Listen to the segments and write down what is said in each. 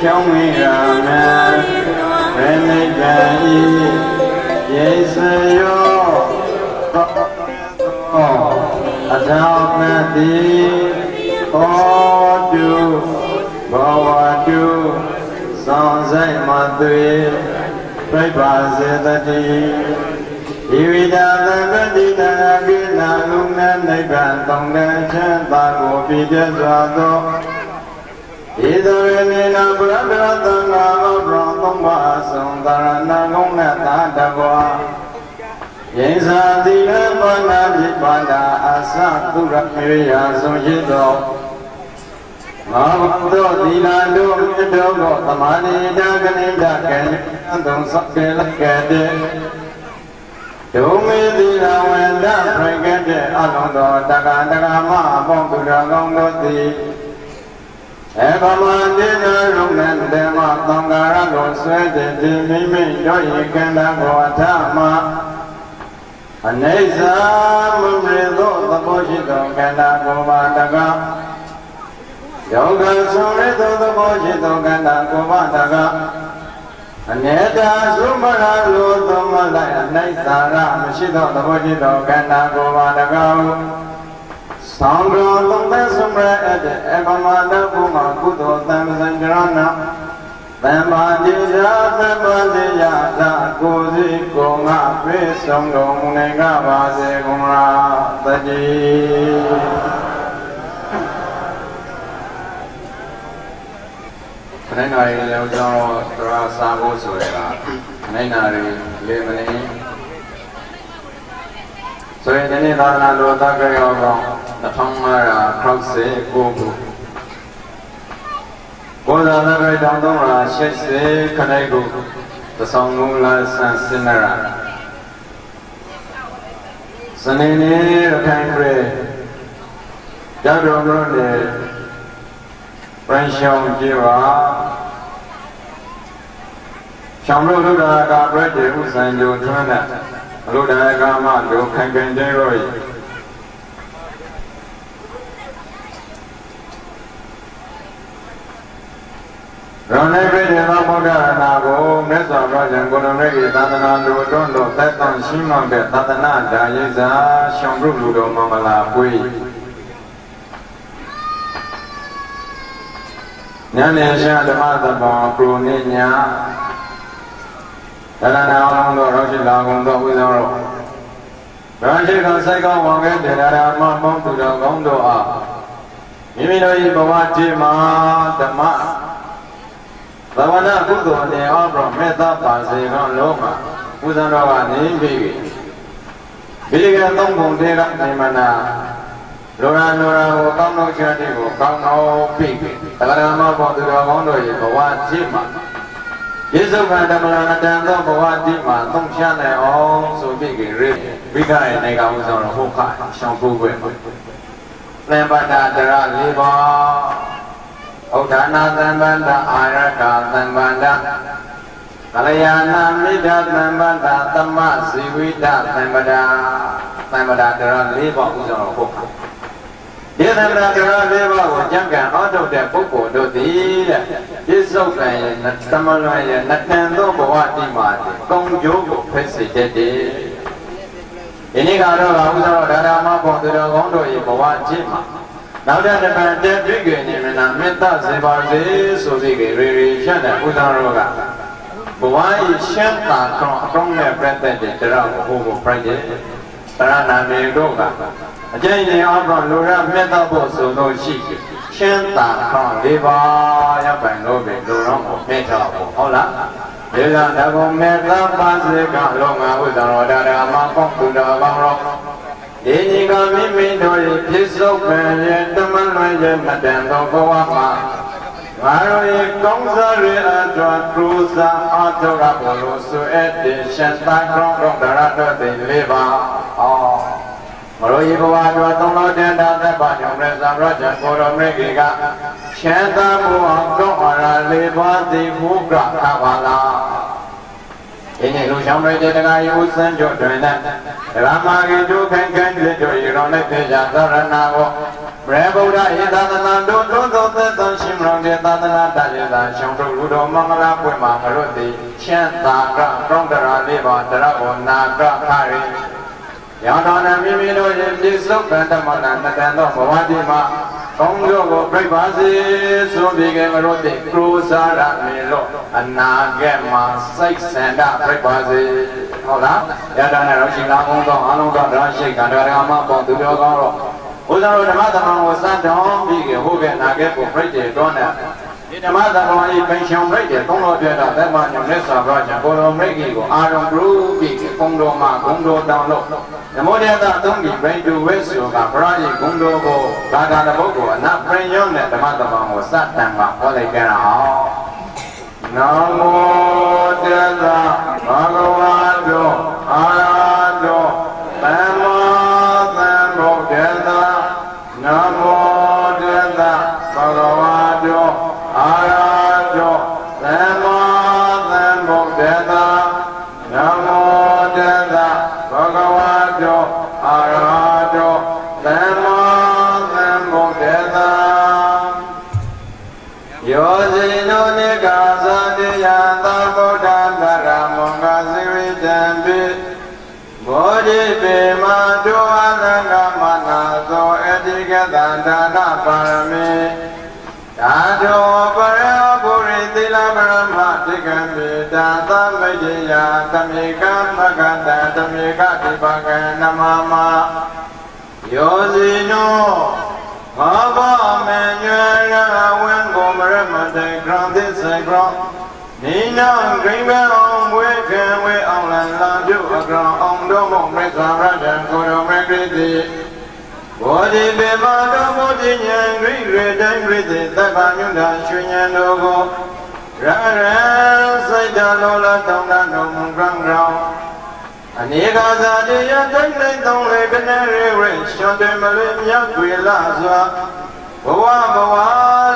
chống mi ra mẹ về nơi đại ye se yo a thao mẹ đi ô du bảo hòa du sang dạy mà tùy phải bà sẽ ta đi Ivida Nandina Gina Luna Negan Tonga Chanta Gopija Zato Idorina Brabratana Brahma Sundarana Gona Tadagwa Yensa Dila Bana Vipanda Asa Tura Miriya Sujito Mavando Dila Dogo Tamani Dagani Dagan Anton Sakela Kade Dumi Dila Wenda Pregade Alondo Daga Daga Ma Bontura Gongoti Ekamandina Rumen Dema Tangara Go Swede Mimi Joyi Kenda Go Atama Aneza Mumrido Taboshito Kenda Go Daga Yoga Surido Taboshito Kenda Go Daga Aneta Sumara Lutumala Naitara Mishito Tabojito Kanda Govadaga Sangro Lumba Sumra Ede Ekamada Puma Kuto Tamsanjarana Tambadija Tambadija Kuzi Konga Prisongo Munega Vase Kumra Taji Nainari Leuzo Tora Sabo Surela Nainari Lemani So in any Lana Lota Gayogo Napamara Krause Gobu Goda Nagai Dandora Shese Kanegu The Songula San Sinara Sanini Rakangre Jadro Brunde Pranshong Jiva Shamro Ludaga Brede Usan Jotuna Ludaga Mando Kanganjeroi Rane Brede Lamoga Nago Mesa Rajan Gonamegi Tadana Ludondo Tetan Shimon Tatana Dayeza Shamro Ludo Mamala Pui Nyanesha Dhamataba Pruninya Dana Alongo Roshi Lagondo Wizaro Rajika Sega Wanga Dara Mamma Buddha Gondo A Mimino Bhavati Ma Dhamma Lavana Kudo Ne Abra Meta Pasigan Loma Uzanova Nimbi Biga Tongon Dera Nimana Lora Lora Kano Chadigo Kano Pig Tagarama Bodura Gondo Bhavati Yesu Kadamala Dando Bhavati Ma Tongshane Om Subigi Vika Nega Uzon Hoka Shampu Lembada Dara Liba Odana Dambanda Araka Dambanda Kalayana Mida Dambanda Tama Sivida Dambada Dara Liba Uzon Hoka Yedamra Dara Liba Wajanga Auto de Boko Dodi Yesu Kaya Tamalaya Natando Bhavati Ma Kongjogo Pesi Dedi Inigaro Uzaro Dharama Bondura Gondo Bhavati Ma Now that the band beginning and I met that Zimbabwe, so they get really Shana Udaroga. But why is Shanta from their president, Homo Project, Tarana Medoga? A Jane Abra Lura Metabo, so no chic. Shanta from Liva, Yapanobe, Luramo, Metabo, Hola. Della Dago Meta Bazica, Longa Udaroda, Mapokuda, Baro. Iniga Mimidori, Piso, Tamanaja, Madame Goama, Mari Gonzari, Adra Cruza, Atora Polosu, Edi, Shanta, Kron, Darata, de Leva, Maroiva, Tomo, Denda, Bajam, Reza, Raja, Goro Megiga, Shanta, Muangora, Leva, the Mugra, Kavala. In the Lucian Regina, you send your trainer. Ramagi, you can get you don't let the Jazaranago. Bravo, Ida, Nando, the Shimron, တဲ့သာသနာတရားသာရှောင်းတို့လူတော်မင်္ဂလာပွင့်မှာငရုတ်တိချမ်းသာကကောင်းတရာလေးပါတရဘောနာကခရီရောင်တော်နာမိမိတို့ရဲ့ပြစ္ဆုတ်ကံဓမ္မနာတန်သောဘဝတိမှာကောင်းကျိုးကိုပြိပါစေဆိုပြီးငရုတ်တိကရုစာရမေလို့အနာဂတ်မှာစိတ်ဆန္ဒပြိပါစေဟုတ်လားရတနာတော်ရှိလာဘုံသောအလုံးသောရရှိကံတော်ရမပေါ့သူပြောကောင်းတော့ဘုရားတော်ဓမ္မသမံကိုစတော်ပြီးကြဟုတ်ကဲ့နာခဲ့ကိုပြိတေတော်နဲ့ဒီဓမ္မသမံဤပင်ရှင်ပြိတေသုံးတော်ပြတာသက်မညုံလက်စွာဘုရားကိုတော်မိတ်ကြီးကိုအာရုံပြုပြီးကုံတော်မှာဂုံတော်တောင်းလို့နမောတတသုံးပြီးပြိတူဝဲဆိုကဘုရားကြီးဂုံတော်ကိုဘာသာတပုတ်ကိုအနာပြင်းရုံနဲ့ဓမ္မသမံကိုစတန်မှာဟောလိုက်ကြရအောင်နမောတတဘဂဝတောအာရတောသမ္မာသမ္ဗုဒ္ဓတ္တနမောတတဘဂဝတောအာရတောသမ္မာသမ္ဗုဒ္ဓတ္တနမောတတဘဂဝတောအာရတောသမ္မာသမ္ဗုဒ္ဓတ္တယောဇိနောနိကာသတိယသဗုဒ္ဓတရမောကသီဝိတံပိဘောဓိပေမတောအလကမနာသောအတိကသန္တာနာပါရမေဓာတောပရောပုရိသီလပရမတိကံပိတာသမိတယသမေကမကတံသမေကတိပကံနမမယောဇိနောဘာဝမေညေရဝံကိုမရမတေကံသစ္စေကံနိနာဂိမအောင်ဝေခံဝေအောင်လန်လာပြုအကံအောင်တော်မမေသာရတံကိုရောမေကိတိဘောဓိပေမတော်ဘောဓိဉာဏ်ဂိရေတံဂိတိသဗ္ဗညုတရွှေဉာဏ်တော်ကိုရရစိတ်တလောလတောင်းတတော်မူကံကြောင့်အနေကသာတရားတိုင်းတိုင်းသုံးလေကနေရေဝိရှောတေမလေးမြတ်ွေလာစွာဘဝ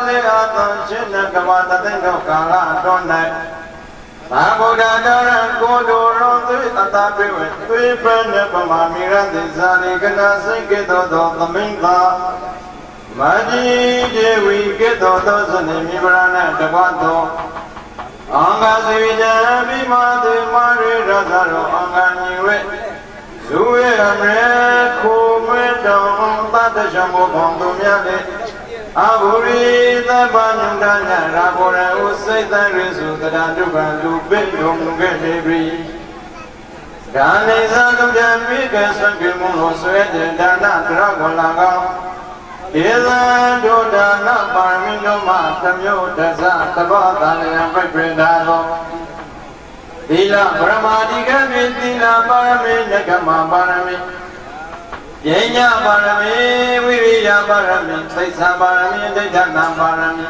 လေးအသံရှင်နဲ့ကမ္ဘာတသိန်းတော်ကာလတော်၌သာဗုဒ္ဓတော်ရကိုတော်ရောသွေးအတာပြေဝေသွေးပန်းနဲ့ပမာမိရသစ္စာလေးကနာစိတ်ကဲ့သို့သောသမိန်သာမကြီးဒေဝီကဲ့သို့သောစနေမိဗရဏတကွသောအင်္ဂါစေဝိတံမိမာသေမာရေရသရောအင်္ဂါညီဝေလူဝေအမေခိုမေတောင်းသတ္တရှမောဘောသူမြတ်လေအဘုရိသဗ္ဗညုတညာရာဘောရဥစိတ်တရိစုတရတုပံလူပိတော်မူခဲ့နေပြီဒါနေသာတုပြပိကသံကေမုလို့ဆွဲတဲ့ဒါနတရကောလာကောဧသံဒုဒါနပါရမီတို့မှသမျိုးတသသဘောတန်ရံပြိပင်သာသောသီလပရမတိကမေသီလပါရမီနဂမပါရမီပညာပါရမီဝိရိယပါရမီသိက္ခာပါရမီဒိဋ္ဌနာပါရမီ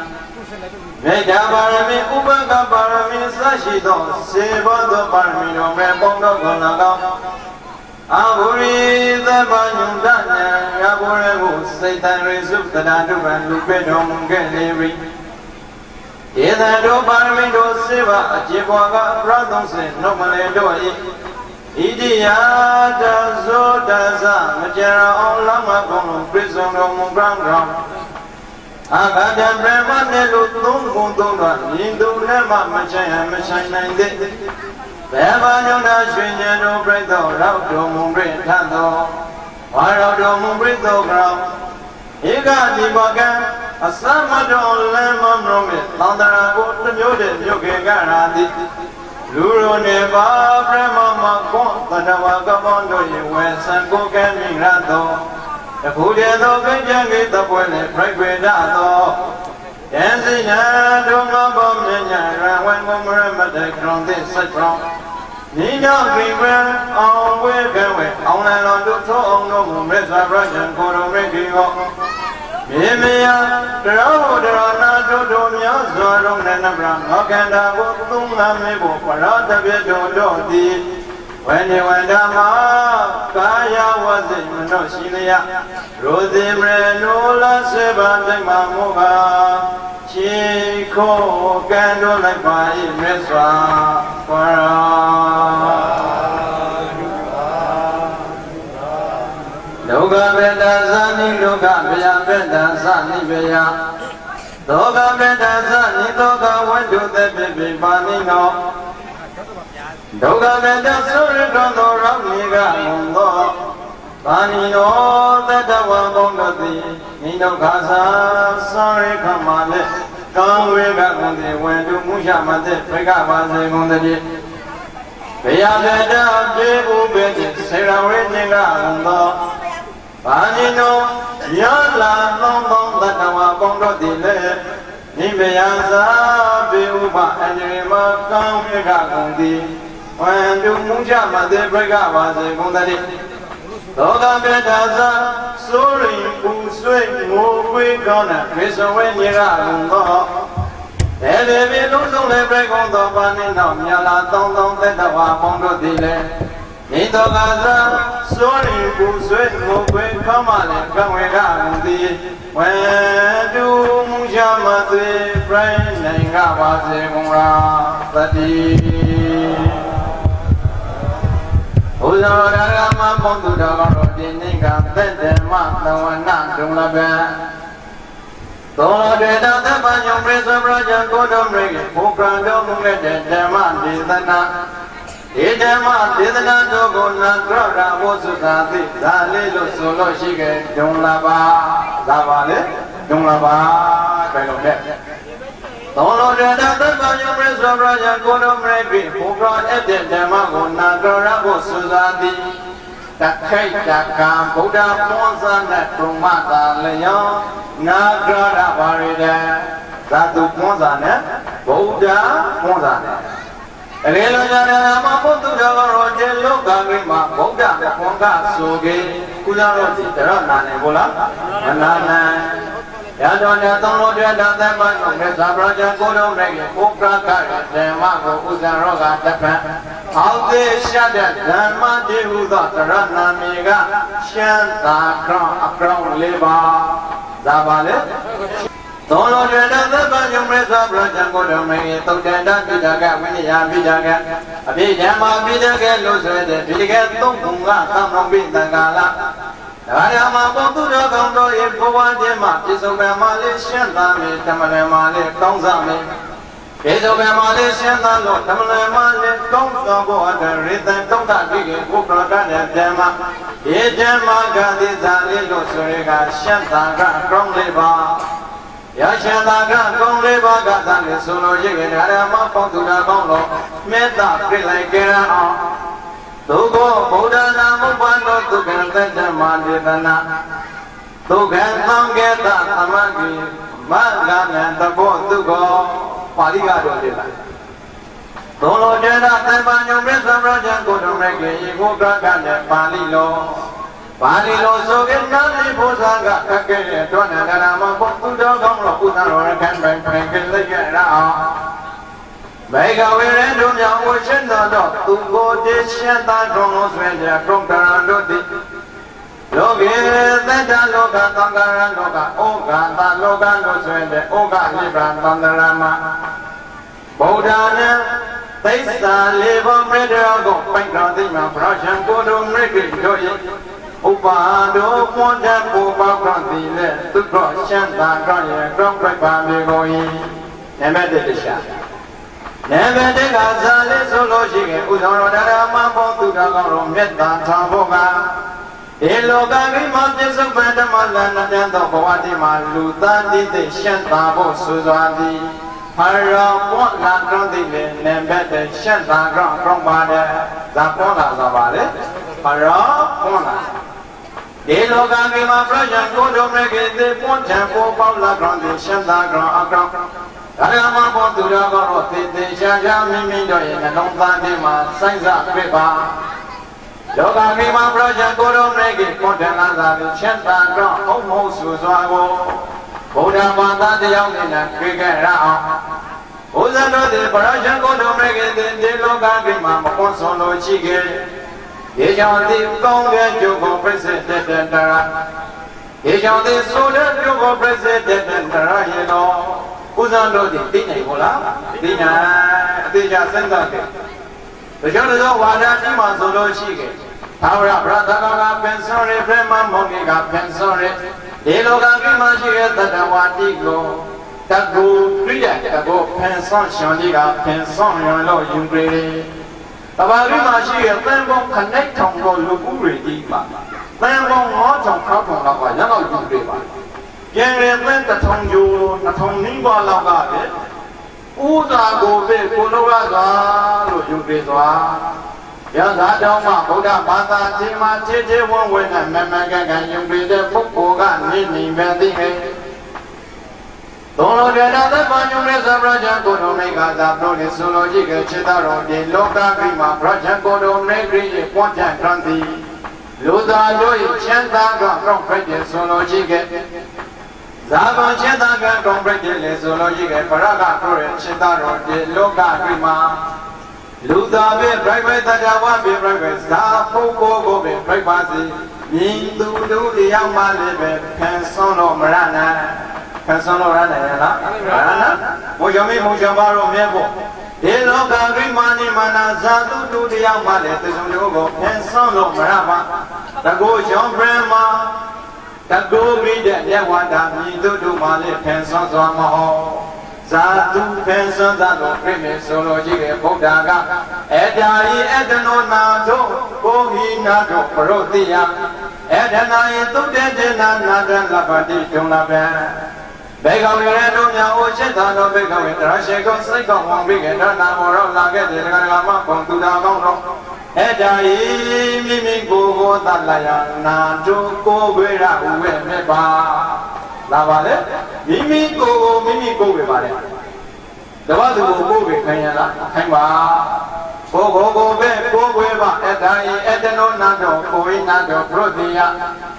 မေတ္တာပါရမီဥပက္ခပါရမီစရှိသောစေဘောသောပါရမီတို့မဲ့ပုံတော်ကို၎င်းအဘုရိသဗ္ဗညုတညာရဘောရဟုစိတ်တန်ရိစုတနာတုပံလူပေတော်မူခဲ့လေပြီဧသံတို့ပါရမီတို့စေဝအကျေဘွားကပရသုံးစင်နှုတ်မလဲတို့၏ဣတိယတဇောတသမကြရအောင်လမ်းမကုံလုံးပြည့်စုံတော်မူကံကြောင့်အခါတံပြမနဲ့လို့သုံးကုန်သုံးတော့မြင်သူနဲ့မှမဆိုင်ဟမဆိုင်နိုင်တဲ့ဘယ်ပါညုံတာရွှေဉဏ်တို့ပြိသောရောက်တော်မူပြထသောဝါရောက်တော်မူပြသောကြောင့်ဧကတိဘကံအသမတော်လမ်းမမလို့မြသန္တရာကိုတမျိုးတည်းမြုပ်ခေကရာတိလူရိုနေပါပရမမကွန်တဏဝကမောတို့ရေဝေဆံကိုကဲမိရသောတခုတည်းသောကိဉ္စကိတပွဲနဲ့ပြိပေဒသောယံစိနာဒုမဘောမြညာရဝံမမရမတကံသစ္စကြောင့်နိနောကိဝံအောင်ဝေကဝေအောင်လန်တော်တို့သောအောင်တို့မူမေသာပရဇံကိုရောမေကိယောမြေမယတရောဘုဒ္ဓရနာတို့များစွာလုံးနဲ့နဗရမောကန္တာကိုသုံးငါမေဖို့ပရောတပြတို့တို့သည်ဝေနေဝန္ဓမာကာယဝသိမနောရှိလျရိုသေမရနောလစေဘာတိမမောကချေခိုးကံတို့လိုက်ပါ၏မြတ်စွာဘုရားဒုက္ခဗေဒဇာနိဒုက္ခဗျာဗေဒဇာနိဗျာ သောကမေတ္တာသနိသောကဝတ္တုသဗ္ဗေပါဏိနောဒုက္ခမေတ္တာသုရတောသောရောင်မြေကမွန်သောပါဏိနောသတ္တဝါဘုံတို့သည်နိဒုက္ခသာသောရိခမလည်းကောင်းဝေကကုံတိဝေတုမူရှမတိဖိကပါစေကုန်တည်းဘေယမေတ္တာပြေဥပေတိစေရဝိဉ္ဇင်ကမွန်သောပါဏိနောယလာသောသောသတ္တဝါဘုံတို့သည်လည်းနိဗ္ဗယသာဘေဥပအန္တရေမကောင်းဝေကကုံတိဝေတုမူရှမတိဖိကပါစေကုန်တည်းသောကမေတ္တာသာစိုးရိမ်ပူဆွေးငိုကွေးကောင်းတဲ့မေစဝဲမြေကလုံသောတေဘေလုံးစုံလည်းပြကုန်သောပါဏိနောမြလာသုံးသုံးသက်တော်ဝါပေါင်းတို့သည်လည်းဤသောကသာစိုးရိမ်ပူဆွေးငိုကွေးကောင်းမှလည်းကံဝေကလုံသည်ဝေတုမူချမသွေပြိုင်နိုင်ကပါစေကုန်ရာသတိဘုရားရဟမဘုံသူတော်တော်ပြင်းနေကသက်ဓမ္မသဝနာဒုံလဘံသောတေတသဗ္ဗညုံပြေသဗ္ဗရာဇံကိုတော်မြေဘုကံတော်မူတဲ့ဓမ္မဒေသနာဒီဓမ္မဒေသနာတို့ကိုနာကြရဘုသုသာသိဒါလေးလို့ဆိုလို့ရှိခဲ့ဒုံလပါဒါပါလေဒုံလပါပဲလို့တဲ့သောလောတေတသဗ္ဗညုံပြေသဗ္ဗရာဇံကိုတော်မြေဘုကံတဲ့ဓမ္မကိုနာကြရဘုသုသာသိတခိတ်တကံဗုဒ္ဓပွန်စံတဲ့ဒုံမသာလျောနာကြရပါရတဲ့သတုပွန်စံနဲ့ဗုဒ္ဓပွန်စံနဲ့အရေလောကြရမဘုသူတော်ရောကျေလောကမိမှာဗုဒ္ဓပွန်ကဆိုကေကုသရောတိတရနာနေဘုလားမနာနာရတော်နဲ့သုံးလို့တဲ့သဗ္ဗညုံနဲ့သာပရာဇံကိုတော်နဲ့ဘုက္ခကဓမ္မကိုဥဇံရောကတပံအောက်သေးရှက်တဲ့ဓမ္မတိဟုသောတရနာမီကရှမ်းသာခေါင်းအကောင်းလေးပါဒါပါလေသောလောတေတသဗ္ဗညုံမေသာပရာဇံကိုတော်မေသုတ်တန္တပိဒကဝိနည်းပိဒကအဘိဓမ္မာပိဒကလို့ဆိုတဲ့ပိဒကသုံးခုကသံဃံပိသံဃာလဒါရမဘုသူတော်ကောင်းတော်ရဲ့ဘဝတည်းမှာပြစ္ဆုတ်ကံမှာလေးရှင်းသားမေဓမ္မလမှာလေးကောင်းစားမေပြစ္ဆုတ်ကံမှာလေးရှင်းသားလို့ဓမ္မလမှာလေးကောင်းစားဖို့အတွက်ရေတံတုံးတာကြည့်ရင်ဘုပ္ပရကနဲ့ဓမ္မဒီဓမ္မကတိသာလေးလို့ဆိုရကရှင်းသားကကောင်းလေးပါရရှင်းသားကကောင်းလေးပါကသာလေဆိုလို့ရရင်ဒါရမဘုသူတော်ကောင်းလို့မေတ္တာပြလိုက်ကြအောင်ဒုက္ခဗုဒ္ဓနာမုပ္ပန္နောဒုက္ခသတ္တမဒေသနာဒုက္ခသံဃေတသမဂိမဂ္ဂနံတဘောဒုက္ခပါဠိကတော့လေလားသောလောတေတသဗ္ဗညုံမေသဗ္ဗရာဇံကိုတော်မေကေယေကိုကကနဲ့ပါဠိလောဆိုကေနာလိဘုဇာကကကဲရဲ့တောနန္ဒနာမဘုသူတော်ကောင်းလို့ဥဒ္ဒရောခံပိုင်ပိုင်ကလေးရအောင်မေဃဝေရတုမြောင်ဝရှင်တော်သူကိုတည်ရှင်သာကောင်းလို့ဆွေကြကုံတရံတို့သည်လောကေသတ္တလောကသံဃာရလောကဩဃာတလောကလို့ဆွေတဲ့ဩဃနိဗ္ဗာန်သံဃာရမဗုဒ္ဓနဲ့သိစ္စာလေးပါးမြတ်တော်ကိုပိုင်တော်သိမှာပရောရှင်ကိုယ်တော်မြတ်ကြီးတို့ရဲ့ဥပါဒောပွန်တဲ့ပူပေါကံတိနဲ့သုခရှမ်းသာကောင်းရဲ့ကောင်းပြပါမေကိုဤနမတ္တတရှာနေဗတေကဇာလေးဆိုလို့ရှိရင်ဥသောရတရမဘောသူတော်ကောင်းတော်မေတ္တာထားဖို့ကဒီလောကကြီးမှာပြစ္ဆုတ်ပဓမ္မလန္တန်သောဘဝတိမှာလူသားတိသိရှင်းသာဖို့ဆိုစွာသည်ဖရောပွန်လာကောင်းသည်လည်းနေဗတေရှင်းသာကောင်းပါတယ်ဇာပွန်လာဆိုပါလေဖရောပွန်လာဒီလောကကြီးမှာပြညာကိုယ်တော်မြတ်ကြီးသိပွန်ထံပေါ်ပေါက်လာကောင်းသည်ရှင်းသာကောင်းအကောင်းဒါရမဘောသူတော်ကောင်းသေသေးရှားရှားမိမိတို့ရဲ့နှလုံးသားထဲမှာစိုက်စားပြပါလောကကြီးမှာပရောဇံကိုယ်တော်မြတ်ကြီးပွန်ထံလာသာပြီးရှင်းသာကောင်းအုံမဟုတ်ဆိုစွာကိုဘုရားဘာသာတရားနဲ့တွေ့ကြရအောင်ဘုရားတော်ဒီပရောဇံကိုယ်တော်မြတ်ကြီးဒီလောကကြီးမှာမပွန်ဆုံးလို့ရှိခဲ့ဒီကြောင့်ဒီကောင်းတဲ့ကျုပ်ကိုပြည့်စုံတဲ့တရားဒီကြောင့်ဒီဆိုတဲ့ကျုပ်ကိုပြည့်စုံတဲ့တရားရဲ့တော်ကုသတော်ဒီသိနိုင်ဘူးလားသိနိုင်အသေးချာစဉ်းစားကြဒါကြောင့်လည်းဝါဒတိမှာဆိုလို့ရှိခဲ့သာဝရဗရဒကကပင်စောရပြမမောင်ကြီးကပင်စောရဒီလောကကြီးမှာရှိတဲ့တတ္တဝါတိကို တကူပြည့်တဲ့ကောဖန်ဆောင်ရှောင်းကြီးကဖန်ဆောင်ရလို့ယူပြေတဘာရီမရှိရဲ့တန်ပေါင်းခနဲ့ထောင်တော့လူဦးတွေဒီမှာတန်ပေါင်း9000ထောင်လောက်ကရတော့ယူပြေပါပြန်ရတဲ့1000ကျော်2000နီးပါးလောက်ကလေဥသာကိုပဲကိုလိုရစွာလို့ယူပြေသွားရသာတော်မှာဗုဒ္ဓဘာသာခြင်းမှာခြေခြေဝန်းဝန်းနဲ့မမကန်ကန်ယူပြေတဲ့ပုဂ္ဂိုလ်ကနေနေပဲသိဟဲ့သောလောကတာသဗ္ဗညုမေသဗ္ဗရာဇကိုတော်မေကသာပရောလေဆိုလိုကြည့်ကခြေတော်တော်ဒီလောကကိမှာပရောဇကိုတော်မေဂရိယေပွန်ချန်ထန်တိလူသားတို့၏ချမ်းသာသောကောင်းဖက်တဲ့ဆိုလိုကြည့်ကဇာဘချမ်းသာကကောင်းဖက်တဲ့လေဆိုလိုကြည့်ကပရကပရောရဲ့ခြေတော်တော်ဒီလောကကိမှာလူသားပဲပြိုင်ပဲတရားဝပဲပြိုင်ပဲဇာပုဂ္ဂိုလ်ကိုပဲပြိုင်ပါစေမြင်သူတို့တရားမှလည်းပဲခံဆုံးတော့မရနိုင်ခံဆုံးတော့ရနိုင်ရလားရနာဘုရားမင်းဘုရားပါတော့မြဲဖို့ဒီလောကဂိမာနိမာနာဇာတုတူတရားမှလည်းသစ္စုံတို့ကိုခံဆုံးတော့မရပါတကုရောင်ဗြဟ္မာတကုမိတဲ့မြတ်ဝါဒမြည်သူတို့မှလည်းခံဆုံးစွာမဟောဇာတုခံဆုံးသောပြိမေဆိုလိုကြည့်တဲ့ဗုဒ္ဓကအေတာယိအတနောနာတို့ကိုဟိနာတို့ပရောတိယအေဒနာယသုတ္တေနာနာတလပတိဒုံလပံဘေကောင်ရတဲ့တို့များအိုချက်သာသောဘေကောင်ရတရရှိကောစိတ်ကောင်းဝံပြီးကြတာနာမောရောလာခဲ့တဲ့ကရမဘုံသူတော်ကောင်းတော်အေတာယိမိမိကိုယ်ကိုသတ်လာယနာတို့ကိုဝေရဥဝဲမြတ်ပါလာပါလေမိမိကိုယ်ကိုမိမိကိုယ်ဝေပါလေတပတ်သူကိုကိုယ်ဝေခိုင်းရလားခိုင်းပါကိုကိုပဲကိုဝေပါအတ္တယအတ္တနောနန္တောကိုဝိနန္တောပရောတိယ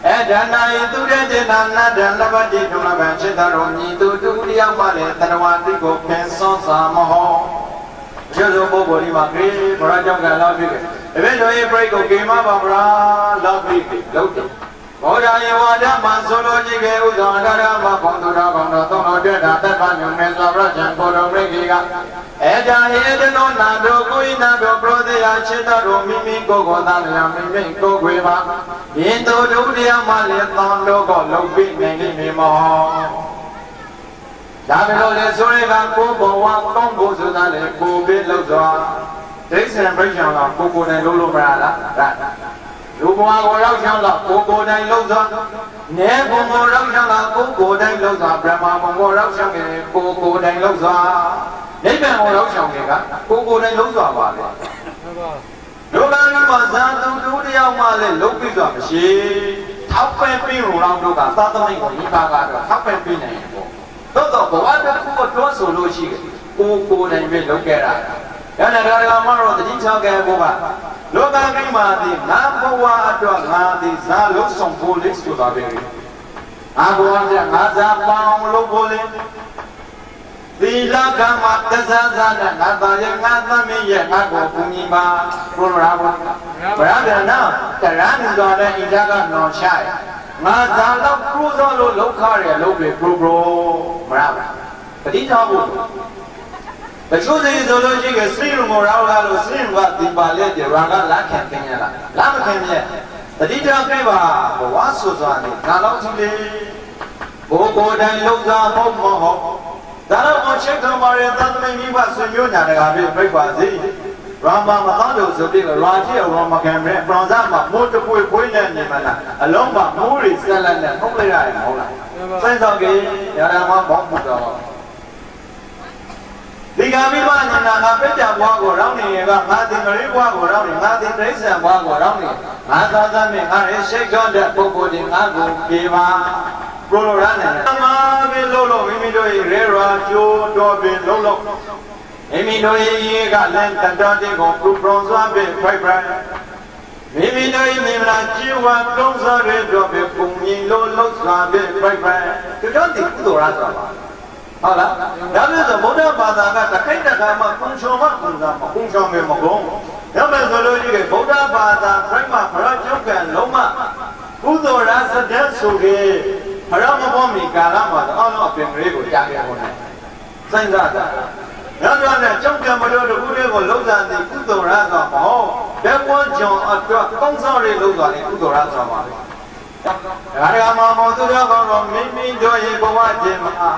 အတ္တနာယသူရတေနာနတ္တလပတိဒုလဗံစေတရောမြည်သူတူတရားမှလည်းတဏဝတိကိုဖန်ဆောစာမဟောကျေသောပုဂ္ဂိုလ်ဒီမှာခေဘရကြောင့်ကလာပြီအဘိဓမ္မာပြိကိုကေမပါဗရာလောက်ပြီလောက်တယ်ဘောဓာယဝါဒမဆိုလိုကြည့်ကေဥသောအရရမဘုံသူတော်ကောင်းတော်သုံးတော်တက်တာသက်ပါညုံမေသောရဇံကိုတော်မိတ်ကြီးကအေတာဟေတနောနာတို့ကိုဤနာတို့ပရောသေယခြေတော်မိမိကိုယ်ကိုသာလျာမိမိကိုယ်ခွေပါယင်တို့ဒုတိယမှလည်းသောတို့ကိုလုံပြီးနိုင်လိမ့်မည်မောဒါပဲလို့လေဆိုရကကိုဘဝကောင်းဖို့ဆိုတာလေကိုပဲလောက်စွာဒိဋ္ဌံပြိယံကကိုယ်တိုင်လုံးလို့မရလားလူဘဝကိုရောက်ချောင်းတော့ကိုယ်တိုင်လုံးစွာနေဘုံကိုရောက်ချောင်းတော့ကိုယ်တိုင်လုံးစွာဗြဟ္မာဘုံကိုရောက်ချောင်းတယ်ကိုယ်တိုင်လုံးစွာနိဗ္ဗာန်ကိုရောက်ချောင်းတယ်ကကိုယ်တိုင်လုံးစွာပါလေဒုက္ခရမဇာတုတူတရားမှလည်းလုံးပြီးစွာမရှိထောက်ပံ့ပြီးရုံလောက်တို့ကသာသမိတ်ကိုဤပါကတော့ထောက်ပံ့ပြီးနိုင်တယ်ပေါ့သို့တော့ဘဝတစ်ခုကိုတွန်းဆိုလို့ရှိတယ်ကိုယ်တိုင်ပဲလုပ်ခဲ့တာရတဲ့တရားမှတော့တတိချောက်ကဲဘုရားလောကကိမာတိငါဘဝအတွက်ငါသည်ဇာလုံးဆောင်ဖို့လေးဆိုတာပဲငါဘဝကငါဇာပေါင်းလို့ဖို့လေးသီလကမ္မတဇာဇာနဲ့ငါသားရဲ့ငါသမီးရဲ့ငါကိုကူညီပါဘုရားဘုရားဗျာနာတရဏီတော်နဲ့ဣဇကနော်ချိုင်ငါဇာလောက်ပူဇော်လို့လောက်ခရဲလောက်ပဲပရိုပရိုမရပါတတိထားဖို့တချို့တွေဆိုလို့ရှိရင်စိတ်ရုံကိုရောက်လာလို့စိတ်ကဒီပါလေဒီရာကလက်ခံတင်ရလားလက်မခံရဲ့တတိထားပြပါဘဝဆိုစွာနေဒါတော့ကြည့်လေဘိုးကိုယ်တိုင်လုံသာဟုတ်မဟုတ်ဒါတော့အချက်တော်မှာရသတ္တမိမိဘဆွေမျိုးညာတကာပြပြပါစေရာမမတော်တို့ဆိုပြီးရာတိရောမခံမဲ့ပရံဇမှာမိုးတပွေပွေးနေနေမလားအလုံးမှာမိုးရီဆက်လက်နဲ့ထုတ်လိုက်ရတယ်မဟုတ်လားစိတ်ဆောင်ကြီးရာမဘောင်းမှုတော်ဒီကမိမညာနာငါပြကြဘွားကိုရောင်းနေရကငါတင်မလေးဘွားကိုရောင်းနေငါတင်ဒိဋ္ဌံဘွားကိုရောင်းနေငါသာသမီးငါရဲ့ရှိတ်တော်တဲ့ပုဂ္ဂိုလ်တွေငါကိုပြေပါပရိုလိုရနဲ့သမားပြီးလို့မိမိတို့ရဲ့ရေရာကျိုးတော်ပြီးလုံးလုံးမိမိတို့ရဲ့ရေကလည်းတတော်တဲ့ကိုပူပရွန်စွာပြီးဖိုက်ဖိုက်မိမိတို့ရဲ့မိမနာជីဝံကုံးစောရဲတော်ပြီးပုံမြင်လို့လုံးစွာပြီးဖိုက်ဖိုက်ဒီတော့ဒီကုသိုလ်ရဆိုတာပါဟုတ်လားဒါလို့ဆိုဗုဒ္ဓဘာသာကတခိုက်တခါမှကုံချုံမကုံတာမကုံချုံမေမကုံရမယ်ဆိုလို့ရှိရင်ဗုဒ္ဓဘာသာပြိမဘရကျုပ်ကလုံးမကုသိုလ်ရစတဲ့ဆိုကေဘရမဘောမီကာလမှာတော့အောင်းအပင်ကလေးကိုကြားရဖို့နဲ့စိုင်းစားတာရတော့နဲ့ကျုပ်ကမလို့တခုလေးကိုလုံးစားသည်ကုသိုလ်ရဆိုမဟုတ်ဘယ်ကွန်ကြောင့်အတွက်ကောင်းစားလေးလုံးစားလေးကုသိုလ်ရဆိုပါလေဒါရကမှာမောသူတော်ကောင်းတော်မိမိတို့ရဲ့ဘဝခြင်းမှာ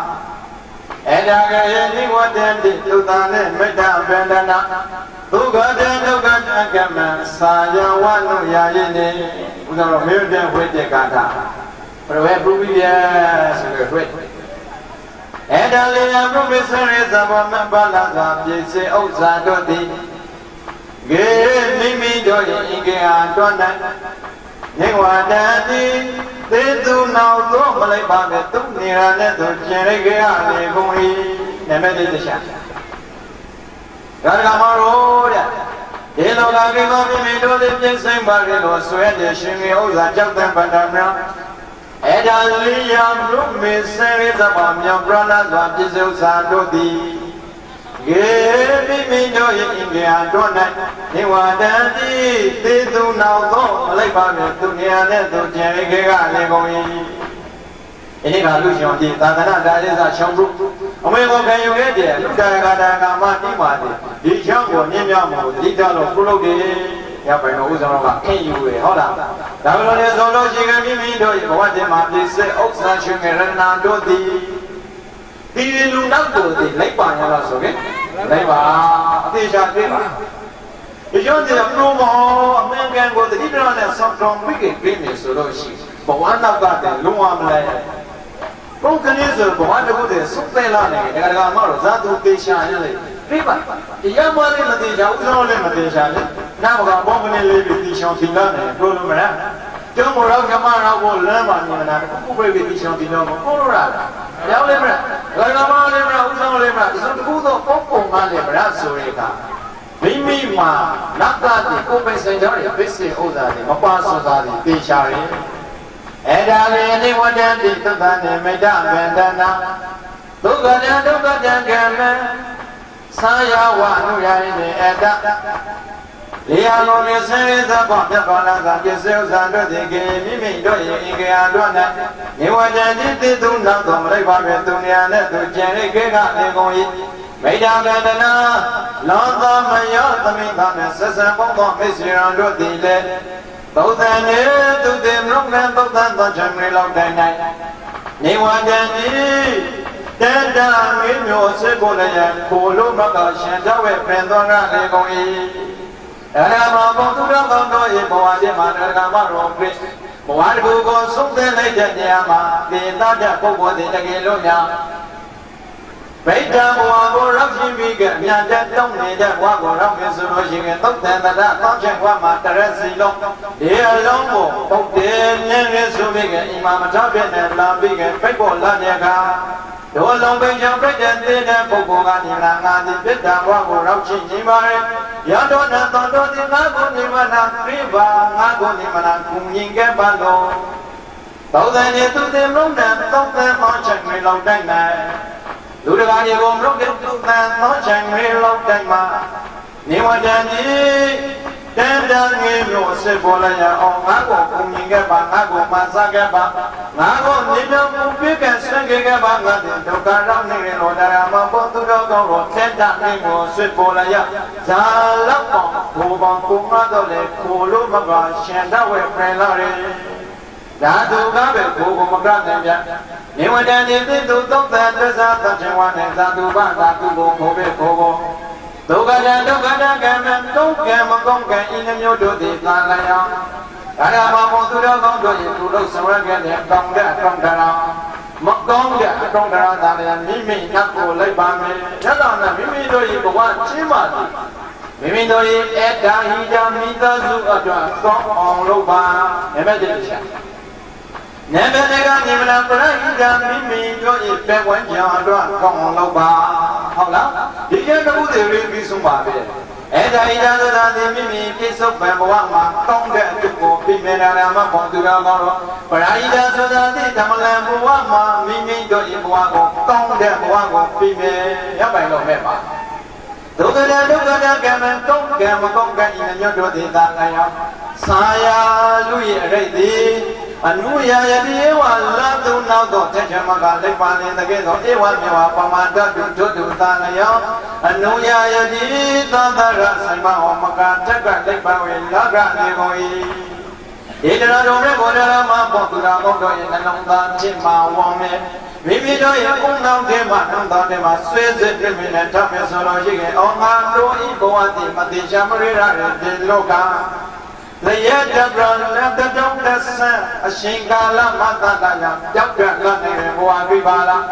Eda gaya ni wadandi tutane meda bandana Tugada dugada kama saya wanu yayini Udara mirda wete kata Perwe brubiya sewe Eda liya brubi sari sabama balaga Jese ouza dodi Ge mimi doyi inge antona Ningwadadi Tentu nau tu malai bagai tu nirane tu ceri gaya ni kumi neme di desa. Karena malu dia, elo kaki kami mindu di jenseng bagi lo suai di sini uza jatuh pada merah. Eda liam lumi seri sabam yang berada dalam jisau satu di. Gemi mindu ini adonai, niwadadi tentu nau tu malai bagai tu nirane tu ceri gaya ni kumi. Ini kalau siapa di tanah dari sana siapa? Omega kayu dia, luka kata kama mati. Di siapa ni nyamu, di dalam pulau dia, ya perlu usaha apa? Kayu hola. Kalau dia solo jika mimi doi, bawa dia mati se oksan sungai nado di lunak di, lepas yang langsung ke, lepas, di siapa? Di siapa dia promo, Amerika gua di dalamnya samsung bikin klinik solo sih, bawa nak kata luar Malaya. Kau kini sebuah ada bude sukai lah ni, negara malu satu desa ni. Riba, ia mari mati jauh jauh le mati jauh. Nama kau bom ni lebih desa tinggal ni, belum mana. Jangan orang kamar aku lama ni mana, aku boleh desa tinggal, belum ada. Jauh le mana, negara malu le mana, jauh le mana. Itu tu pokok mana mana surika. Mimi mah nak tadi kau pesen jari, pesen oza ni, apa oza ni desa ni. Eda ni wadandi tutane meda bandana Tugada kama saya wanu yayini eda Liya loni seri sabon jabala sabje seu sando dike Mimi doi inge adona Ni wadandi titu na tomre babe dunia ne tu jeri kega ni goi Meda bandana Lanta maya tamintane sesa pongko misiran do dile Tâu ta nhớ tu tìm lúc nên tâu ta ta chẳng người lâu đời này Ni hoa chân đi Tên ta nghĩ nhô sẽ cô là nhà Cô lúc mà có xem cháu về phèn toàn ra lê công y Đã ra mà bóng tu đó con đôi Bộ hoa đi mà đã ra mà rộp đi Bộ hoa đi cô con sống tên lấy chân nhà mà Thì ta chả cô cô thì chẳng ghi lúc nhà Bây giờ bộ hoa cô rắc chi vì kẻ nhà chân tông thì chân hoa cô rắc vì sự đối chí tốc tên ta đã tóc chân hoa mà ta ra xì lông Địa lông bộ bốc tiền nhân cái sự vì kẻ ima mà cháu biết này làm vì kẻ bách bộ là nhà ca Đồ lông bên trong bách chân tên này bộ cô ngàn thì là ngàn thì biết ta hoa cô rắc chi nhí mà rê Giá đó nà toàn đó thì ngã cô nhí mà nà trí và ngã cô nhí mà nà cùng nhìn cái bà lô Tàu tài này tu tìm lúc nè tóc tên nó chẳng người lòng tranh này Đủ được ai gồm lúc đến chúng ta nói chẳng người lâu tranh mà Nếu mà chẳng gì Tên ra nghe nhổ sẽ vô là nhà ông ngã của cùng nhìn cái bà ngã của mà xa cái bà Ngã của nhìn nhau cũng biết cái sân cái bà ngã thì đâu cả rong này rồi đã ra mà bố tôi đâu có rồi Tên ra nghe nhổ sẽ vô là nhà Giá lắm bỏng Cô bằng cũng ngã đâu lệ cô lúc mà gọi Xem ra về phê là đi Đã tu cá về cô của một răng thêm nhé Nếu mà đàn đi tin tu tốc tên Đưa ra tâm trình hoàn hệ ra tu bán ra tu bộ cô về cô cô Tu cá đàn kèm em tốt kèm mà không kèm in em nhô đồ thì ta là nhau Đã ra mà một tu đó không đồ gì tu đâu sống ra kèm đẹp công đẹp công đà nào Mất công đẹp công đà nào ta là mimi nắp cô lấy bà mê Nhất là mimi đôi gì của bạn chí mà Mimi đôi gì ép đá hi ra mi ta dù ở đoạn có ông lâu bà Em biết gì chứ Nên bên này các nhìn là bởi ra mimi cho ý bé quán nhau đoạn không lâu bà Học lắm Đi kia nó cũng đều liên vi xung bà biết Ê ta ý ra thì mimi kết xúc bé bộ hoàng mà Không để chụp bộ bị mẹ ra mà còn từ đó con rồi Bởi ra thì thầm là bộ hoàng mà Mimi cho ý bộ hoàng của Không để bộ hoàng của bị mẹ Nhớ bài lộ mẹ bà Tôi cứ ra kèm em tốt kèm mà không kèm nhớ đôi thì ta ngay không Saya lui ở đây đi Anuya ya di wala tu nau do te chama ka le pa ni ta ke do e wa me wa pa ma ta tu ta na yo Anuya ya di ta ta ra sai ma ho ma ka ta ka le pa we la ka ni ko yi Để đó rồi mới gọi ra mà bỏ từ đó có đôi nhân long ta trên mà hoàng mẹ မိမိတို့ရဲ့ဥနောင်တဲ့မှာနှောင်းတော်တဲ့မှာဆွေးစစ်ပြင်းနဲ့ထပ်မယ်ဆိုလို့ရှိရင်အောင်ငါတို့ဤဘဝတည်မတိချမရရတဲ့ဒီလောကလျက်တပရလက်တတုံးသက်ဆန်းအရှင်ကာလမတ္တတယကြောက်ကြနေတဲ့ဘဝပြပါလား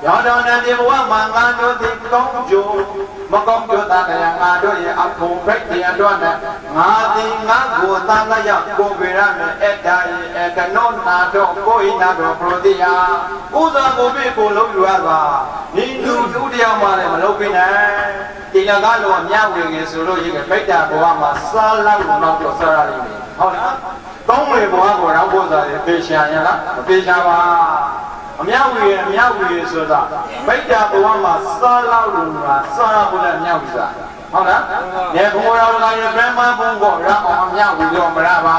ရောတော်နဲ့ဒီဘဝမှာငါတို့ဒီကောင်းကျိုးမကောင်းကျိုးသားတရားငါတို့ရဲ့အဖို့ဖိတ်တရားတို့နဲ့ငါဒီငါကိုသားကရောက်ကိုပြရမယ်အဲ့ဒါရဲ့အကနောနာတော့ကိုဤနာတော့ပရိုတိယဥဇာကိုပြကိုလုံးယူရပါဒီလူတူတရားမှလည်းမလုပ်ပြနဲ့ဒီလကားလောမြဝေငယ်ဆိုလို့ရင်းပိတ်တာဘဝမှာစားလောက်တော့တော့စားရလိမ့်မယ်ဟုတ်လားကောင်းမေဘဝကိုရောက်ဖို့ဆိုရင်ပေရှာရလားမပေရှာပါအမြဝေဆိုတာပိတ်တာဘဝမှာစားလောက်လို့စားရဖို့လည်းမြဝေဆိုတာဟုတ်လားဒီဘုရားတော်ကရပြမဘုံကိုရအောင်အမြဝေတော့မရပါ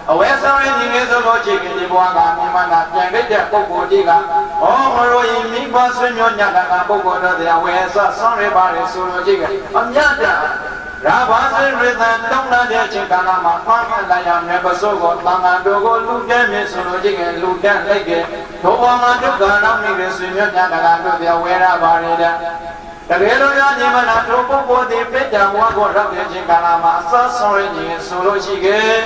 အဝဲဆောင်ရင်ဒီနေ့ဆိုလို့ချိန်ဒီဘဝကမြမနာပြန်တဲ့ပုဂ္ဂိုလ်ကြီးကဩမလို့ရင်မိဘဆွေမျိုးညတာကပုဂ္ဂိုလ်တော်တရားဝဲဆောင်းရပါလေဆိုလို့ချိန်ကအမြတ်ရာဘာစေရသံတောင်းလာတဲ့ချိန်ကာလမှာဖမ်းလာရမယ်ပစိုးကိုတန်ခါတို့ကိုလူကျဲမြင်ဆိုလို့ချိန်ကလူတန်းလိုက်ကထိုဘဝမှာဒုက္ခနောက်နေတဲ့ဆွေမျိုးညတာကတို့တရားဝဲရပါလေတဲ့တကယ်လို့ရညီမနာထိုပုဂ္ဂိုလ်ဒီပိဋကဘဝကိုရောက်တဲ့ချိန်ကာလမှာအစဆောင်ရခြင်းဆိုလို့ရှိခဲ့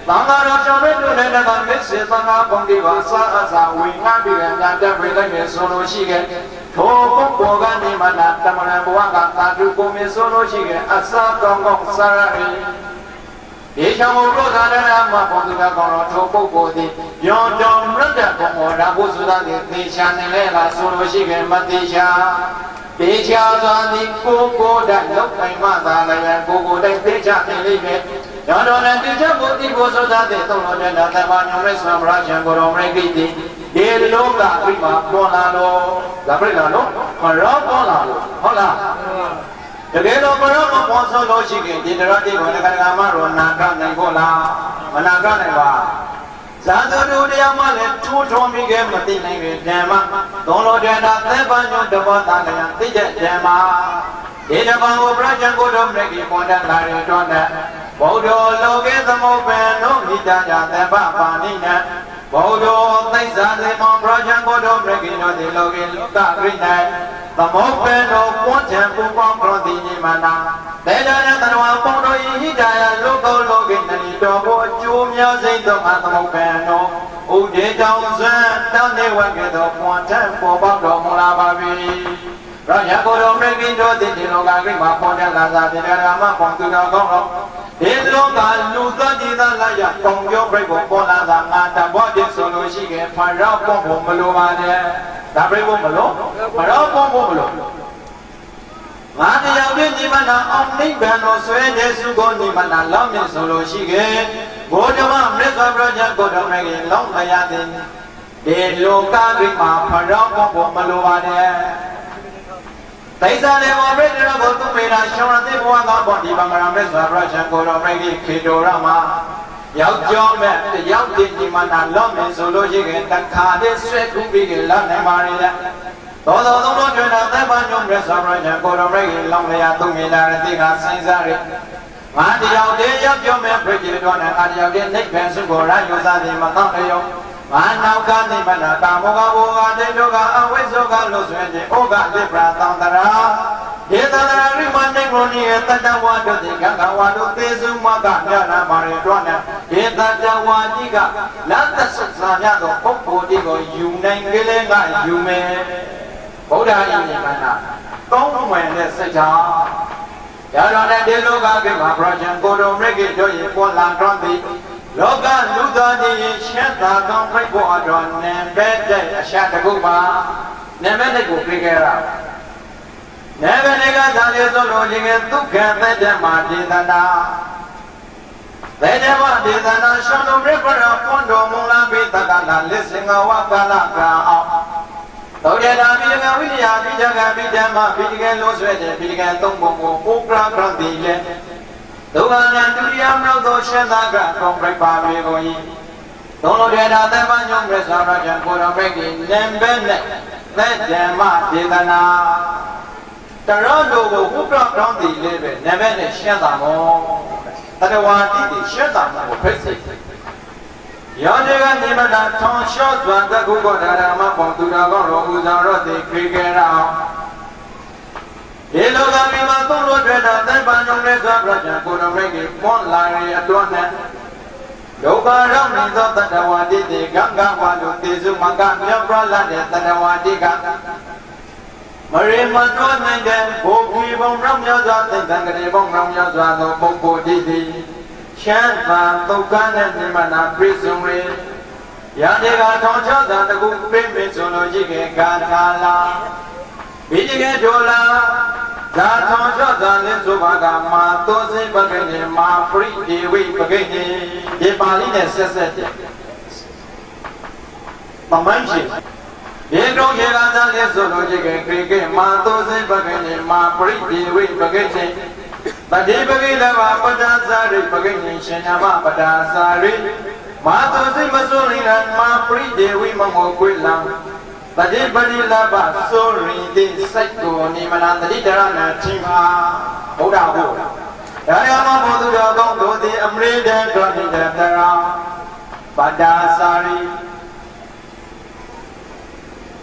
သံဃာတော်ကျော်တဲ့တို့နဲ့ကမစ္စေသံဃာဘုံဒီပါစာအစာဝိငါပြီးညာတက်ပြလိုက်နေဆိုလို့ရှိခဲ့ထိုပုဂ္ဂိုလ်ကနေမှနာတမရဘဝကသာဓုကိုမြင်ဆိုလို့ရှိခဲ့အစာကောင်းကောင်းစားရ၏ဒီချောင်းဘုရားတရားမှာဘုရားကောင်းတော်ထိုပုဂ္ဂိုလ်သည်ယောတော်မြတ်တဲ့ဘုံတော်ရာဘုဆိုတာသည်သေချာနေလဲလားဆိုလို့ရှိခဲ့မသေချာသေချာစွာသည်ကိုတိုင်လောက်တိုင်မှသာလည်းကိုတိုင်သေချာနေလိမ့်မယ်ရောတော်နဲ့တိကျဖို့ဒီကိုဆိုတာတဲ့သုံးတော်တဲ့သဘာညောရဲဆွမ်းရာချံကိုတော်မရိကိတိဒီလောကပြိမှာပေါ်လာလို့ဒါပြိလာလို့မရောပေါ်လာလို့ဟုတ်လားတကယ်တော့ဘရောမပေါ်ဆိုလို့ရှိရင်ဒီတော်တိကိုလည်းကံမရောနာကနိုင်ဖို့လားမနာကနိုင်ပါဇာတုတို့တရားမှလည်းထိုးထွန်မိခဲ့မသိနိုင်ပဲဓမ္မသုံးတော်တဲ့သဘာညောတဘောသားလည်းသိတဲ့ဓမ္မဒီဓမ္မကိုပြချံကိုတော်မရိကိပေါ်တဲ့လာရတော်တဲ့ဘုဒ္ဓလောကေသမုပ္ပေနောမိတ္တယသဗ္ဗပါဏိနံဘုဒ္ဓသိစ္စာသေမောပရဇံဘုဒ္ဓမဂ္ဂိနောတိလောကေလောကဂိနံသမုပ္ပေနောပွန်ထံပူပေါင်းပရောတိညိမနာသေတရတနဝပေါင်းတို့ဤဟိတယလောကောလောကေနတိတော်ဘောအကျိုးများစိတ်သောသမုပ္ပေနောဥဒေတောင်ဇံတောင်းနေဝကေသောပွန်ထံပေါ်ပေါက်တော်မူလာပါပြီရောရကိုယ်တော်မဂ္ဂိတောတိဒီလောကဂိမှာပွန်ထံလာသာတေရမပွန်သူတော်ကောင်းတော်ဒီလောကလူသားကြီးသားလာရပေါင်ပြောပြိဖို့ပေါ်လာတာငါတဘောတည်းဆိုလို့ရှိခဲ့ဖန်ရောက်ပုံဖို့မလိုပါနဲ့ဒါပြိဖို့မလိုမရောပုံဖို့မလိုငါတရားပြည့်ညီမနာအောင်နိဗ္ဗာန်တော်ဆွဲတဲ့စုကိုညီမနာလောက်မြင်ဆိုလို့ရှိခဲ့ဘုရားမြတ်စွာဘုရားကိုတော်မြတ်လောင်းမရတဲ့ဒီလောကကြီးမှာဖန်ရောက်ပုံဖို့မလိုပါနဲ့သိစ္စာနေမောပြိတ္တဘုသူမေရာရှောင်းတဲ့ဘဝကပေါ်ဒီဗမရမေစွာရချံကိုတော်မိတ်ခေတောရမှာယောက်ျောမဲ့ရောက်တဲ့ဒီမနာလော့မယ်ဆိုလို့ရှိရင်တခါတည်းဆွဲခုပြီးကြလာနိုင်ပါရဲ့သောတော်သုံးတော်ကျွမ်းတာသဗ္ဗညုံမေစွာရချံကိုတော်မိတ်လောင်းလျာသူမေရာတိကစဉ်းစားရငါတယောက်တည်းရောက်ပြောမဲ့ပြိတ္တတော်နဲ့ငါတယောက်တည်းနိဗ္ဗာန်စုကိုရယူစားသည်မတော့လျောမာနောကနိဗ္ဗာန်ကာမောကဘောဂတေတောကအဝိဇ္ဇောကလို့ဆိုရင်ဩဃလိပ္ပရာသံတရာဒေသနာရိမနိဂုဏိယတတဝါတို့ဒီကံကဝါတို့သေစုမကမြတ်နာပါရတော့နဲ့ဒေသတဝါကြီးကလတ်သက်စာမြတ်သောပုဂ္ဂိုလ်ဒီကိုယူနိုင်ကြလေကယူမယ်ဗုဒ္ဓ၏နိဗ္ဗာန်ကောင်းမွန်တဲ့စိတ်ဓာတ်ရတော်တဲ့ဒီလောကကိမှာပရဇံကိုတော်မြတ်ကြီးတို့ရေပေါ်လာတော်သည်လောကလူသားကြီးရှင်းသာကောင်းဖိတ်ဖို့အတော်နံပဲ့တဲ့အရှာတကုပါနံပဲ့ကိုပြေခဲ့ရနံပဲ့ကသာလေဆိုလို့ဒီကဒုက္ခသက်တဲ့မှာဒေသနာသေတဝဒေသနာရှောင်းတော်ပြပရပွန်တော်မူလာပိတကနာလစ္ဆင်္ဂဝကလကံအောင်သောရတာပိကဝိရိယပိဋကပိဓမ္မပိဋကလို့ဆွဲတဲ့ပိဋကသုံးပုံကိုပုဂ္ဂရကံတိလေဒုက္ခနဲ့ဒုတိယမြောက်သောရှင်သာကကောင်းပြပါပေကုန်၏သုံးလို့တဲ့တာသဗ္ဗညုံမြတ်စွာဘုရားကိုတော်မိတ်ကြီးနံပဲ့နဲ့သက်ဓမ္မဒေသနာတရောတို့ကိုဥပ္ပကောင်းတည်လေးပဲနံပဲ့နဲ့ရှင်းတာမောတတဝါတိတိရှင်းတာကိုဖိတ်စိတ် ယောဇေကနိမတာထောင်လျှော့စွာတကုကောဓာရမပေါသူတော်ကောရောဥဇာရောတိခေကေရအောင်ဒီလောကမိမသုံးလို့တွေ့တာသဗ္ဗံညုံနဲ့စွာပြကြကိုတော်မိတ်ကြီးပွန်လာရအတွန်းနဲ့ဒုက္ခရောက်နေသောတတဝါတိတိဂံဂဝါလူတေစုမကမြောက်ပြလာတဲ့တတဝါတိကမရေမတွန်းနိုင်တဲ့ဘုံကြီးဘုံရောက်မြောက်စွာသင်္ကန်းကလေးဘုံရောက်မြောက်စွာသောပုဂ္ဂိုလ်တိတိချမ်းသာဒုက္ခနဲ့နိမနာပြည့်စုံရေရာဇေကထောင်ချသာတကူပြင်းပြဆိုလိုရှိခဲ့ဂါထာလာဘိတိကေဒိုလာဇာထောင်ချသာလင်းဆိုပါကမာသောစိပကိနေမာပရိဒေဝိပကိနေဒီပါဠိနဲ့ဆက်တဲ့မမိုင်းရှိဒီတော့ရေလာသာလင်းဆိုလိုရှိခဲ့ခေကေမာသောစိပကိနေမာပရိဒေဝိပကိနေတတိပကိလဘပဒါစာရိပကိနေရှင်နာမပဒါစာရိမာသောစိမစိုးရိနမာပရိဒေဝိမမောကွေလံတတိပတိလဘစိုးရိတိစိုက်ကိုနိမနာတတိတရဏတိမာဘုရားဘုရားရာယမဘောသူတော်ကောင်းတို့သည်အမရိဒံတော်နိတတရာပဒါစာရိ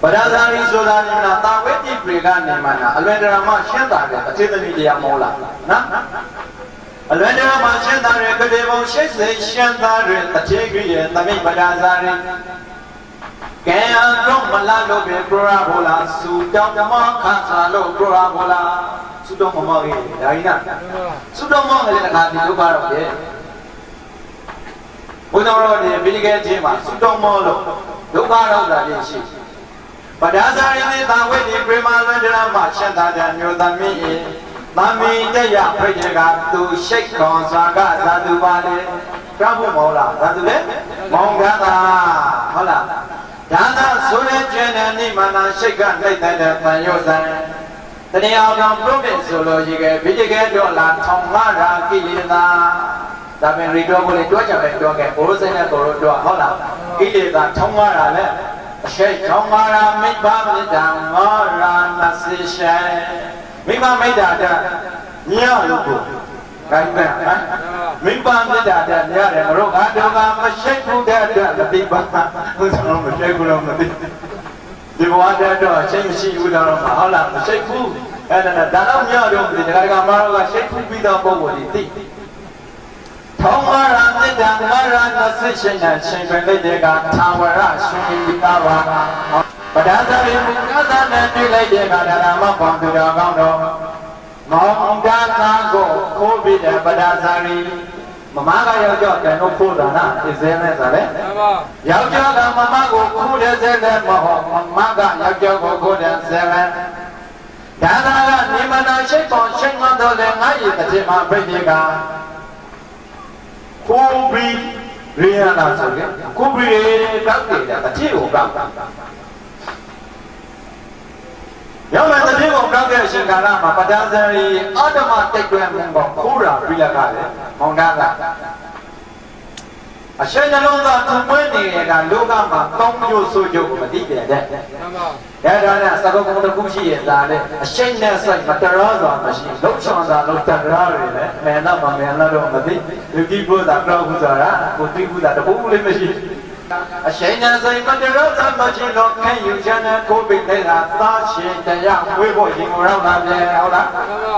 ပဒါစာရိဆိုတာနိမနာတာဝေတိပြေကနေမနာအလွယ်တရာမှရှင်းတာတဲ့အထေသမီးတရားမောလားနော်အလွယ်တရာမှရှင်းတာရဲ့ကတိဘုံရှိစေရှင်းတာရဲ့အထေကြီးရဲ့သမိပဒါစာရိကဲအတော့မလာလို့ပဲပရဘောလာစုတောင်းဓမ္မခါစာလို့ပရဘောလာစုတောင်းမမောကြီးဒါကြီးနာစုတောင်းမောလည်းတခါဒီဒုက္ခတော့ပြည့်ဘုရားတော်ဒီပိဋကချင်းမှာစုတောင်းမောလို့ဒုက္ခတော့တာလေးရှိပဒါစာရိနဲ့သာဝေဒီပြမလွန်တရာမှာရှင်းတာတဲ့မျိုးသမီး၏သမီးတရားဖိတ်ကသူရှိတ်ခေါ်စွာကသာသူပါလေပြောင်းဖို့မဟုတ်လားသာသူလေမောင်ကသာဟုတ်လားဒါသာဆိုတဲ့ကျန်တဲ့နိမနာရှိတ်ကလိုက်တဲ့တန်ရုပ်ဆိုင်တရားတော်ပြုတဲ့ဆိုလို့ရှိခဲ့ဘိတိကေတော်လာထောင်ငါရာကိလေသာဒါပင်ရီတော်ကိုလည်းတွားကြပဲတွားခဲ့ဘိုးစိတ်နဲ့ကိုတို့တွားဟုတ်လားကိလေသာထောင်ငါရာနဲ့အရှိတ်ထောင်ငါရာမိဘမိတ္တငါရာနသိရှေမိဘမိတ္တတမြောက်လို့ကိုကိုင်းတဲ့မိဘမိတ္တတမြောက်တယ်မလို့ငါတို့ကမရှိဘူးတဲ့အတွက်မသိပါဘူးဆိုတော့မရှိဘူးလို့မသိဒီဘဝတည်းတော့ရှိမရှိဘူးတော့ဟုတ်လားမရှိဘူးအဲ့ဒါနဲ့ဒါတော့မြောက်တော့ဒီကကမတော်ကရှိဘူးပြီးတော့ပုံပေါ်ဒီသိထောင်းမာရမြစ်တံမာရနသိရှိနေရှင်ပင်လိုက်တဲ့ကသာဝရရှင်ဒီကပါပဒါသရိမူကသနဲ့တွေ့လိုက်တဲ့ကဒါရမပေါင်းသူတော်ကောင်းတော်မောင်ဒါသာကိုခိုးပြီးတဲ့ပဒါသရိမမကယောက်ျားတန်တို့ခိုးတာလားအစင်းနဲ့ဆိုလေယောက်ျားကမမကိုခိုးတဲ့စဲတဲ့မဟုတ်မမကယောက်ျားကိုခိုးတဲ့စဲပဲဒါသာကနိမနာရှိပေါ်ရှိမတော်တဲ့ငါရည်တစ်ချိန်မှာပြိတိကကိုဘီရေရလာဆိုလေကိုဘီရေတောက်တယ်အထီကိုတောက်ရောက်တဲ့တည်းကိုတောက်တဲ့အရှင်ကာလမှာပဒါဇရီအာတမတိုက်တွန်းမှုကိုခိုးတာပြလကလေမောင်သားကအရှင်နှလုံးသားသူ့မွေးနေတဲ့ကလောကမှာကောင်းကျိုးဆိုးကျိုးမသိတဲ့တဲ့ဒါနဲ့သကုံတစ်ခုရှိရတာလေအရှိန်နဲ့ဆိုင်မတရားစွာမရှိလှုပ်ချောင်တာလို့တရားတွေလေမဲတော့မမဲတော့မသိလူကြီးဘုရားကြောက်ဘူးဆိုတာကိုသိဘူးတာတခုလေးမရှိအရှိန်နဲ့ဆိုင်မတရားစွာမရှိတော့ခံယူချမ်းတဲ့ကိုပိတ်တဲ့ကသာရှင်တရားဝေးဖို့ရင်ကိုရောက်လာပြန်ဟုတ်လား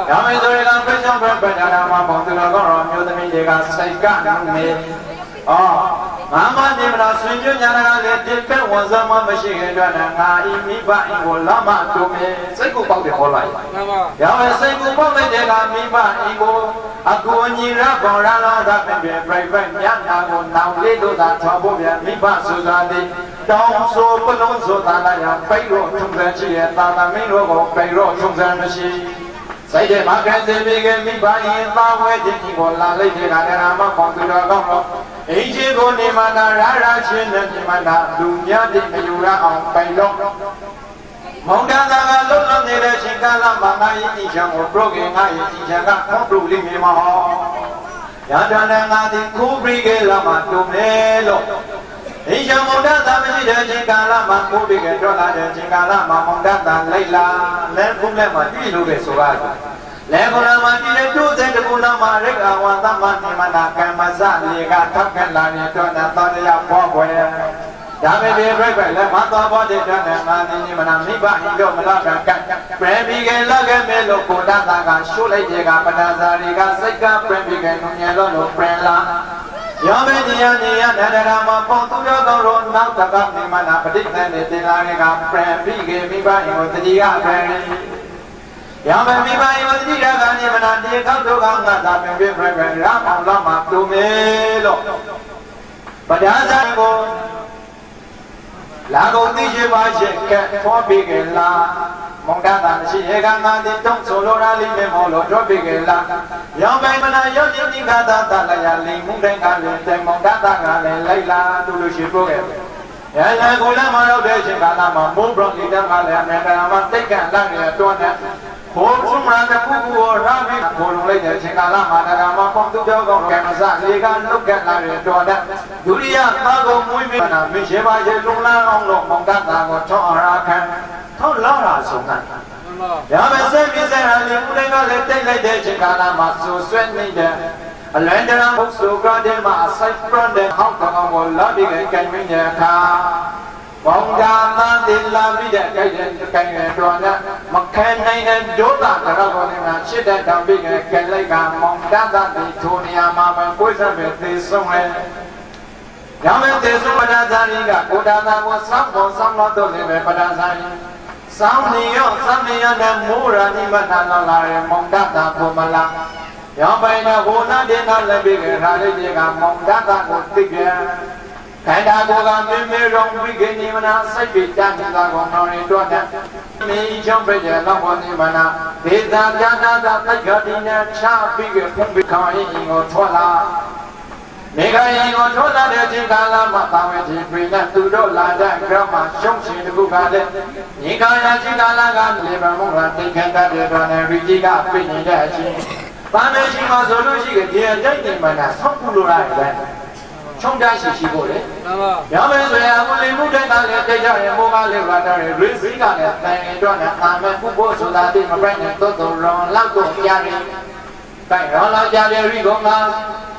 ဒါမှမဟုတ်တွေကပြည့်စုံပဲပဏာနာမှာပေါင်းသူတော်ကောမျိုးသမီးတွေကစိတ်ကနေငါမနေမလားဆွေမျိုးညာကလည်းဒီပဲဝန်စားမမရှိခင်အတွက်ငါဤမိဘဤကိုလာမတုံးမယ်စိတ်ကိုပေါက်တယ်ခေါ်လိုက်ရောင်စိတ်ကိုပေါက်လိုက်တဲ့ကမိဘဤကိုအကူအညီရပေါ်ရလာတာပြင် private ညနာကိုနောင်လေးတို့သာထောက်ဖို့ပြန်မိဘဆိုတာဒီတောင်းဆိုပလုံးဆိုတာလည်းပိတ်တော့ထုံစံရှိရဲ့တာသမင်းတို့ကိုပိတ်တော့ထုံစံမရှိစိတ်ထဲမှာကဲစေပြီးကမိဘရင်သားဝဲခြင်းဒီကိုလာလိုက်တဲ့ကလည်းမပေါင်းသူတော်ကောင်းတော့အင်းကြီးကိုနေမနာရရချင်းနဲ့ဒီမနာလူများတိမယူရအောင်ပိုင်တော့မောင်တန်သာကလုံးလုံးနေတဲ့ရှင်ကာလမှာငါယဉ်ကြည်ချံကိုပြုတ်ခင်ငါယဉ်ကြည်ချံကခွန်ပြုတ်လိမ့်မယ်မဟုတ်ရတနာငါသည်ကိုပြီးကလာမှတုံတယ်လို့အင်းချံမောင်တန်သာမရှိတဲ့ရှင်ကာလမှာကိုပြီးကထွက်လာတဲ့ရှင်ကာလမှာမောင်တန်သာလိုက်လာလဲခုနဲ့မှတွေ့လို့ပဲဆိုရတယ် လေကုလမတိတဲ့ကျိုးတဲ့ကုလမရိကဝါသမနိမနာကမ္မစလေကထောက်ကလာနေတော့တာတရားပေါ်ွယ်ဒါပဲဒီပြိပဲလည်းမတော်ဘောတဲ့တဏ္ဍာမနိမနာမိဘဟိတော့မလာကကပြပြီးကလကမဲလို့ကိုတတာကရှုလိုက်တဲ့ကပဒဇာရီကစိတ်ကပြပြီးကနုညံလို့ပြန်လာယောမေနိယနိယနန္ဒရာမပေါသူတော်ကောင်းတို့နောက်တကနိမနာပဋိသန္ဓေတင်လာတဲ့ကပြန်ပြီးကမိဘဟိကိုတတိယပြန်ယောမေမိဘဟိကိုတတိယကနိမနာဒီကောက်တို့ကငါသာပြန်ပြရအောင်လာမှာတူမေလို့ပဒဇာကိုလာကုန်သိရှိပါရှိကဲထွားပြီးကလာမောင်တတာရှိရေကငါတိတုံးဆိုလိုရာလေးမေမောလို့ထွားပြီးကလာရောင်ပိုင်မနာရောတိတိကသာတလရလိမုန်တိုင်းကလည်းတေမောင်တတာကလည်းလိုက်လာသူလို့ရှိပို့ခဲ့ရရကိုလည်းမရောက်တဲ့ချိန်ကာလမှာမိုးဘရော့လီတကလည်းအမေရိကန်မှာတိတ်ကန်လာနေတဲ့တွန်းတဲ့ဘောဖုံးရာတဲ့ပုဂ္ဂိုလ်ကိုရပြီးကိုလုံးလိုက်တဲ့ချိန်ကာလမှာတရားမှာပေါသူတော်ကောင်းကံမစလေကလုတ်ကလာတဲ့တွန်းတဲ့ဒုတိယသာကုန်မွေးမြနာမင်းရှိပါရဲ့လုံလန်းအောင်လို့မောင်တတာကိုထောင်းရာခံထောင်းလာတာဆုံးကရမယ်ဆက်ပြီးဆက်ရလေဦးလေးကလည်းတိတ်လိုက်တဲ့ချိန်ကာလမှာစူဆွဲနေတဲ့အလွန်တရာဘုဆိုကတဲ့မှာအစိုက်ပရန်တဲ့ဟောက်ကောင်ကိုလာပြီးကံမင်းတဲ့အခါဘောင်ဒါမတင်လာပြီးတဲ့ကြိုက်တဲ့ကံရဲ့တော်နဲ့မခံနိုင်တဲ့ဒုတာကတော့ကိုလည်းရှစ်တဲ့တောင်ပြီးကံလိုက်ကမောင်တတာဒီထိုနေရာမှာပဲကိုယ်စပဲသေဆုံးလဲရမယ်သေဆုံးပဒဇာရီကကိုဒါသာကိုစောင့်ပေါ်ဆောင်တော့လည်းပဲပဒဇာရီစောင်းနေရောစောင်းနေရတဲ့မိုးရာနိမနာလာရဲ့မောင်တတာကိုမလားရောပိုင်တဲ့ဟိုနာတဲ့နာလည်းပြီးခဲ့တာလေးတွေကမောင်တတာကိုသိပြန်ခန္ဓာကိုယ်ကမင်းမေရောင်ပြီးခင်နိမနာစိတ်ပြတန်တာကိုနှောင်းရင်တော့တဲ့မင်းချောင်းပြတဲ့လောက်ပေါ်နိမနာဒေသာပြနာတာသိက္ခာတိနဲ့ချပြီးခဲ့ဖုံးပြီးခေါင်းရင်ကိုထွက်လာနေကရင်ကိုထွက်လာတဲ့ချိန်ကာလမှာပါဝင်ခြင်းပြင်းတဲ့သူတို့လာတဲ့ကြောင့်မှရှုံးရှင်တခုကလည်းညီကာယချိန်ကာလကလေပမုံကတိတ်ခန့်တဲ့တော်နဲ့ရိကြီးကပြင်းနေတဲ့အချိန်ဘာမေရှိမှဆိုလို့ရှိကြတဲ့တိုက်နေမှလားဆောက်ကူလိုရတယ်ချုံတရှိရှိဖို့လေရမယ်ဆိုရင်အခုလေမှုတဲ့ကလည်းတိတ်ကြရင်မိုးကလည်းလာတယ်ရိစီကလည်းတိုင်ရင်တော့နဲ့အာမေပုဖို့ဆိုတာတိမပိုက်နဲ့တော့တော်ရောလောက်တော့ကြားတယ်တိုင်ရောလောက်ကြားတယ်ရိကောင်က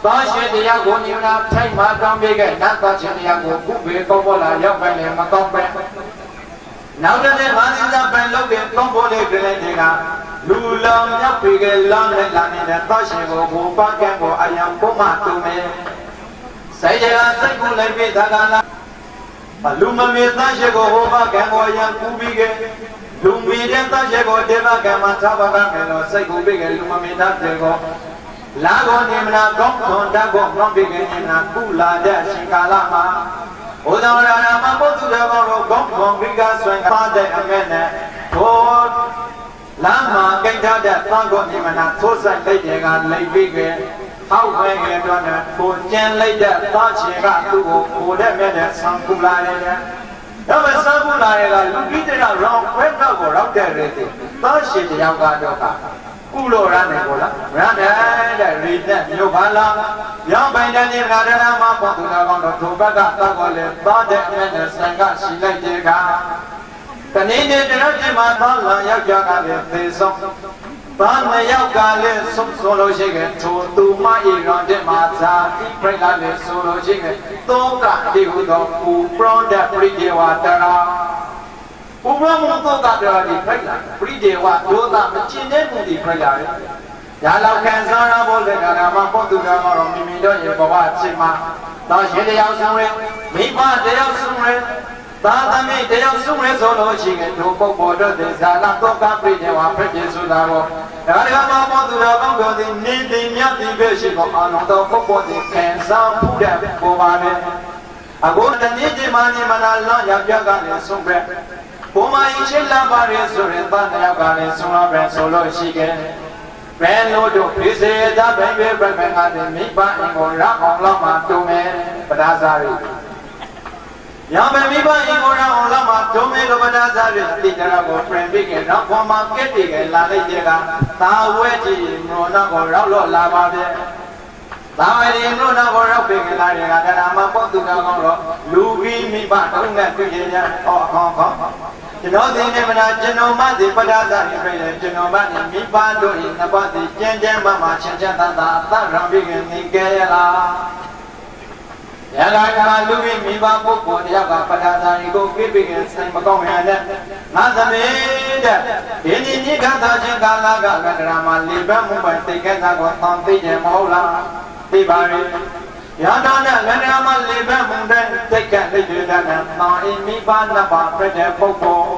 သောရှင်တရားကိုညီနာထိုက်မှတောင်းပေးခဲ့နတ်သောရှင်တရားကိုခုပေကောင်းပေါ်လာရောက်ပဲလေမကောင်းပဲနောက်တဲ့မာသီသာပဲလုပ်ပြီးကောင်းပေါ်လေပြလိုက်တဲ့ကလူလောင်မြောက်ပြီးကလောင်းလိုက်လာနေတဲ့သောရှင်ကိုဘူပကံကိုအယံပုံမှတူမယ်စိတ်ရကစိတ်ကိုလိုက်ပြီးသာကလာလူမမေသောရှင်ကိုဟောပကံကိုအယံကူပြီးကလူမီတဲ့သောရှင်ကိုဒေဝကံမှာသာဘကမယ်လို့စိတ်ကိုပြီးကလူမမေတဲ့ရှင်ကိုလာကိုနေမနာကောင်းသွန်တတ်ကိုနှောင်းပြီးကနေနာကုလာတဲ့ရှင်ကာလမှာဘုရားရာမဘုသူတော်ကောင်းတို့ကောင်းသွန်ပြီးကဆွမ်းပါတဲ့အမဲ့နဲ့ထိုလမ်းမှာကိဋ္ဌတဲ့သံဃာမြင်မနာသိုးဆိုင်လိုက်တဲ့ကလိုက်ပြီးကဟောက်ပဲကတော့ကိုကျန်လိုက်တဲ့သားချေကသူ့ကိုကိုတဲ့မဲ့တဲ့ဆံကူလာတယ်ဒါပေမဲ့ဆံကူလာရကလူကြီးတဲ့ရောင်းခွဲတော့ကိုရောက်တဲ့ရေတဲ့သားရှင်တယောက်ကတော့ကုလိုရနေကိုလားရတဲ့ရိတဲ့မြို့ပါလားရောင်းပိုင်တဲ့နေရာတရမှာပေါ့သူတော်ကောင်းတို့ဒုဘကတော့ကိုလေသားတဲ့အမဲ့နဲ့ဆံကရှိလိုက်တဲ့ကတနေ့နေ့တရပြမှာသားလာရောက်ကြကလည်းသေဆုံးဘာမရောက်ကလည်းဆုံးဆိုလို့ရှိခဲ့ထိုသူမဤရောတဲ့မှာဇာတိပြိလာလည်းဆိုလို့ရှိခဲ့သောကတိဟုသောပူပရောဒပရိဒေဝတရာဥပမုသောကတရားဒီပြိလာပရိဒေဝဒုသမကျင်တဲ့မှုဒီပြိလာတယ်ညာလောက်ခံစားရဖို့လည်းကာမပုတ္တရာမှာတော့မိမိတို့ရဲ့ဘဝအချိန်မှာတော့ရှင်တရားဆုံးရဲမိဘတရားဆုံးရဲသာသမီတရားဆုံးရဲဆိုလို့ရှိရင်ဒုပုဂ္ဂိုလ်တို့သည်ဇာလသောကပြိဒေဝဖြစ်ဖြစ်ဆိုတာကိုဒါကမှပုတ္တရာကောင်းတော်သည်နေသည်မြတ်သည်ပဲရှိကိုအာနန္ဒပုဂ္ဂိုလ်သည်ခံစားမှုတဲ့ကိုပါပဲအခုတနေ့ဒီမှာနေမနာလောရပြကလည်းဆုံးပဲဘုမာရင်ရှိလာပါရဲ့ဆိုရင်ဘာတရားကလည်းဆုံးလာပဲဆိုလို့ရှိခဲ့ဘယ်လိုတို့ပြစေသာပဲပဲပဲငါသည်မိဘအင်ကိုရအောင်လောက်မှတုံးမယ်ပဒါစာရီရမယ်မိဘအင်ကိုရအောင်လောက်မှတုံးမယ်လို့ပဒါစာရီတိကျတော့ကိုပြန်ပြီးကနောက်ဘုမာကက်တီကလာလိုက်တဲ့ကသာဝဲကြည့်မလို့တော့ကိုရောက်လို့လာပါပဲသာဝဲဒီမလို့တော့ကိုရောက်ပြီးကလာတဲ့ကဒါမှပုတ်သူတော်ကောင်းတော့လူကြီးမိဘတုံးနဲ့တွေ့ရဟော ကျွန်တော်ဒီနေ့မနာကျွန်တော်မဒီပဒါသာရိပြည့်ကျွန်တော်မနဲ့မိဘတို့ဤနှစ်ပါးဒီကြမ်းကြမ်းမှမှချမ်းချမ်းသာသာအသက်ရံပြီးခင်နေကြရလားရလာကမှလူပြီးမိဘပုဂ္ဂိုလ်တယောက်ကပဒါသာရိကိုပြည့်ပြီးခင်ဆိုင်မကောင်းရတဲ့ငါသမီးတဲ့ဒီနေ့ညခသာချင်းကာလကကတရာမှာလေပတ်မှုပဲတိတ်ခဲတာကိုတောင်းသိကြမဟုတ်လားသိပါရဲ့ရတာနဲ့လည်းရမလေပတ်မှုတဲ့တိတ်ခဲလိတ်တွေတဲ့တောင်းအင်းမိဘနှစ်ပါးပြတဲ့ပုဂ္ဂိုလ်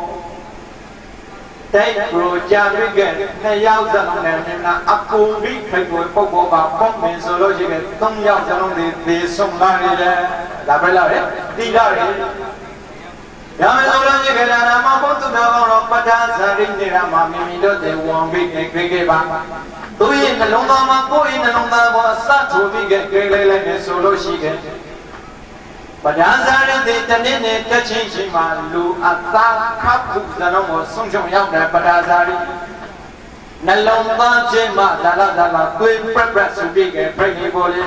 တိုက်ကိုကြာပြီးကနှစ်ယောက်စလုံးနဲ့မြင်တာအကူပြီးခိုင်ကိုပုဂ္ဂိုလ်ပါပုံမင်းဆိုလို့ရှိရင်သုံးယောက်စလုံးတွေသေဆုံးလာနေတယ်ဒါပဲလားတိရတယ်ရမယ်ဆိုလို့ရှိရင်ဒါနာမဘုသူတော်တော်ပဋ္ဌာဇာတိနေရမှာမိမိတို့တွေဝန်ပြီးခဲ့ပါသူရဲ့နှလုံးသားမှာကိုယ့်ရဲ့နှလုံးသားကိုအစထိုးပြီးခဲ့လိုက်နေဆိုလို့ရှိရင်ပဒါဇာရတဲ့တနေ့နဲ့တက်ချင်းချင်းမှာလူအသာခပ်ခုစလုံးကိုဆုံးရှုံးရောက်တဲ့ပဒါဇာရီနှလုံးသားချင်းမှဒါလာသွေးပရက်ဆူပြီးကပြိနေပေါ်လေ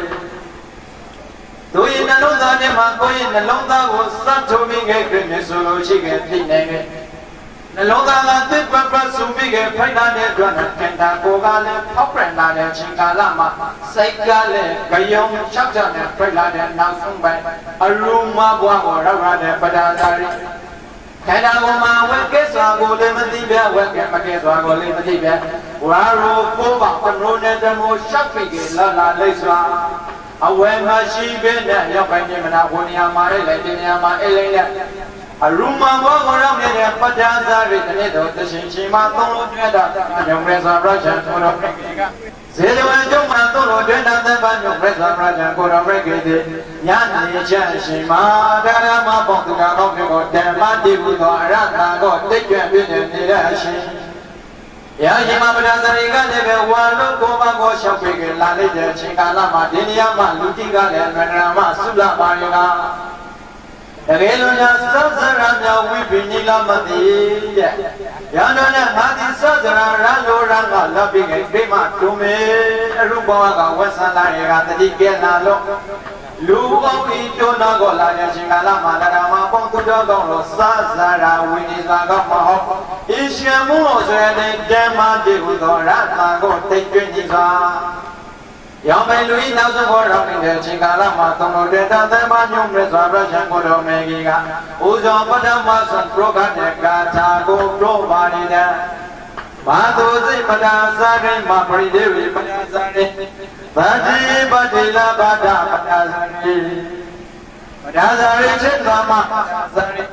တို့ရဲ့နှလုံးသားထဲမှာကိုယ့်ရဲ့နှလုံးသားကိုစတ်ထုံပြီးခဲ့ကြနေဆိုလို့ရှိခဲ့ဖြစ်နေတယ်နှလုံးသားကသွေးပရက်ဆူပြီးကဖိုက်လာတဲ့အတွက်နဲ့တန်ကိုကလည်းဖောက်ပြန်လာတဲ့အချိန်ကာလမှာစိတ်ကလည်းကြုံချောက်ချနဲ့ဖိုက်လာတဲ့နောက်ဆုံးပိုင်းအရူမဘွားကိုရောက်လာတဲ့ပဒါဇာရီခန္ဓာကိုယ်မှာဝက်ကဲစွာကိုလည်းမသိပြဝက်ကဲမကဲစွာကိုလည်းမသိပြဝါရိုကိုပါပရိုနဲ့တမိုးရှောက်ပြီးကလာလိမ့်စွာအဝဲမရှိဘဲနဲ့ရောက်ပိုင်းနေမနာဝန်ညာမှာလည်းတင်ညာမှာအိလိမ့်နဲ့အရူမဘွားကိုရောက်နေတဲ့ပဒါဇာရီတနေ့တော့တရှင်ချင်းမှာသုံးလို့တွေ့တာညုံရဲစွာပြချန်ကိုတော့ဇေတဝန်ကျုံမှာသုံးလို့တွေ့တာသဗ္ဗညုံရဲစွာပြချန်ကိုတော့ပြခဲ့တဲ့ညနေချက်ရှင်မှာဒါရမပေါသူတော်ကောင်းကိုဓမ္မတိဟုသောအရသာကိုတိတ်ကျွပြည့်နေတဲ့အရှင်ရာရှင်မပဒါဇာရီကလည်းပဲဝါလုံးကိုပါကိုရှောက်ပြီးလာလိုက်တဲ့အချိန်ကာလမှာဒီနေရာမှာလူကြီးကလည်းဗန္ဒရာမဆုလပါရီကတကယ်လို့ညာစောစရမြောက်ဝိပိနိလမတိတဲ့ရန်တော်နဲ့ငါဒီစောစရရလိုရန်ကလက်ပြီးခိမတုံးမေအရုပဝကဝဆန္ဒရေကတတိကဲလာလို့လူပေါင်းဤတောနာကိုလာရခြင်းကာလမှာဓမ္မပေါင်းသူတော်ကောင်းလို့စာစရာဝိနိသာကမဟုတ်ဤရှင်မှုလို့ဆိုရတဲ့ဓမ္မတိဟုသောရတ္တကိုတိတ်ကျွင်းကြီးစွာရောင်ပင်လူဤနောက်ဆုံးကိုရောက်နေတဲ့အချိန်ကာလမှာသုံးလို့တဲ့တသမညုံမြတ်စွာဘုရားကိုတော်မေကြီးကဥဇောပထမဆုံးပရောဂနဲ့ကာထာကိုပရောပါနေတဲ့မာသူစိတ်ပဒါဇာရိမပရိဒေဝိပဒါဇာရိဗတိပတိလာဘာဒပဒါဇာရိပဒါဇာရိจิตတော်မှာဇာရိ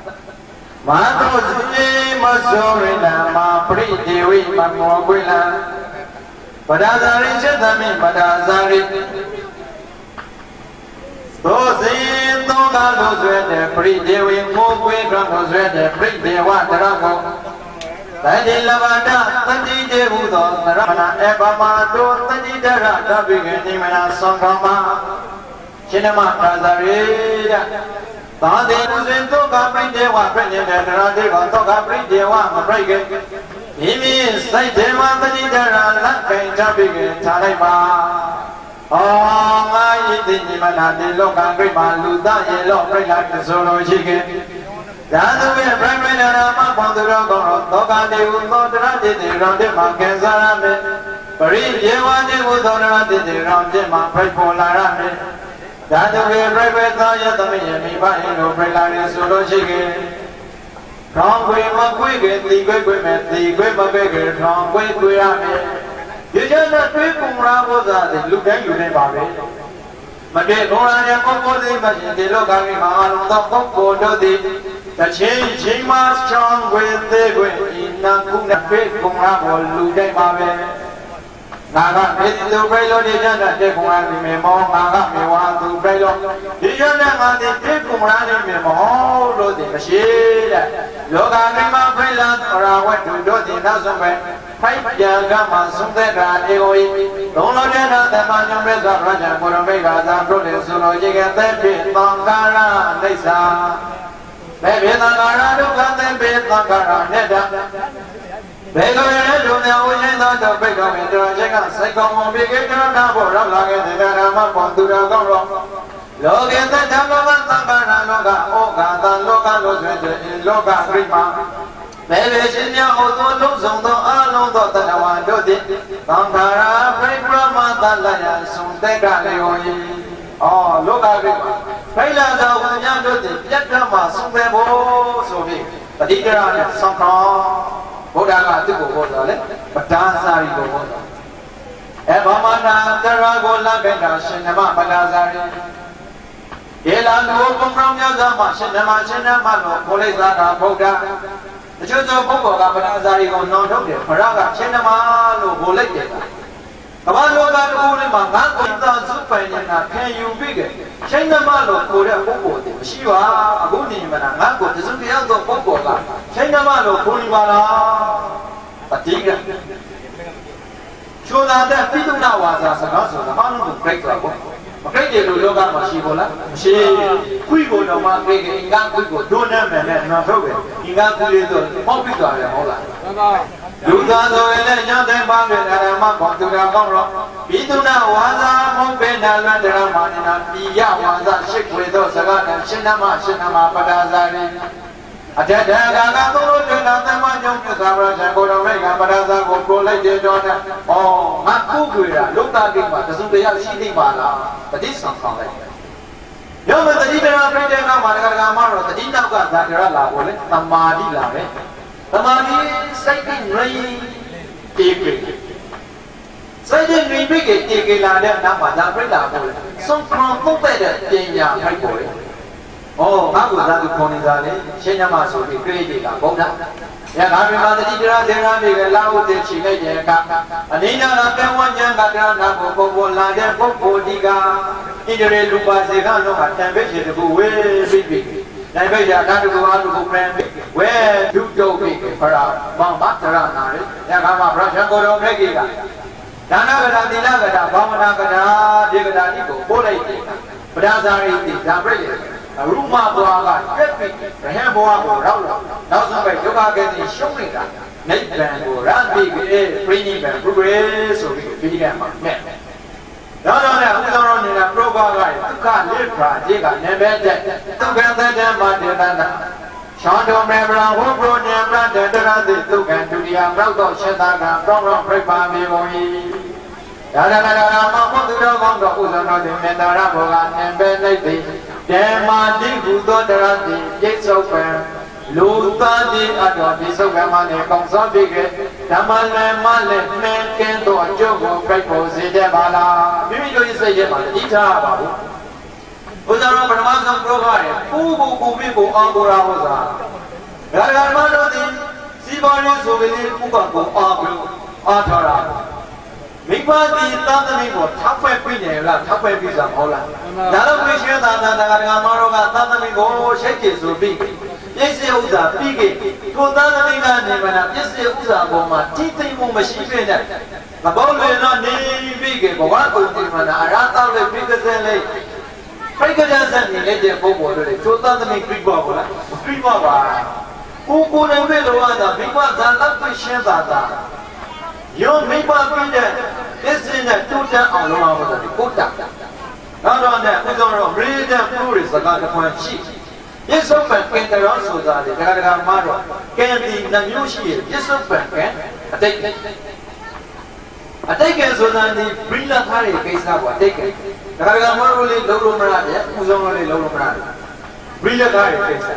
မာသူစိမဆိုရိနာမပရိဒေဝိမမောကွေလံပဒါဇာရိจิตသမီပဒါဇာရိသောစိသောကလို့ဆွဲတဲ့ပရိဒေဝိမောကွေကလို့ဆွဲတဲ့ပရိဒေဝတရကောသတိလဘာဒသတိတေဟုသောသရမဏအပမတောသတိတရတပိကေနိမနာသံဃမရှင်မသာဇရိယသာတိဥစဉ်သောကပရိဒေဝပြည့်နေတဲ့တရားသေးကသောကပရိဒေဝမပြိကေမိမိစိတ်ထဲမှာသတိတရလက်ကင်တပိကေထားလိုက်ပါဩငါယိတိနိမနာတိလောကံပြိမာလူသားရေလောပြိလာဆိုလို့ရှိကေဒါသူရဲ့ပြိမနာမပေါသူတော်ကောင်းတော်သောကတိဟုသောတရတိတိရောတိမှာကံစားရမယ်ပရိယေဝတိဟုသောတရတိတိရောတိမှာပြိပေါ်လာရမယ်ဒါသူရဲ့ပြိပသောယသမီးယမိဘဟိလိုပြိလာရဆိုလို့ရှိကေထောင်ခွေမခွေကေတိခွေခွေမဲ့တိခွေမခွေကေထောင်ခွေခွေရမယ်ဒီကျတဲ့တွေးပုံရာဘုရားတွေလူတိုင်းလူတိုင်းပါပဲမတည့်ခေါ်ရတဲ့ပုဂ္ဂိုလ်တွေမှရှင်ဒီလောကကြီးမှာအလုံးသောပုဂ္ဂိုလ်တို့သည်တချင်းချင်းမှချောင်းခွေသေးခွေဤနာကုနဲ့တွေးပုံရာကိုလူတိုင်းပါပဲငါကဒီသူပြိလို့ဒီကျတဲ့ပုံရာနေမေမောငါကမေဝါသူပြိလို့ဒီကျတဲ့ငါဒီတွေးပုံရာနေမေမောလို့ဒီမရှိတဲ့လောကကြီးမှာပြိလာရာဝတ္ထုတို့ဒီနောက်ဆုံးပဲဖိုက်ကြံကမှဆုံးသက်တာအေကိုဤသုံးလို့တဲ့သမညုံမြတ်စွာဘုရားကိုရမိတ်ကသာပြုလို့ဆိုလို့ရေကသက်ဖြစ်သံဃာရအိဋ္ဌာဘေဘေသံဃာရဒုက္ခသက်ဖြစ်သံဃာရနဲ့တဘေကဝေလူမျိုးဝိညာဉ်တော်ဘိက္ခဝေတော်ချင်းကစိတ်ကောင်းပြီးကေတနာဖို့ရောက်လာခဲ့တဲ့ဓမ္မပေါ်သူတော်ကောင်းတော့လောကေသတ္တလောကသံဃာရလောကဩဃာသံလောကလို့ဆိုတဲ့လောကပြိမာ ဘယ်ပဲရှင်များဟောသောလုံးစုံသောအလုံးသောတဏ္ဍဝါတို့သည်သံဃာရာပြိပရမသလယဆုံးတက်ကလျော၏လောကကိမှာဖိလသာဝဉာဏ်တို့သည်ပြတ်ပြတ်မှဆုံးပဲဖို့ဆိုပြီးပဋိကရနဲ့ဆောင်းခေါ်ဘုရားကသူ့ကိုဟောတော်လေပဒါစာရီကိုဟောတော်ဘာမနာတရာကိုလက္ခဏာရှင်နမပဒါစာရီယေလာလူဘုံကောင်းများစွာမှရှင်နမလို့ခေါ်လိုက်တာကဘုရားတချို့သောပုဂ္ဂိုလ်ကပဒါစာရီကိုနှောင်ထုတ်တယ်ဘုရားကရှင်နမလို့ခေါ်လိုက်တယ်ကမ္ဘာလောကတူတွေမှာငါကိုယ်သာစုပိုင်နေတာခံယူပြီးကြရှင်နမလို့ခေါ်တဲ့ပုဂ္ဂိုလ်တွေမရှိပါအခုနေမှာငါကိုယ်တစုတရားသောပုဂ္ဂိုလ်ကရှင်နမလို့ခေါ်နေပါလားပဋိကချိုးသားတဲ့ပိဋကဝါစာစကားဆိုတာဘာလို့ပြိုက်သွားကောမပြိုက်တယ်လို့လောကမှာရှိဖို့လားမရှိခွိကိုတော့မှပြိုက်ကအင်္ဂါခွိကိုဒုနဲ့မယ်နဲ့နော်ထုတ်ပဲအင်္ဂါခွိလေးဆိုပေါက်ပြီးသွားတယ်ဟုတ်လားလူသားဆိုရင်လည်းညောင်းတဲ့ပါပဲဓမ္မဘောသူတော်ကောင်းတော့ပိဋကဝါစာမုံပဲနာလွန်ဓမ္မနာပိယဝါစာရှိခွေသောစကားနဲ့ရှင်နမပဒါစာရီအတ္တဒါကသောတေနသမညုံပြသာရဇံကိုတော်ရိတ်ကပဒါစာကိုကိုလိုက်တဲ့တော့နဲ့ငါကုခွေတာလုတာကိမှာတစုတရားရှိသိပါလားတတိဆောင်ဆောင်လိုက်ရောမတတိတရာပြိတ္တကမှာတက္ကရာမှာတော့တတိနောက်ကသာကြရလာဖို့လေသမာဓိလာပဲသမာဓိစိတ်ကြီးရိတေကိစိတ်ကြီးရိပိကေတေကိလာတဲ့နောက်မှာသာပြိတ္တာဖို့လေဆုံးခံပုတ်တဲ့ပညာဖိုက်ပေါ်လေငါ့ကိုသာသူခေါ်နေတာလေရှင်ညမဆိုပြီးပြိတိကဘုရားရခါပြမတတိတရာဒေရာမိကလာဥတေချီလိုက်ရဲ့ကအနိညာကပေဝဉ္ဇံကတရာနာကိုပုံပေါ်လာတဲ့ပုဂ္ဂိုလ်ဒီကဣန္ဒြေလူပါစေကလုံးကတန်ပိတ်ရှင်တကူဝေးပြီးပြီနိုင်ပိတ်ရာဓာတုကူအားလူကိုပြန်ပြီးဝဲဒုတုတ်ပြီးဖရာမောင်မတရနာလေရခါမှာဗရရှံကိုတော်မြတ်ကြီးကဒါနကရာသီလကရာဘာဝနာကရာဒီကရာဒီကိုပို့လိုက်တယ်ပဒါဇာရိတိဒါပြိတ်ရူမဘွားကပြက်ပြီးရဟန်းဘွားကိုရောက်လာနောက်ဆုံးပဲဒုက္ခကဲနေရှုံးနေတာနိဗ္ဗာန်ကိုရပြီပြိနိဗ္ဗာန်ဘုရားဆိုပြီးဒီကမှာမဲ့တော့လည်းဥသောရောနေတာပရောဂကဒုက္ခလိဖရာကြီးကနံပါတ်1ဒုက္ခသတ္တမတေတနာရှောင်းတော်မေဗရာဟောပရောညံပရတတရတိဒုက္ခဒုတိယနောက်တော့ရှင်းသားကတောင်းတော့ပြိပါမေဘုံဤဒါရဏရာမဘုဒ္ဓတော်ကောင်းတော်ဥသောတော်တင်မေတ္တာရဘောကနံပါတ်1တိဓမ္မာတိဟုသောတရတိပြိဿုပ္ပံလူသားတိအတော်ပြိဿုပ္ပံမနဲ့ကောင်းစောပြီးကဓမ္မလည်းမလည်းနှင်းကင်းသောအကျုပ်ကိုပြိုက်ပေါ်စေတတ်ပါလားမိမိတို့ရဲ့စိတ်ထဲမှာတိထားပါဘူးဘုရားတော်ပထမဆုံးပြောခဲ့တယ်ပူပြီးကိုအောင်ကိုရာဟောစာဓမ္မတို့သည်စီပါရင်းဆိုပြီးဥပကိုအားထားတာမိဘတိသာသမီကိုထောက်ပဲပြနေလားထောက်ပဲပြစားမဟုတ်လားဒါတော့ဝိရှင်သာသနာကမတော်ကသာသမီကိုရှိတ်ကြဆိုပြီးပြည့်စုံဥစ္စာပြီးကြကိုသာသမီကနေမလားပြည့်စုံဥစ္စာပေါ်မှာတိသိမှုမရှိပြတဲ့မဘောလွင်တော့နေပြီးကြဘဝကုန်ဒီမှာအရာတောက်လေးပြည့်ကစဲလေးပြည့်ကစဲစံနေတဲ့ပုံပေါ်တွေကိုသာသမီပြည့်ပေါ်လားပြည့်ပေါ်ပါကိုယ်နဲ့ပဲလောကမိဘသာလောက်ပြရှင်းသာယောမိဘပြည့်တဲ့ပစ္စည်းနဲ့တူတန်းအောင်လုပ်အောင်ဆိုတာကိုတာနောက်တော့နဲ့ဥစ္စာတော့ရေတံပူရစကားတစ်ခွန်းရှိပြစ္ဆုတ်ပံကင်တရောဆိုတာလေတခါမှတော့ကင်ဒီနှမျိုးရှိရပြစ္ဆုတ်ပံကအတိတ်ကဲဆိုတာဒီဘိလထားရဲ့ကိစ္စကအတိတ်ကဲတခါမှတော့လေလုံးလုံးမရတဲ့ဥစ္စာတော့လေလုံးလုံးမရတယ်ဘိလထားရဲ့ကိစ္စ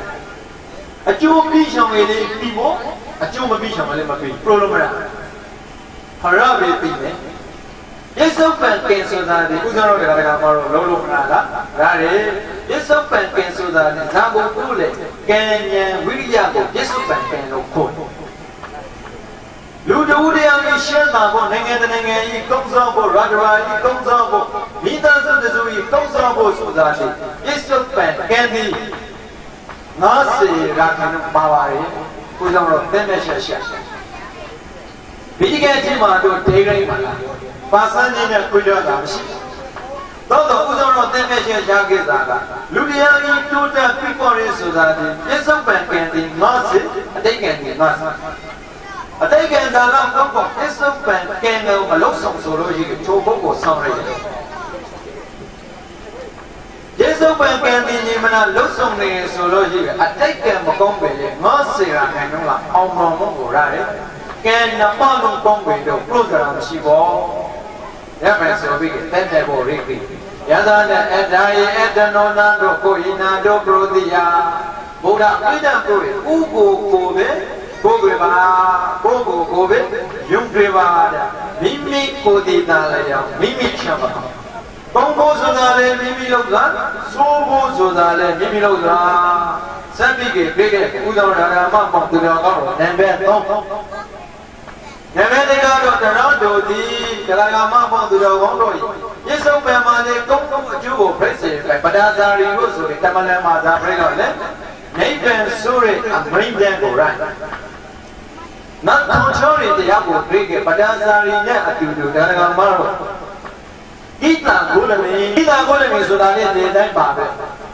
အကျိုးပြီးဆောင်ရည်ပြီးဖို့အကျိုးမပြီးဆောင်လည်းမပြီးပရိုလုံးမရဖရဘေးပြီးမယ်ပြစ္ဆုတ်ပံကင်ဆိုတာဒီဥစ္စာတော့တခါမှတော့လုံးလုံးမရလားဒါလေပြစ္ဆုတ်ပံကင်ဆိုတာဒီဇာဘုံကုလေကံဉဏ်ဝိရိယကိုပြစ္ဆုတ်ပံကင်လို့ခေါ်လူတို့တရားကြီးရှင်းတာပေါ့နိုင်ငံတကာကြီးကုန်းဆောင်ဖို့ရာဇဝါကြီးကုန်းဆောင်ဖို့မိသားစုတစုကြီးကုန်းဆောင်ဖို့ဆိုတာလေပြစ္ဆုတ်ပံကင်ဒီငါစေရာခဏပါပါရဲ့ကိုကြောင့်တော့တင်းနဲ့ရှာဒီကဲချင်းမှာတို့ဒေဂရိတ်ပါလားပါစန်းကြီးနဲ့ခွေးရတာမရှိတော့ဥစ္စာတော့တင်းနဲ့ရှာကိစ္စကလူတရားကြီးတိုးတက်ပြီးပေါ်ရေးဆိုတာဒီပြစ္ဆုတ်ပံကံဒီငါစေအတိတ်ကံဒီငါစေအတိတ်ကံကတော့ပြစ္ဆုတ်ပံကံကိုမလုံးဆောင်ဆိုလို့ရှိရင်ချိုးဖို့ကိုဆောင်ရတယ်ယေရှု စုပန်ကံဒီညီမနာလှုပ်ဆောင်နေဆိုလို့ရှိတယ်အတိတ်ကံမကောင်းပဲလေငါစေရာခံတော့လားအောင်မောင်မို့ကိုရတယ်ကဲနမလုံးကောင်းပဲတော့ပြုတ်ကြတာမရှိဘောရမယ်ဆိုပြီးတဲ့ဖို့ရိပ်ပြီးယသာနဲ့အတ္တယေအတ္တနောနာတို့ကိုဣနာတို့ပရောတိယဘုရားအိဒံကိုဥကိုကိုပဲကိုယ်ပါကိုပဲယုံတွေပါတဲ့မိမိကိုယ်တည်တာလည်းရောမိမိချမ်းပါကောင်းဖို့ဆိုတာလည်းမိမိလုပ်တာဆိုးဖို့ဆိုတာလည်းမိမိလုပ်တာစက်ပြီးပြည့်ခဲ့ဥသောဓမ္မပေါင်းသူတော်ကောင်းနံပါတ်3နံပါတ်4ကတော့တရားတော်ဒီတရားဓမ္မပေါင်းသူတော်ကောင်းတို့ရစ္ဆုတ်ပံမှာလေကုန်းကုန်းအကျိုးကိုဖိတ်စေပဲပဒါဇာရီလို့ဆိုရင်တမလန်မှာဇာပြိတော့လေနိဗ္ဗာန်ဆိုတဲ့အမရိကန်ကိုရိုက်နတ်ထောင်ချောရီတရားကိုပြည့်ခဲ့ပဒါဇာရီနဲ့အတူတူတရားဓမ္မတို့ဣတံကိုလမီဆိုတာလေဒီတိုင်းပါပဲ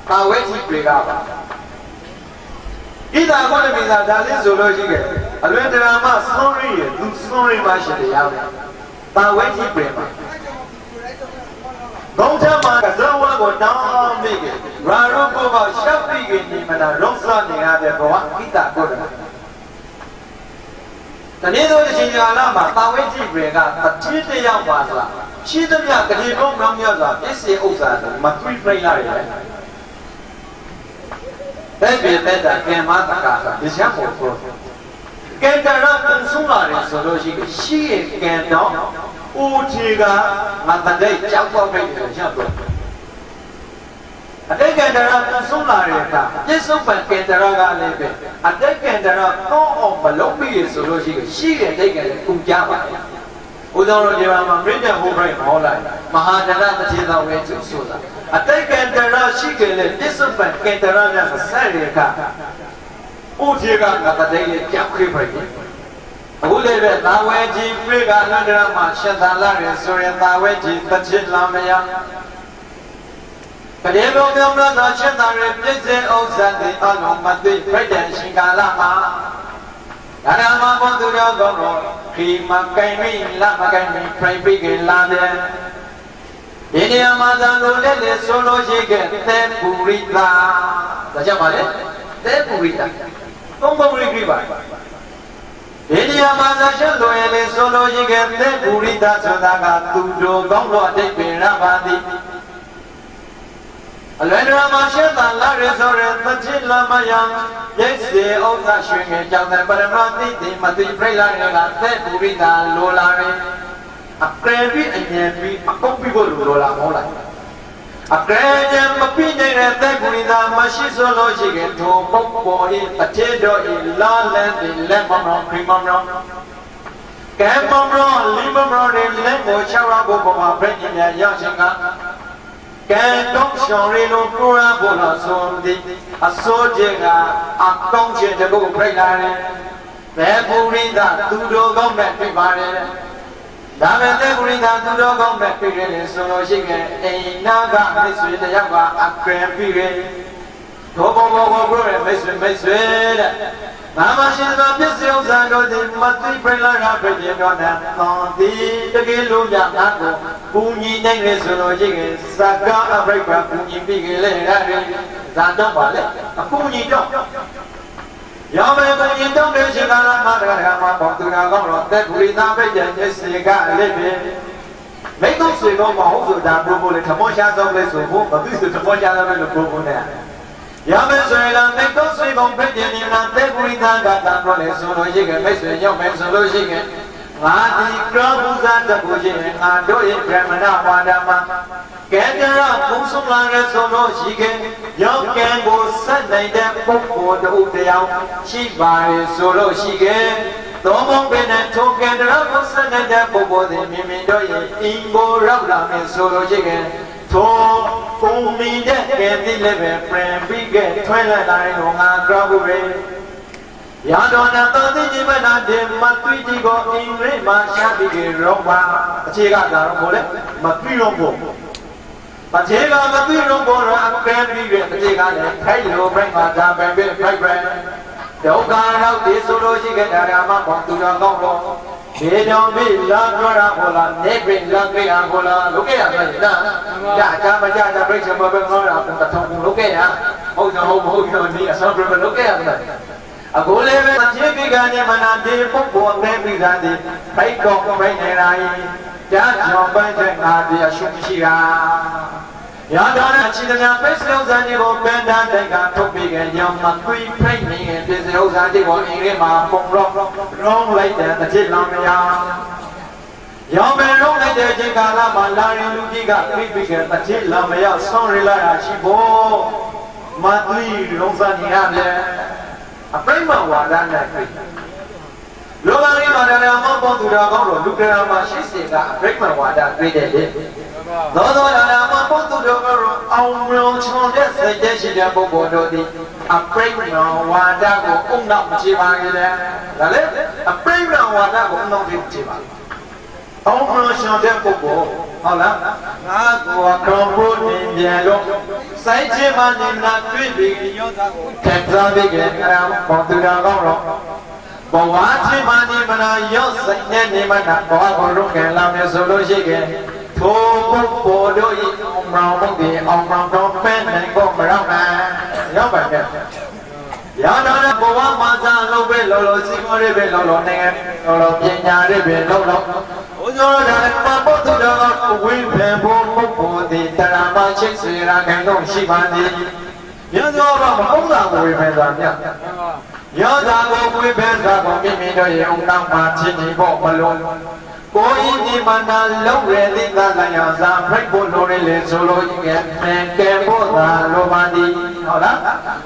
ကာဝဲကြီးတွေကပါဣတံကိုလမီဆိုတာဒါလေးဆိုလို့ရှိခဲ့အလွန်တရာမှစွန့်ရည်သူစွန့်ရည်မှရှိတရားပဲကာဝဲကြီးတွေပါဘုံထမှာကဇဝကိုတောင်းမိခဲ့ရာရုပ်ကိုရှောက်ပြီးခင်ဒီမနာလုံးစနေရတဲ့ဘဝဣတံကိုလမီတနည်းသောအချိန်ကာလမှာတာဝဲကြည့်တွေကတတိတယောက်ပါဆိုတာရှိသမျှကတိပေါင်းမြောင်းများစွာပစ္စည်းဥစ္စာတွေမသွိပြိလိုက်ရတယ်။တဲ့ပြေတဲ့ကံမတကာဒီချက်ကိုဆိုကံတရပုံဆုံးလာတယ်ဆိုလို့ရှိရဲ့ကံတော့ဦးချီကမတတဲ့ကြောက်ပေါက်ခဲ့တယ်ချက်တော့အတိတ်ကံတရပုံဆုံးလာတဲ့အခါပြစ္ဆုတ်ပံကံတရကလည်းပဲအတိတ်ကံတရတော့အောင်မလုံးပြီးဆိုလို့ရှိရဲ့အတိတ်ကံကိုကြပါလားဥဒ္ဒောရဒီမှာမြင့်တဲ့ဟိုဘိုင်းဟောလိုက်မဟာတရတတိတော်ဝဲကျဆိုတာအတိတ်ကံတရရှိကြလေပြစ္ဆုတ်ပံကံတရနဲ့ဆက်ရကဥထေကငါတတဲ့ကြောက်ခိပြိအခုလည်းပဲသာဝဲကြီးပြေကအနန္တရမှာရှင်သာလာရဆိုရင်သာဝဲကြီးတချစ်လာမယကလေးလုံးမြောင်းသောရှင်သာရပြည့်စုံဥစ္စာတွေအလုံးမသိပြည့်တဲ့ရှင်ကာလမှာဒါနမဘုသူတော်ကောင်းတော်ခိမကိုင်မိလမကိုင်မိပြိပိကလာတဲ့ဒီနေရာမှာသံလိုလက်လေဆိုလို့ရှိခဲ့တဲ့ပူရိတာဒါကြောင့်ပါလေတဲ့ပူရိတာသုံးပူရိကိပါဒီနေရာမှာသရှလွယ်လေဆိုလို့ရှိခဲ့တဲ့ပူရိတာဆိုတာကသူတော်ကောင်းတော်အတိတ်ပင်ရပါသည်အလွယ်တရာမှာရှင်းတာလာရဆိုရသတိလမယံရိတ်စေဥစ္စာရွှေငယ်ကြောင့်တဲ့ပရမတိတိမတိပြိလာရကတဲ့ပူရိတာလိုလာတယ်အကယ်ပြီးအញ្ញံပြီးအကုတ်ပြီးဖို့လိုလာမဟုတ်လားအကယ်ဉာဏ်မပြီးနိုင်တဲ့ပူရိတာမရှိဆိုလို့ရှိရင်ထိုပုဂ္ဂိုလ်၏အထေတော်၏လာလန်းသည်လက်မမောခရီမမောကဲမမောလီမမောတဲ့လက်ကိုချောက်ရဖို့ပေါ်မှာပြည့်ညင်ရောက်ခြင်းကကဲတော့ရှောင်းရီလိုပူရာဖို့လို့ဆိုသည်အစိုးခြင်းကအကောင်းခြင်းတကုတ်ပြိလာတယ်ဘယ်ပူရိတာသူတော်ကောင်းမဲ့ပြပါလေဒါမဲ့တဲ့ပူရိတာသူတော်ကောင်းမဲ့ပြတယ်ဆိုလို့ရှိရင်အိနာကမိတ်ဆွေတယောက်ကအကံပြီးတယ်ဘောဘောပြောရမိတ်ဆွေတဲ့ဘာမှရှိသောပစ္စည်းဥစ္စာတို့သည်မသိပြလာတာပြည့်တော်တဲ့သောသည်တကယ်လို့များငါကိုပူညီနိုင်လေဆိုလို့ရှိရင်စကားအပရိက္ခပူညီပြီးကြလေရတယ်ဇာတော့ပါလေအပူညီတော့ရောင်းမယ်ပူညီတော့တဲ့ရှင်ကာလမှာတရားမှာပေါ်သူတော်ကောင်းတော့တဲ့ဂုရိသာပိတ်တဲ့မျက်စိကအလေးပဲမိတ်တို့ဆွေကောင်းမဟုတ်ဆိုတာပူပူလေထမောရှားဆုံးလေဆိုဖို့မသိဆိုထမောရှားဆုံးလို့ပူပူနေရမယ်ဆိုရင်လည်းမိတ်တို့ဆွေကောင်းဖိတ်တယ်နေလားတဲ့ဂုရိသာကတန်တော့လေဆိုလို့ရှိရင်မိတ်ဆွေရောက်မယ်ဆိုလို့ရှိရင်ငါဒီကရောပူဇာတကူရှိရင်ငါတို့ရဲ့ဗြဟ္မဏဝါဒမှာကဲကြရဘုံဆုံးလာတဲ့ဆိုလို့ရှိခင်ရောက်ကံကိုဆက်နိုင်တဲ့ပုဂ္ဂိုလ်တို့တရားရှိပါရဲ့ဆိုလို့ရှိခင်သောဘုံပင်နဲ့ထိုကံတရားကိုဆက်နိုင်တဲ့ပုဂ္ဂိုလ်တွေမြင်မြင်တို့ရဲ့အင်ကိုရောက်လာမယ်ဆိုလို့ရှိခင်ထိုပုံမီတဲ့ကံတိလည်းပဲပြန်ပြီးကထွဲလိုက်တိုင်းတော့ငါကြောက်ဘူးပဲရတော်နာတော်သိဉ္မနာတေမသွိတိကိုအင်္ဂရိမာရှာတိကေရောပါအခြေကဒါတော့ကိုလေမပြီးတော့ဘူးအခြေကမပြီးတော့ဘောရအကဲပြီးရဲ့အခြေကလည်းထိုက်လိုပြိမှာဒါပဲပဲဖိုက်ပဲဒုက္ခရောက်ဒီဆိုလို့ရှိခဲ့တာဓမ္မဘောသူတော်ကောင်းတော့ ဒီကြောင့်ဒီလာပြောတာဟောလားနေပြင်လာကြရဟောလားလုခဲ့ရမယ်လားကြာမကြာပြိဿမဘယ်မှာတော့တထုံလုခဲ့ရဟုတ်တော့မဟုတ်တော့ဒီအစောပြလုခဲ့ရမယ်အခုလည်းပဲခြေပိကနေမနာဒီပုဂ္ဂိုလ်နဲ့ပြီးသားဒီဖိုက်ကောဖိုက်နေတာကြာကြောင့်ပိုင်းတဲ့ငါဒီအရှုမရှိတာရတော်တဲ့ခြေတရားပိစလုံးစားကြီးကိုပန်တာတိုက်ကထုတ်ပြီးကြရောမသွေးဖိတ်နေတဲ့ပိစလုံးစားကြီးကိုအင်းလေးမှာပုံတော့ရောင်းလိုက်တဲ့တစ်ချက်လောင်မရရောင်းမယ်လုံးလိုက်တဲ့အချိန်ကာလမှာလာရင်လူကြီးကပြိပိကတစ်ချက်လောင်မရဆောင်းရလာတာရှိဖို့မသွေးလုံးစားနေရတယ်အပိမဝါဒနဲ့ပြိလောကကြီးမှာတရားမပေါ်သူတော်ကောင်းတို့လူကရာမှာရှိစေကအပိမဝါဒတွေ့တယ်လေသောတရားမပေါ်သူတော်ကောင်းတို့အောင်မြောင်ချွန်တဲ့စိတ်တည်းရှိတဲ့ပုဂ္ဂိုလ်တို့သည်အပိမဝါဒကိုအုံနောက်မချပါကြလေဒါလေအပိမဝါဒကိုအုံနောက်မချပါအောင်မြောင်ချွန်တဲ့ပုဂ္ဂိုလ်ဟုတ်လားငါကိုကောင်းဖို့နေပြန်လို့စိုက်ခြင်းမှနေမလားတွေ့ပြီးရောသားကိုထက်စားပြီးကြတယ်ပေါ်သူတော်ကောင်းတော့ဘဝချင်းမှနေမလားရောက်စိတ်နဲ့နေမလားဘဝကိုရုပ်ကံလာမယ်ဆိုလို့ရှိခဲ့ထိုပုဂ္ဂိုလ်တို့၏အောင်မောင်မှုသည်အောင်မောင်တော်ပဲနိုင်ဖို့မရောက်နိုင်ရောက်ပါရဲ့ရတော်တဲ့ဘဝမှာစားလို့ပဲလောလောစီမောလေးပဲလောလောနိုင်ငံလောလောပညာလေးပဲလောလောဘုရားတော်ကပုထုတော်ကဝိပင်ဖို့ပုဂ္ဂိုလ်သည်တရားမှချိတ်ဆွေရာခံတော့ရှိပါသည်မြတ်စွာဘုရားမဟုတ်တာကိုဝိပင်စွာမြတ်ယောသာကိုဝိပင်စွာကိုမိမိတို့ရဲ့အောင်နောက်မှာဖြစ်နေဖို့မလို့ကိုယ်ဤဒီမနာလုံးရတဲ့ကလည်းရောစာဖိတ်ဖို့လိုရလေဆိုလို့ကဲကဲဖို့သာလိုပါသည်ဟုတ်လား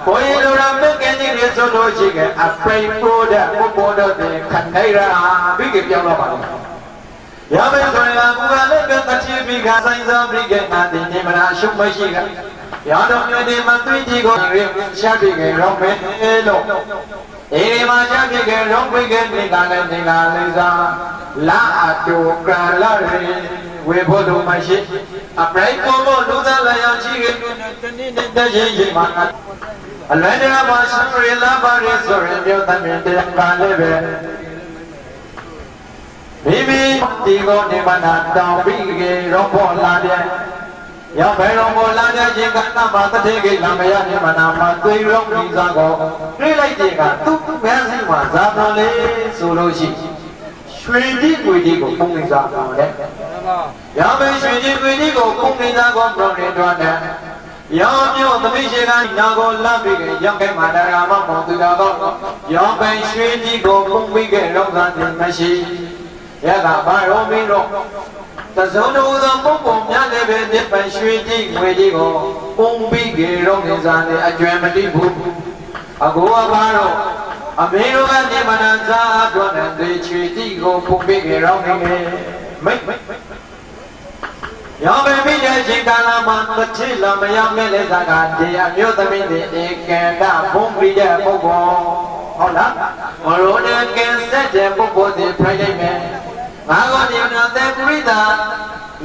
ကိုယ်ဤလိုရမဲ့ကဲနေတယ်ဆိုလို့ရှိကအပိတ်ဖို့တဲ့ပုဂ္ဂိုလ်တို့တွေခတ်နေရပြီးကြပြောင်းတော့ပါလို့ရမယ်ဆိုရင်ဘူကလည်းကတချီပြီးခါဆိုင်စားပြီးကနာတင်နေမလားရှုပ်မရှိကရတော်မျိုးဒီမသွေးကြီးကိုရှားပြီးကြရောမယ်လို့အေဒီမှာရှားပြီးကြရောပြီးကြနေကလည်းနေကလေးစားလာအတူကလာရီဝေဖို့တို့မရှိအပရိကောလို့လူသားလာရောက်ရှိကြတနေ့နဲ့တည်းရင်မှာအလွယ်တရာမှာဆံရလာပါရဆိုရင်မျိုးသမီးတရားကလည်းပဲမိမိဒီကိုနေမနာတောင်းပြီးကြရောဖို့လာတဲ့ရောက်ဘယ်တော့ကိုလာတဲ့ခြင်းကတ္တမှာတတိကိလမယနေမနာမှာသွေးရုံးပြီးသားကိုတွေးလိုက်တဲ့ကသူ့ဘယ်စီမှာဇာတော်လေးဆိုလို့ရှိရွှေကြီးကိုကြီးကိုပုံနေစားတော်တဲ့ရမယ်ရွှေကြီးကိုကြီးကိုပုံနေစားကိုပြောနေတော့တဲ့ရောင်မျိုးသမီးရှိကညာကိုလပ်ပြီးရောက်ခဲ့မှာတရားမပေါ်သူတော်တော့ရောင်ပင်ရွှေကြီးကိုပုံပြီးခဲ့တော့သာမရှိရတာဘာရောမင်းတော့သဇုံတို့သောပုဂ္ဂိုလ်များလည်းပဲဒီပန်ရွှေကြီးငွေကြီးကိုပုံပြီးကြရောနေစားနေအကျွမ်းမတိဘူးအကိုကဘာတော့အမေတို့ကနေမနာစားအတွက်နဲ့ဒီချွေကြီးကိုပုံပြီးကြရောနေမိတ်ရောပဲမိတဲ့ချိန်ကာလမှာတစ်ချစ်လာမရောက်မဲ့လက်စားကတရားမျိုးသမီးတွေဧကန္တပုံပြီးတဲ့ပုဂ္ဂိုလ်ဟုတ်လားမရိုးနဲ့ကင်ဆက်တဲ့ပုဂ္ဂိုလ်တွေဖိုက်လိုက်မယ်ငါကဒီနာတဲ့ပြိတာ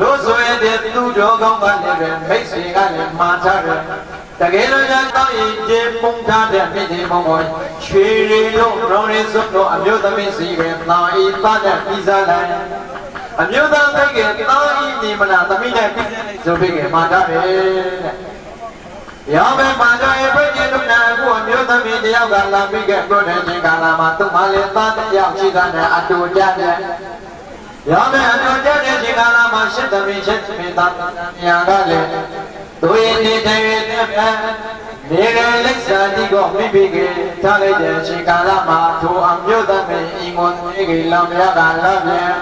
လို့ဆိုရတဲ့သူတော်ကောင်းကလည်းပဲမိတ်ဆွေကလည်းမှားထားတယ်တကယ်လို့ရတော့ရင်ကျေပုံထားတဲ့မိဒီမောင်မောရွှေရီတို့ရောင်းရစွတ်တို့အမျိုးသမီးစီပဲတာဤသားတဲ့ပြီးစားလိုက်အမျိုးသားသိကတာဤနေမလားသမီးနဲ့ပြီးစားလိုက်ဆိုပြီးကမှားထားတယ်တဲ့ရောပဲမှာတော့ရပြည့်ကျလို့နာအခုအမျိုးသမီးတယောက်ကလာပြီးကပြောတဲ့ချိန်ကာလမှာသူ့မလေးသားတယောက်ရှိတာနဲ့အတူကြတယ်ရောမယ်အတော်ကြတဲ့ချိန်ကာလမှာရှစ်သမီးရှစ်သမီးသားညာကလည်းသူရင်နေတဲ့နေရလိစ္ဆာတိကိုမိမိကထားလိုက်တဲ့ချိန်ကာလမှာထိုအမျိုးသမီးအိမ်မွန်ကြီးကလောင်ရတာလာပြန်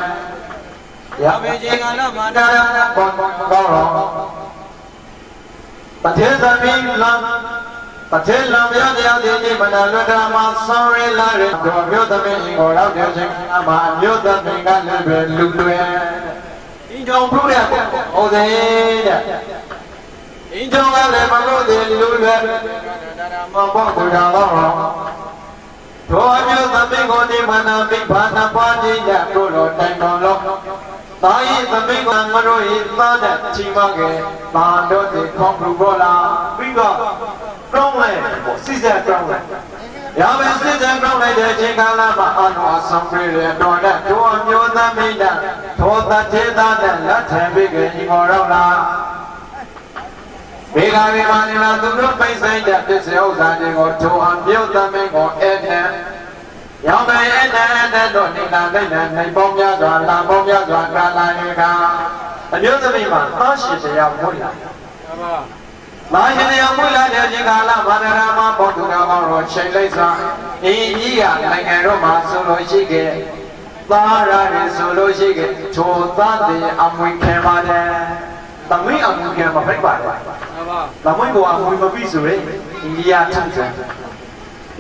ရောမယ်ချိန်ကာလမှာတရားပေါ်ကောင်းတော့ပထေသမီးလောင်ပထေလောင်ရတရားဒီမနာလွတ်တာမှာဆောင်းရလာတဲ့မျိုးသမီးကိုရောက်တဲ့ချိန်အမှာအမျိုးသမီးကလည်းပဲလူတွေအင်းကြောင့်ဖုရဟုတ်တယ်တဲ့အင်းကြောင့်ကလည်းမလို့တဲ့လူတွေမပေါ့ဘူးတော့ထိုအမျိုးသမီးကိုဒီမနာပိဘာနာပွားခြင်းရတို့တော်တိုင်တော်လို့သာယိသမီးကငါတို့ဤသားတဲ့ချီမကဲဘာတို့ဒီခေါင်းဘူးပေါ်လာပြီးတော့ကောင်းလဲပေါ့စစ်ဆက်ကောင်းလဲရ ရာမစစ်စံကောင်းလိုက်တဲ့ချိန်ကာလမှာအနောအဆောင်ပြေတဲ့တော်တဲ့ထိုအမျိုးသမီးနဲ့ထိုသတိသားနဲ့လက်ထံပြီးကြညီမော်တော့လားဘေကာရီမာနီလာသူတို့ပိတ်ဆိုင်တဲ့ပစ္စည်းဥစ္စာတွေကိုထိုအမျိုးသမီးကိုအဲ့နဲ့ရောင်းတဲ့အဲ့နဲ့တော့နေလာတဲ့နေပေါင်းများစွာလာပေါင်းများစွာကာလာနေကအမျိုးသမီးမှာသောရှိတရားမဟုတ်လားမာရှင်တရားမွေးလာတဲ့ချိန်ကာလဘာဒရာမဘောဓုတော်ကောင်းတော်ချိန်လိုက်စွာအင်းကြီးရနိုင်ငံတော်မှာဆိုလို့ရှိခဲ့သားရရဆိုလို့ရှိခဲ့ထိုသားတဲ့အမွေခံပါတယ်သမီးအမွေခံမဖိတ်ပါတယ်သမီးကအမွေမပြီးဆိုရင်အိန္ဒိယထုံးစံ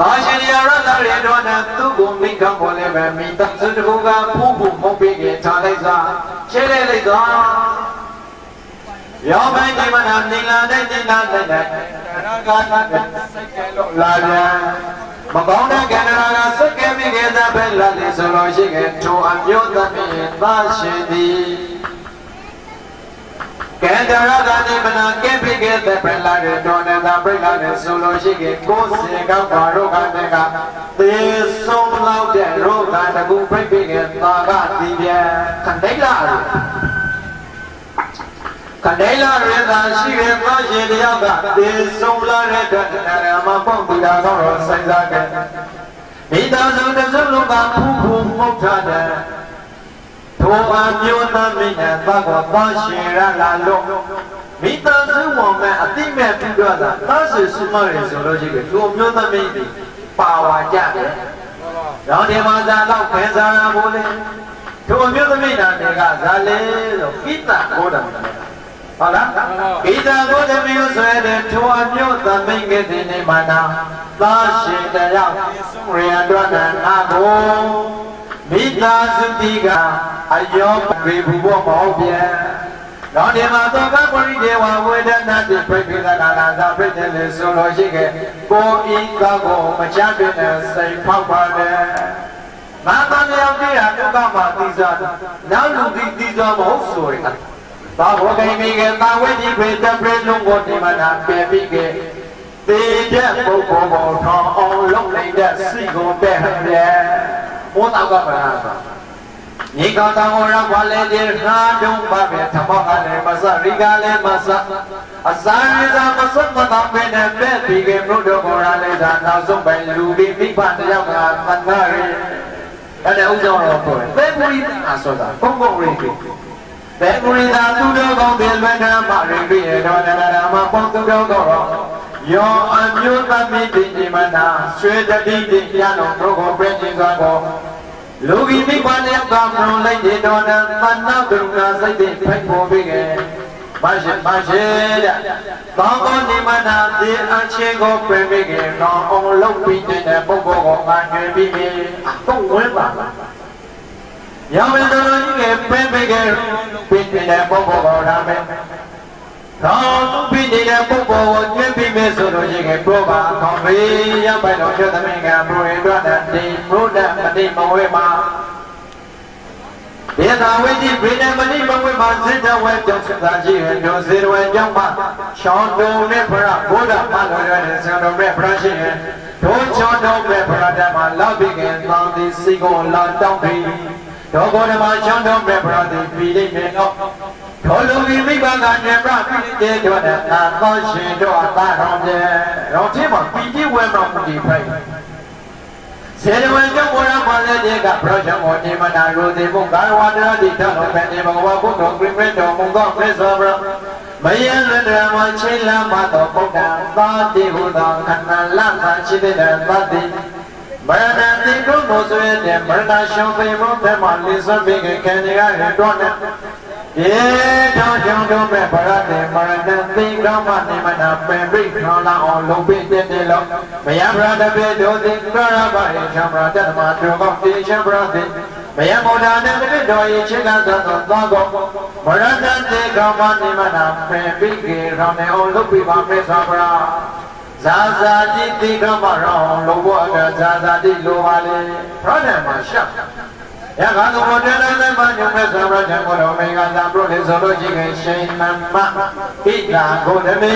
မာရှင်တရားရလာတဲ့တော်နဲ့သူ့ကိုမိကောင်းပေါ်လည်းပဲမိသားစုတကူကဖူးဖို့မဟုတ်ပြီးခဲ့ထားလိုက်စွာရှင်းလိုက်သွားရောမိုင်းဒီမနာနေလာတဲ့နေလာတဲ့ကရာဂနာစိတ်ကဲလို့လာပြန်မကောင်းတဲ့ကန္နရာကစိတ်ကဲပြီးခဲ့တဲ့ပဲလာလေဆိုလို့ရှိခဲ့ထိုအမျိုးသမီးသာရှင်သည်ကန္နရာကနေမနာကဲပြီးခဲ့တဲ့ပဲလာတဲ့တော်နဲ့သာပြိလာတဲ့ဆိုလို့ရှိခဲ့ကိုယ်စင်ကောက်ပါရောဂါတွေကသေဆုံးလောက်တဲ့ရောဂါတကူပြိပြီးခဲ့သာကဒီပြန်ခန္ဓိလာခန္ဓိလာရတာရှိတဲ့မရှင်တယောက်ကသေဆုံးလာတဲ့အတွက်တရားမှာပေါက်ပြီးတာတော့ဆိုင်စားခဲ့မိသားစုတစ်စုလုံးကဖူးဖူးမှုတ်ထားတဲ့ထိုအမျိုးသမီးနဲ့ဘာကိုပါရှင်ရလာလို့မိသားစုဝင်မဲ့အတိမဲ့ပြီးတော့သာသားစုစုမရဆိုလို့ရှိရင်ထိုအမျိုးသမီးပါဝါကြတယ်။ရောဒီမှာသာတော့ခဲစားရဖို့လေထိုအမျိုးသမီးနာတွေကဇာလေလို့ကိတ္တဘောဓံဟုတ်လားဂီတာကိုတမီးဆွဲတဲ့ထိုအမျိုးသမီးကဒီနေမှာနာသာရှင်တရားရေအတွက်နာကိုမိသားစုတိကအယောပေဘူးဘောမဟုတ်ပြန်တော့ဒီမှာသောကပရိဒေဝဝေဒနာတိပြိပိသနာသာပြိတယ်လေဆိုလို့ရှိခဲ့ကိုဤကောကိုမချပြတဲ့စိတ်ဖောက်ပါတယ်ငါသားလျောက်ကြည့်တာဒုက္ခမှာသိစားနောက်လူသိစားမဟုတ်ဆိုရင်သာဝကိမိကေသာဝိတိဖေတပရိလုံးကိုဒီမှာနာပြပြီးခဲ့သေတဲ့ပုဂ္ဂိုလ်ကိုထောင်းအောင်လုပ်လိုက်တဲ့စိတ်ကိုတဲ့ဟဲ့ဘောတောက်ကပါလားညီကောင်တောင်ရပါလေဒီဟာတုံးပါပဲသဘောကလည်းမစရိကလည်းမစအစာရည်သာမစမတော်ပဲနဲ့ပဲပြီးခဲ့ဘုဒ္ဓဘောရလည်းသာနောက်ဆုံးပဲလူပြီးမိဘတယောက်ကသတ်သားရအဲ့ဒါဥစ္စာတော့ပြောတယ်ပဲပူရိအဆိုတာဘုံဘုံရိပဲပူရိသာသူတော်ကောင်းတဲ့လွယ်နာမရိပိရတော်နာမပေါင်းသူတော်ကောင်းယောအမျိုးသမီးဒီမနာရွှေတတိတိရတော်တို့ကိုပြည့်စုံစွာကိုလူကြီးမိဘနဲ့ကမရုံလိုက်တဲ့တော်နဲ့သဏ္ဍကရုဏာစိတ်တွေဖိတ်ပေါ်ပြီးခဲ့မရှိတဲ့ကောင်းကောင်းဒီမနာဒီအချင်းကိုပြည့်ပြီးခဲ့တော့အောင်လုပ်ပြီးတဲ့ပုဂ္ဂိုလ်ကိုငါညွှန်ပြီးတော့ဝင်ပါရောင်တော်ကြီးကပြည့်ပြီးခဲ့ပြီးတဲ့ပုဂ္ဂိုလ်ကိုဒါမဲ့တော့သူပြီးနေတဲ့ပုဂ္ဂိုလ်ကိုညှင်းပြီးမယ်ဆိုလို့ရှိရင်ပြောပါကောင်းပြီရောက်ပိုက်တော်ကျော်သမီးကဘုရင်တို့နဲ့ဒီဘုဒ္ဓမတိမဝေမှာဒေသာဝိတိဘိနေမတိမဝေမှာစိတ္တဝေကျောင်းသာရှိရတို့ဇေရဝေကျောင်းမှာရှောင်းတုံနဲ့ဖရဘုရားမတော်ရတဲ့ဆံတော်မဲ့ဖရရှိရင်တို့ချောတော်မဲ့ဖရတမှာလောက်ပြီးခင်သောင်းဒီစိတ်ကိုလာတောင်းပြီးတော့ကိုယ်မှာချောင်းတော်မဲ့ဖရသည်ပြီးလိမ့်မယ်တော့တော်လူကြီးမိဘကညံပြပြီးတဲ့တော့နာသောရှင်တို့အသာတော်ကျဲတော့ဒီမှာပြီးပြီးဝဲမှာမှုဒီဖိုက်စေတဝန်ကျောင်းဘောရပါလေတဲ့ကပရောချံမောဒီမနာရိုဒီဘုကာဝါဒရတိတော်ပဲဒီဘဂဝါဘုတော်ပြိပရတော်မူသောမေသောဘရမယံရတမချင်းလမ်းမတော်ပုဒ္ဒသာတိဟုသောခန္ဓာလသာရှိတဲ့သတိမရဏတိကုသိုလ်ဆိုတဲ့မရဏရှောင်းပေမောဓမ္မလေးစွမ်းပြီးခံရတဲ့တော့နဲ့ယေတောကြောင့်တို့မဲ့ဗရတေမရဏသိကောင်းမှနေမနာပင်ပိခေါ်လာအောင်လုံပိတဲ့တဲ့လို့မယဗရတပေတို့သိကရပါရေချမ်းဗရတမတို့ကောတေချမ်းဗရတေမယမောဒာနဲ့တိတော်ရေချစ်ကသောသောကောမရဏသိကောင်းမှနေမနာပင်ပိကေရောင်းနေအောင်လုံပိပါမေသာဗရာဇာဇာတိသိကောင်းမှရောလုံဘောအကဇာဇာတိလိုပါလေဘရဏမှာရှောက် ယခါသောဘုရားလည်းသမညုံမဲ့သံဃာချံကိုတော်မေကသာပြုလို့ဆိုလို့ရှိခင်ရှင်မမဣတာကိုတမေ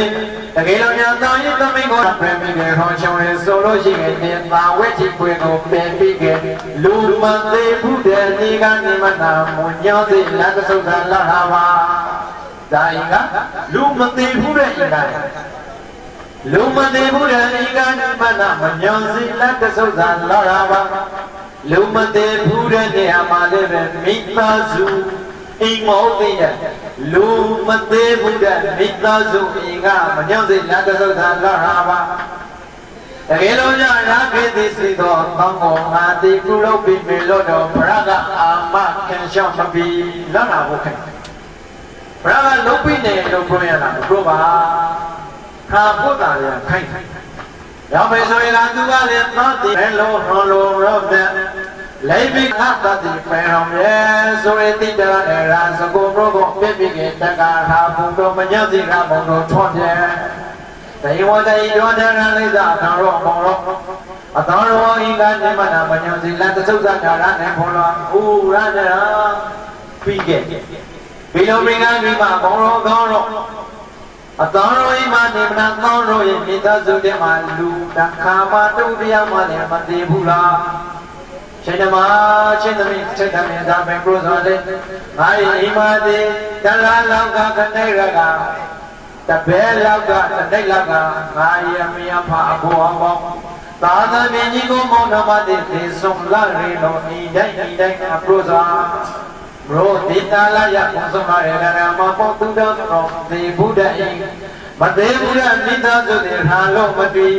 တကယ်လို့ညာသာယသမိန်ကိုပြန်ပြီးကြဟောရှောင်းရဆိုလို့ရှိခင်သင်သာဝဲချီပွေကိုပြန်ပြီးကြလူမသေးဘူးတဲ့ဒီကနေမနာမွန်ညောင်းသိလတ်သုဒ္ဓလာဟာပါဒါဤကလူမသေးဘူးတဲ့ဤကလူမသေးဘူးတဲ့ဤကနေမနာမညောင်းသိလတ်သုဒ္ဓလာဟာပါလူမသေးဘူးတဲ့နေရာမှာလည်းပဲမိသားစုအိမ်မဟုတ်သေးတဲ့လူမသေးဘူးတဲ့မိသားစုအိမ်ကမညောင်းစိတ်လက်သုဒ္ဓလာဟာပါတကယ်လို့ညာရာခေတိစီတော်ကောင်းကောင်းငါတိကုလို့ပြီးပြီလို့တော့ဘရကအာမခင်ရှောင်းမပြီးလောက်လာဖို့ခင်ဘရကလုံးပြီးနေလို့ပြောရတာမပြောပါခါဖို့တာရခိုင်းရောက်ပြီဆိုရင်သူကလည်းသောတိဘယ်လိုဟောလို့ရောတဲ့လေးပိခသတိပင်တော်မြဲဆိုရတိတရနဲ့ရာစကုဘုကောပြည့်ပြည့်တက္ကဟာဘုံတော်မညတိကဘုံတော်ထွန်ပြဲတေဝတေယောတရလိသခံရောဘောရောအတော်ရောဤကနေမနာမညစီလတ်သုဇ္ဇနာရနဲ့ဘောလောဥရဏရာပြီးခဲ့ဘီလိုမင်္ဂဒီမှာဘောရောကောင်းရောအတော်ရောဤမှာနေမနာကောင်းရောရဲ့မိသားစုတဲ့မှာလူတခါမှတုတ်တရားမှလည်းမသိဘူးလားရှင်ဓမ္မရှင်သမီးစိတ်ဓမ္မသာပဲပရိုဇောလေငါ၏အိမာတိတလားလောက်ကကနေရကတပည့်လောက်ကတတိတ်လောက်ကငါ၏အမိအဖအဘောအပေါင်းသာသမီကြီးကိုမောင်နှမတိသေဆုံးလာရေတော်ဤတိုင်းအပရိုဇောဘရောတိတာလာယဘုဆုံးရရနာမပေါ်သူတော်တော်သေဘုဒ္ဓဤမသေးဘုရားမိသားစုတွေဟာလို့မတွေ့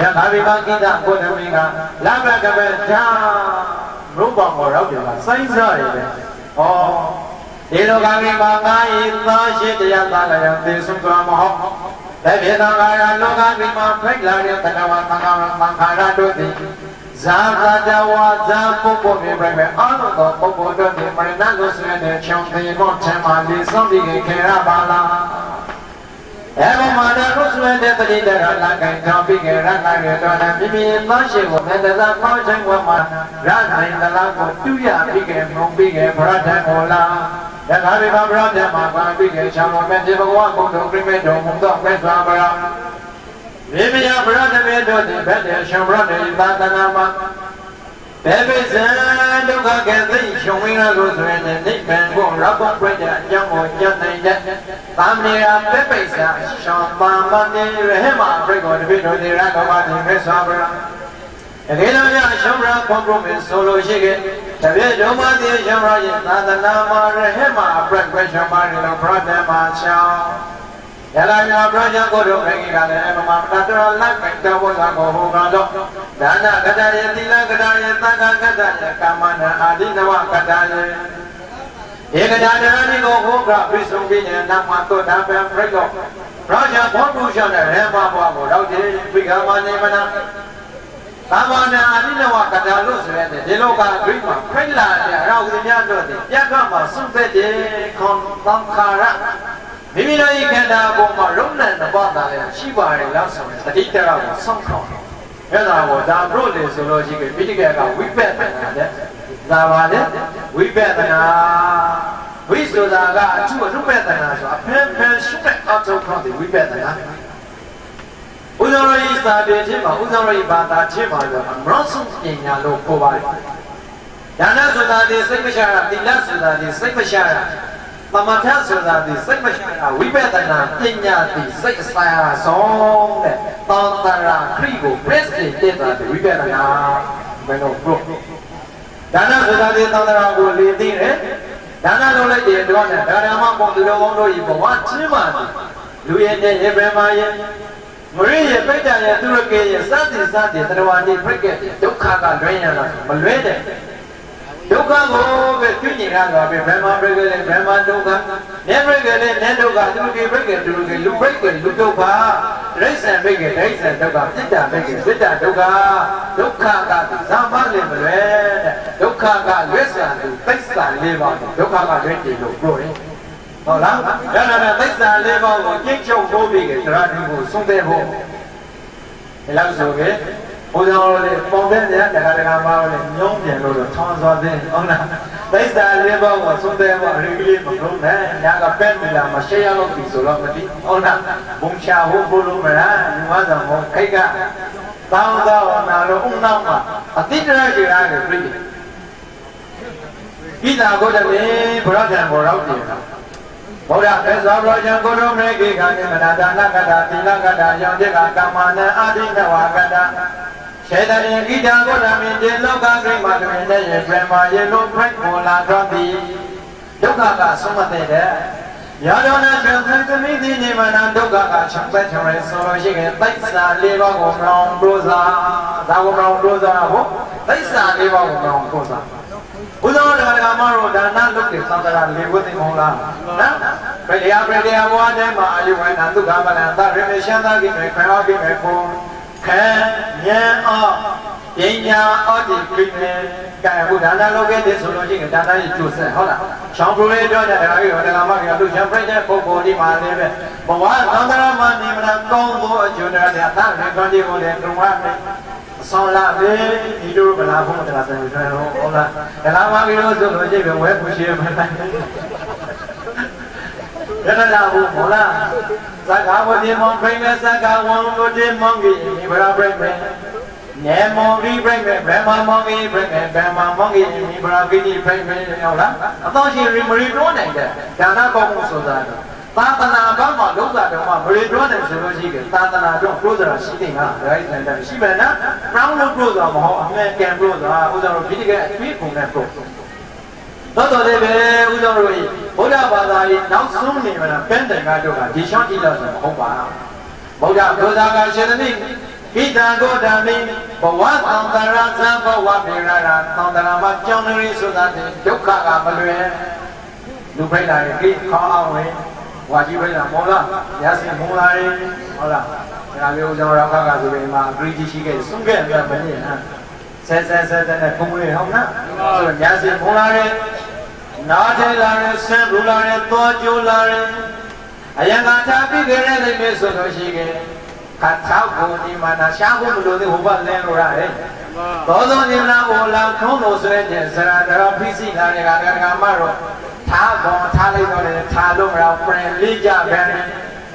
ယခါဘိမကိတကိုတမင်ကလာဘကပဲသာရုပ်ပေါ်ရောက်တယ်ကစိုင်းစားရတယ်ဩဒီလိုကမိမငါဤသာရှိတရားသာလျံသေဆုံးသွားမဟုတ်လက်ပြေသာကာယလောကမိမဖိတ်လာတဲ့တဏဝသံဃာသံဃာရတို့သည်ဇာတဝါဇာပုဂ္ဂိုလ်မြေပြမဲ့အာနုသောပုဂ္ဂိုလ်တို့သည်မရဏလို့ဆိုတဲ့ချောင်းသေးမောချမ်းမာလေးဆုံးပြီးခေရပါလားအဲဘုမာဒရုစွဲတဲ့တတိတရလာကံကြောင့်ပြီးကြရနာရတော်နဲ့မိမိသားရှိကိုမေတ္တာပေါင်းခြင်းဝမှာရနိုင်သလားကိုပြုရပြီးကြမုံပြီးကြဘရဒံကိုလာယထာဘိဗဗရဒံမှာပါပြီးကြချောင်းမေတိဘဂဝါကုတုပြိမေတုံမုံတော့ပဲစွာဗရမိမိယဗရဒမေတို့သည်ဘက်တဲ့ရှံဗရဒေသာသနာမှာဘေပိဇံဒုက္ခကဲသိရှုံဝိရကိုဆိုရင်နိဗ္ဗာန်ကိုရောက်ပေါ်ပြတဲ့အကြောင်းကိုညတ်နိုင်တဲ့သာမဏေရာဘေပိဇံရှောင်းပါမနေရဟမပြိကိုတပိတို့ဒီရတော်မှာဒီမေဆွာဗရာတကယ်လို့များရှောင်းရာကွန်ပရိုမစ်ဆိုလို့ရှိခဲ့တပည့်တော်မသည်ရှောင်းရာရဲ့သာသနာမှာရဟမပြိကိုရှောင်းပါလို့ပရဒမချောင်းယလာညာပရဇာကိုတို့ခေကလည်းအမမတတော်လိုက်ပဲတော်ဘောသာကိုဟောကတော့ဒါနကတယေသီလကတယေသံဃကတယေကာမနာအာဒိနဝကတယေဧကဒါဒရဏိကိုဟောကပိစုံပိနေနာမတောဒါပံပြိတော့ပရဇာဘောပုရှနဲ့ရေပါဘွားကိုတော့ဒီပိကမနေမနာကာမနာအာဒိနဝကတလို့ဆိုရတဲ့ဒီလောကအပြီးမှာဖိလာတဲ့ရောက်ဒီများတို့ဒီပြတ်ကမှာစွန့်သက်တဲ့ခွန်သံခါရမိမိတို့ဤခန္ဓာကိုယ်မှာရုပ်နဲ့သဘောသားလည်းရှိပါတယ်လားဆိုရင်တတိတရကိုဆောင်းခေါ်တယ်။ဒါကိုဒါဘုလို့လေဆိုလို့ရှိရင်ပိဋကကဝိပဿနာတဲ့ဒါပါလေဝိပဿနာဝိဆိုတာကအထုအနုပဿနာဆိုတာအဖန်ဖန်ရှုတဲ့အထုခေါ်တဲ့ဝိပဿနာဥဇောရဤစာပေချင်းမှာဥဇောရဤဘာသာချင်းမှာဆိုအမရောဆုံးပညာလို့ခေါ်ပါတယ်။ဒါနဆိုတာဒီစိတ်မရှာတာသီလဆိုတာဒီစိတ်မရှာတာသမထဆိုတာဒီစိတ်မရှိတာဝိပဿနာပညာဒီစိတ်ဆိုင်ရာဆုံးတဲ့သောတရာခရိကိုပြည့်စုံတဲ့တာဒီဝိပဿနာဘယ်လိုပြုဒါနဆိုတာဒီသောတရာကိုလေ့သိတယ်ဒါနလုပ်လိုက်တဲ့တော့နဲ့ဒါရမပုံသူတော်ကောင်းတို့ဤဘဝချင်းပါလူရဲ့နဲ့ယေဗြဟ္မာရဲ့မရိရဲ့ပိဋကရဲ့သူရကေရဲ့စသည်စသည်တရဝတိပြိကဲဒုက္ခကလွဲရတာမလွဲတဲ့ဒုက္ခကိုပဲပြုညင်ရတာပဲဗြဟ္မာပြိကလေးဗြဟ္မာဒုက္ခနေပြိကလေးနေဒုက္ခသူတိပြိကသူတိလူပြိကလူဒုက္ခဒိဋ္ဌံပြိကဒိဋ္ဌံဒုက္ခစိတ္တပြိကစိတ္တဒုက္ခဒုက္ခကဇာမလည်းမလွဲတဲ့ဒုက္ခကလွဲဆံသူသိစ္စာ၄ပါးဒုက္ခကလွဲတည်လို့ပြောတယ်ဟုတ်လားဒါနဲ့သိစ္စာ၄ပါးကိုကြိတ်ချုပ်ဖို့ပြီးကြတရားဒီကိုဆုံးတဲ့ဖို့ဒီလောက်ဆိုပဲ ဘုရားတော်လေးပုံတဲ့တရားတရားတရားမှာလေညုံးပြန်လို့ထောင်းစွာသိဟုတ်လားသိစ္စာလေးပါးကိုသုံးတယ်မှာအရေးကြီးမလို့နဲ့ညာကပဲမလာမရှိရလို့ပြီဆိုတော့မသိဟုတ်လားဘုံချဟုတ်ဘလို့မလားဒီမှာတော့ခိတ်ကတောင်းတော့နာလို့ဥနောက်မှာအတိတ်ရရှိရတယ်ပြိပိသာကိုတည်းဘုရားထံဘောရောက်တယ်ဘုရားပဲသောဘုရားကိုတော်မြတ်ကြီးကနေမနာဒါနကတာသီလကတာယောဂိကကာမနံအာတိနဝကတာခြေတရင်ဣဒံကိုရမင်းဒီလောကဂိမတွင်လည်းရေပြမရေလုံးဖိုက်ပေါ်လာတော့သည်ဒုက္ခကဆုံးမတဲ့ရာဇဝနာချံသမိတိနေမနာဒုက္ခကချံပတ်ချရဲဆိုလို့ရှိရင်သိစ္စာ၄ပါးကိုမလောင်ပရိုဇာဒါကိုမလောင်ပရိုဇာဟုတ်သိစ္စာ၄ပါးကိုမလောင်ပရိုဇာဘုရားတော်ကမတော်ဒါနလုပ်တဲ့သံဃာ၄ဝသိမဟုတ်လားနော်ပြတရားဘဝထဲမှာအယုဝနာဒုက္ခမလန်သရမေရှမ်းသာကိမေခွန်အားကိမေခုံခံဉာဏ်အောင်ပညာအောတိကိမေကဲဘုရားနာလုပ်ခဲ့တဲ့ဆိုလို့ရှိရင်ဒါနရဲ့ကျိုးဆက်ဟုတ်လားရှောင်းပရိုလေးပြောကြတယ်အဲ့ဒီတော့မကလူချမ်းပြတဲ့ပုဂ္ဂိုလ်ဒီမှာလည်းပဲဘဝသံဃာမှာနေမလားကောင်းသောအကျိုးတရားသာရကောင်းခြင်းကိုလည်းကြုံရမယ်ဆောင်းလာပြီဒီလိုမလားဘုရားတရားဆိုင်ဆွဲတော့ဟုတ်လားဒါမှမဟုတ်ဆိုလို့ရှိရင်ဝဲပူရှိမှတိုင်းရတနာဘူးဟုတ်လားသက္ကာဝတိမောဖိမေသက္ကာဝံဝတိမောကြီးဒီဘရာပြိမေနေမောကြီးပြိမေဗမမောကြီးပြိမေဗမမောကြီးဒီဘရာကိတိပြိမေဟုတ်လားအတော့ရှိရီမရီတွန်းနိုင်တယ်ဒါနကောင်းမှုဆိုတာသာသနာ့ဘာမှလုံးစားတော့မှမရီတွန်းနိုင်ဆိုလို့ရှိရင်သာသနာတော့ပရိုဇာရှိနေလားဒါရိုက်တယ်ရှိမယ်နော်ဘရောင်းလို့ပရိုဇာမဟုတ်အမေကန်ပရိုဇာဥစ္စာတို့ဒီတကယ်အတွေ့ပုံနဲ့ပရိုတော်တယ်ပဲဥစ္စာတို့ဘုရားဘာသာရေးနောက်ဆုံးနေမှာပန်းတယ်ကတော့ဒီရှောင်းကြည့်လို့ဆိုမဟုတ်ပါဘုရားဒုသာကရှင်သမိဣဒံကိုဓမ္မိဘဝသံဃာရသံဘဝပြေရတာသံဃာမှာကြောင်းနေဆိုတာဒုက္ခကမလွယ်လူဖိတ်လာရင်ခိခေါအောင်ဝင်ဝါကြီးဖိတ်လာမောလားရစင်မောလားဟုတ်လားဒါမျိုးကျွန်တော်ရောက်ကဆိုရင်မှာဂရိတိရှိခဲ့ဆုံးခဲ့တယ်မင်းဟမ်ဆဲနဲ့ခုံးလေးဟုတ်လားဆိုတော့ရစင်မောလားနားထဲလာရင်ဆင်းဘူးလာရင်သွားကြိုးလာရင်အယံကထားပြီးကြတဲ့လိမ့်မယ်ဆိုတော့ရှိခဲ့ခတ်ချောက်ကိုဒီမှာရှားဖို့မလို့သေးဟိုဘက်လဲလို့ရတယ်သောသောနိမနာကိုလာထုံးလို့ဆွဲတဲ့စရာတော်ဖိစီလာတဲ့ကမတော့ထားပေါ်ထားလိုက်တော့လည်းထားလို့မရပြင်လေးကြပဲ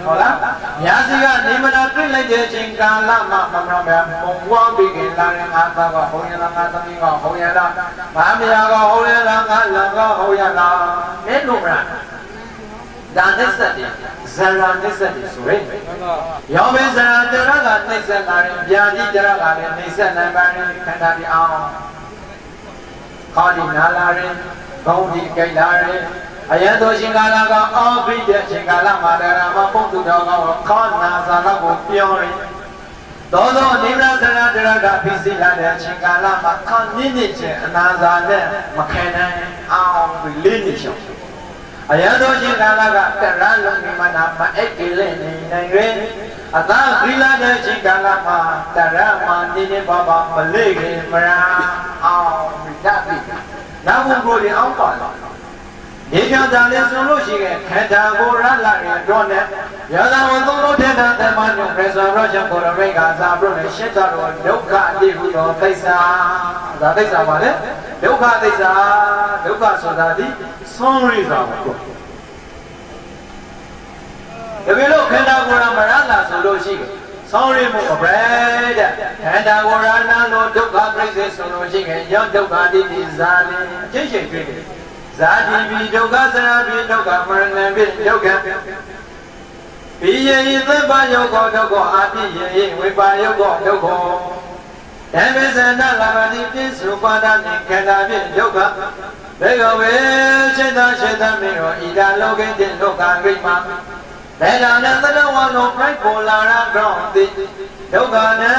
ဟုတ်လားညာစီကနေမနာပြိလိုက်တဲ့အချိန်ကာလမှာမမရပုံဝမ်းပြီးခင်လာတဲ့ငါသားကဟောရလားငါသမီးကဟောရလားမမယာကဟောရလားငါလံကဟောရလားမင်းတို့မလားဒါနဲ့ဆက်တယ်ဇရာနဲ့ဆက်တယ်ဆိုရင်ရောမေဇရာတရကနှိမ့်ဆက်လာရင်ဗျာတိတရကလည်းနှိမ့်ဆက်နိုင်ပါရင်ခန္ဓာဒီအောင်ခေါဒီနာလာရင်ဘုံဒီကြိုက်လာရင်အယံတော်ရှင်ကာလကအောဘိတဲ့ရှင်ကာလမှာတရားမှာပုံသူတော်ကောခေါနာသာလောက်ကိုပြောရင်သောသောနိဗ္ဗာန်ဆရာတရားကဖိစီလာတဲ့ရှင်ကာလမှာခဏနည်းချင်းအနာသာနဲ့မခံနိုင်အောင်လေးနေရှောင်အယံတော်ရှင်ကာလကတရလုံးဒီမှာမအိတ်ကလေးနေနိုင်ရင်အသာခိလာတဲ့ရှင်ကာလမှာတရမှာနေပါပါမလေးခင်မရာအောင်တတ်ပြီနောက်ဘုကိုယ်အောင်ပါလားဒီကြောင့်ဒါလည်းဆိုလို့ရှိရင်ခန္ဓာကိုယ်ရလာရင်တော့နဲ့ရသဝသုံးလို့တဲ့တမန်ညုံပြေသောရောချက်ကိုရမိတ်ကသာပြုလို့ရှင်းတော်ဒုက္ခအတိဟုသောသိစ္စာဒါသိစ္စာပါလေဒုက္ခသိစ္စာဒုက္ခဆိုတာဒီဆုံးရိစာကိုတကယ်လို့ခန္ဓာကိုယ်ရမရလာဆိုလို့ရှိရင်ဆောင်းရမှုအပရေတဲ့ခန္ဓာကိုယ်ရနာလို့ဒုက္ခပြိစ္ဆေဆိုလို့ရှိရင်ယောဒုက္ခတိတိဇာလိအချင်းချင်းတွေ့တယ်ဇာတိပိဒုက္ခသရပိဒုက္ခမရဏပိဒုက္ခပိယေဟိသဗ္ဗယောဂောဒုက္ခအာပိယေဟိဝိပါယောဂောဒုက္ခဓမ္မစန္ဒလာမတိပိစုပါဒနိခန္ဓာပိဒုက္ခဘေကဝေစေတစေတမေရောဣဒလောကေတိဒုက္ခဂိမဘေဒနာသနဝလောပြိပိုလာရကောင်းတိဒုက္ခနံ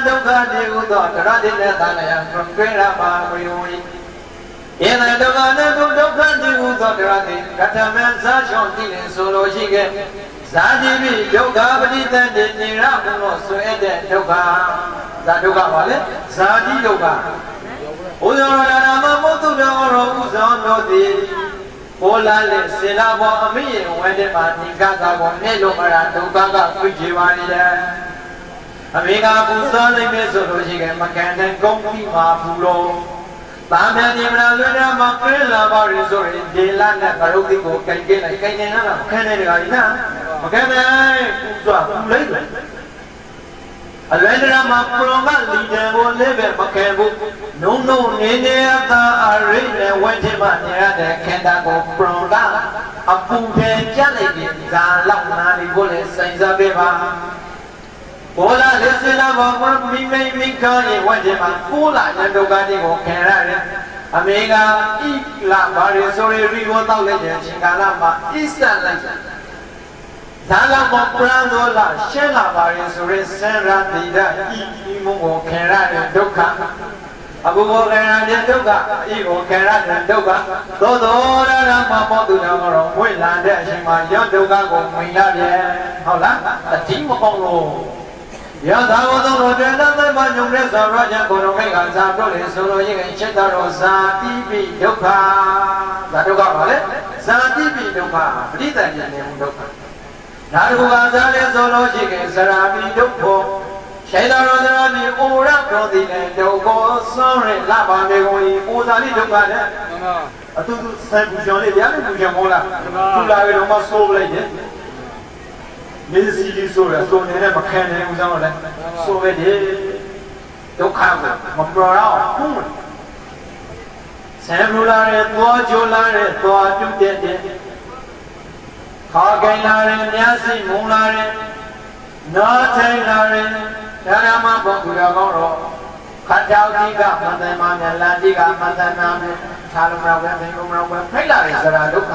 ဒုက္ခတိဟုသောတရတိနေသလယံပြုံတွေ့ရပါဝေဝိယေနဒုက္ခနကုဒုက္ခတိဟုသောတရတိကထမံဇာချောတိလင်ဆိုလိုရှိခဲ့ဇာတိပိဒုက္ခပတိတန်တိနေရဘုလို့ဆွဲတဲ့ဒုက္ခဇာဒုက္ခပါလေဇာတိဒုက္ခဘုရားရဏမမုသုတော်ရောဥဇောတော်တိဘောလာလေစေလာဘောအမိယဝဲတဲ့မှာနိကသာဘောနဲ့လုံးမရာဒုက္ခကပြည့်ချပါလေ အမေကပူဇော်လိုက်မယ်ဆိုလို့ရှိရင်မကန်တဲ့ကုန်းပြီးမှာဘူးလို့သာမန်ဒီမနာလွဲတာမှာပြလာပါရဆိုရင်ဒီလာနဲ့ကရုပ်တိကိုကြိုက်ကြလိုက်ကြိုက်နေတာမခံတဲ့ကကြီးနော်မခံနိုင်ပူဇော်ဘူးလိုက်အလွဲတရာမှာပရောကလီတယ်ကိုလည်းပဲမခံဘူးနုံနုံနေနေသာအရိနဲ့ဝင့်ချင်မှနေရတဲ့ခန္ဓာကိုပရောကအပူထဲကြက်လိုက်ပြီးဇာလောက်နာဒီကိုလည်းစိုင်စားပေးပါဘောလာလက်စလာဘောမိမိခါရင်ဝင့်ချင်မှကိုလာတဲ့ဒုက္ခတွေကိုခံရတယ်အမေကဣလာဘာရီဆိုရီရီကိုတောက်လိုက်တဲ့အချိန်ကာလမှာဣစက်လိုက်ဇာလာမောပရန်ဒေါ်လာရှင်းလာပါရင်ဆိုရင်စံရတိဒဤမုံကိုခံရတဲ့ဒုက္ခအခုကိုခံရတဲ့ဒုက္ခဤကိုခံရတဲ့ဒုက္ခသို့တော်ရရမပေါ်သူတော်ကတော့ဝိလာတဲ့အချိန်မှာရောဒုက္ခကိုဝင်ရပြန်ဟုတ်လားအတိမပေါက်လို့ရသာဝသောတော်တဲ့သက်မညုံတဲ့သောရကြကိုယ်တော်မိတ်ကဇာပြောလေဆိုလို့ရင်ချက်တော်ဇာတိပိဒုက္ခဇာဒုက္ခပါလေဇာတိပိဒုက္ခပဋိသန္ဓေနေဒုက္ခနာရူကစားလဲဆိုလို့ရှိရင်စရာပိဒုက္ခရှိတော်တော်စရာပိဩရပြောသည်နဲ့ဒုက္ခဆောင်းရလာပါမေကုန်ဤဩဇာလိဒုက္ခနဲ့အတူတူစံပူဇော်လေးဗျာပူဇော်မောလားသူလာပြီးတော့မှဆိုးလိုက်တယ်မေစီလေးဆိုရဆိုနေတဲ့မခံနိုင်ဘူးဆောင်လဲဆိုပဲဒီဒုက္ခကိုမပရောတော့ဘူးဆံလူလာတဲ့သွားကြိုလာတဲ့သွားပြုတ်တဲ့ခါကိုင်းလာတဲ့မျက်စိမုံလာတဲ့နားထိုင်လာတဲ့ဓမ္မဘုရားကောင်းတော့ခန္ဓာကြီးကမန္တမနဲ့လမ်းကြီးကမန္တနာနဲ့သာလမရောပဲဘယ်လိုမရောပဲဖိတ်လာတဲ့ဇရာဒုက္ခ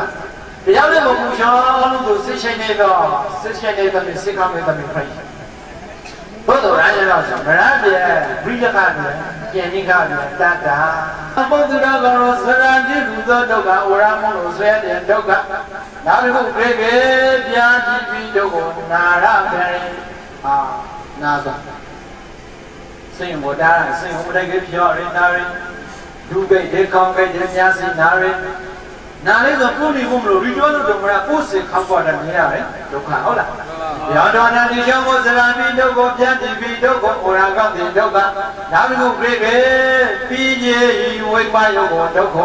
တရားနဲ့မပူချောလို့သူစစ်ရှိနေတော့စစ်ရှိနေတဲ့မိစိတ်ကောင်းတဲ့မိဖိတ်ဘုရားရရတော့ဆိုဗရတ်ရဲ့ဘိယကနဲ့ကျင်ကြီးကနဲ့တတ်တာဘုရားကတော့ဇရာကြီးလူသောဒုက္ခဝရမလို့ဆွဲတဲ့ဒုက္ခနောက်တစ်ခုပြေပြေပြားကြည့်ပြီးဒုက္ခနာရပဲဟာနာသာစိတ်ဘောတာစိတ်ဟိုတိုက်ကြပြောရနာရဒုက္ခဒေခေါင်းကြများစီနာရနာလေးဆိုကိုယ်နေဖို့မလို့ရီကျော်တို့ကကိုယ်စိတ်ခောက်သွားတယ်မြင်ရတယ်ဒုက္ခဟုတ်လားရောတော်နာတိကျော်ကိုစရာပြီးဒုက္ခပြန်တည်ပြီးဒုက္ခဩရာကောင်းတဲ့ဒုက္ခနောက်တစ်ခုပြေပဲပြီးကြီးဝိပါယုတ်ကိုဒုက္ခ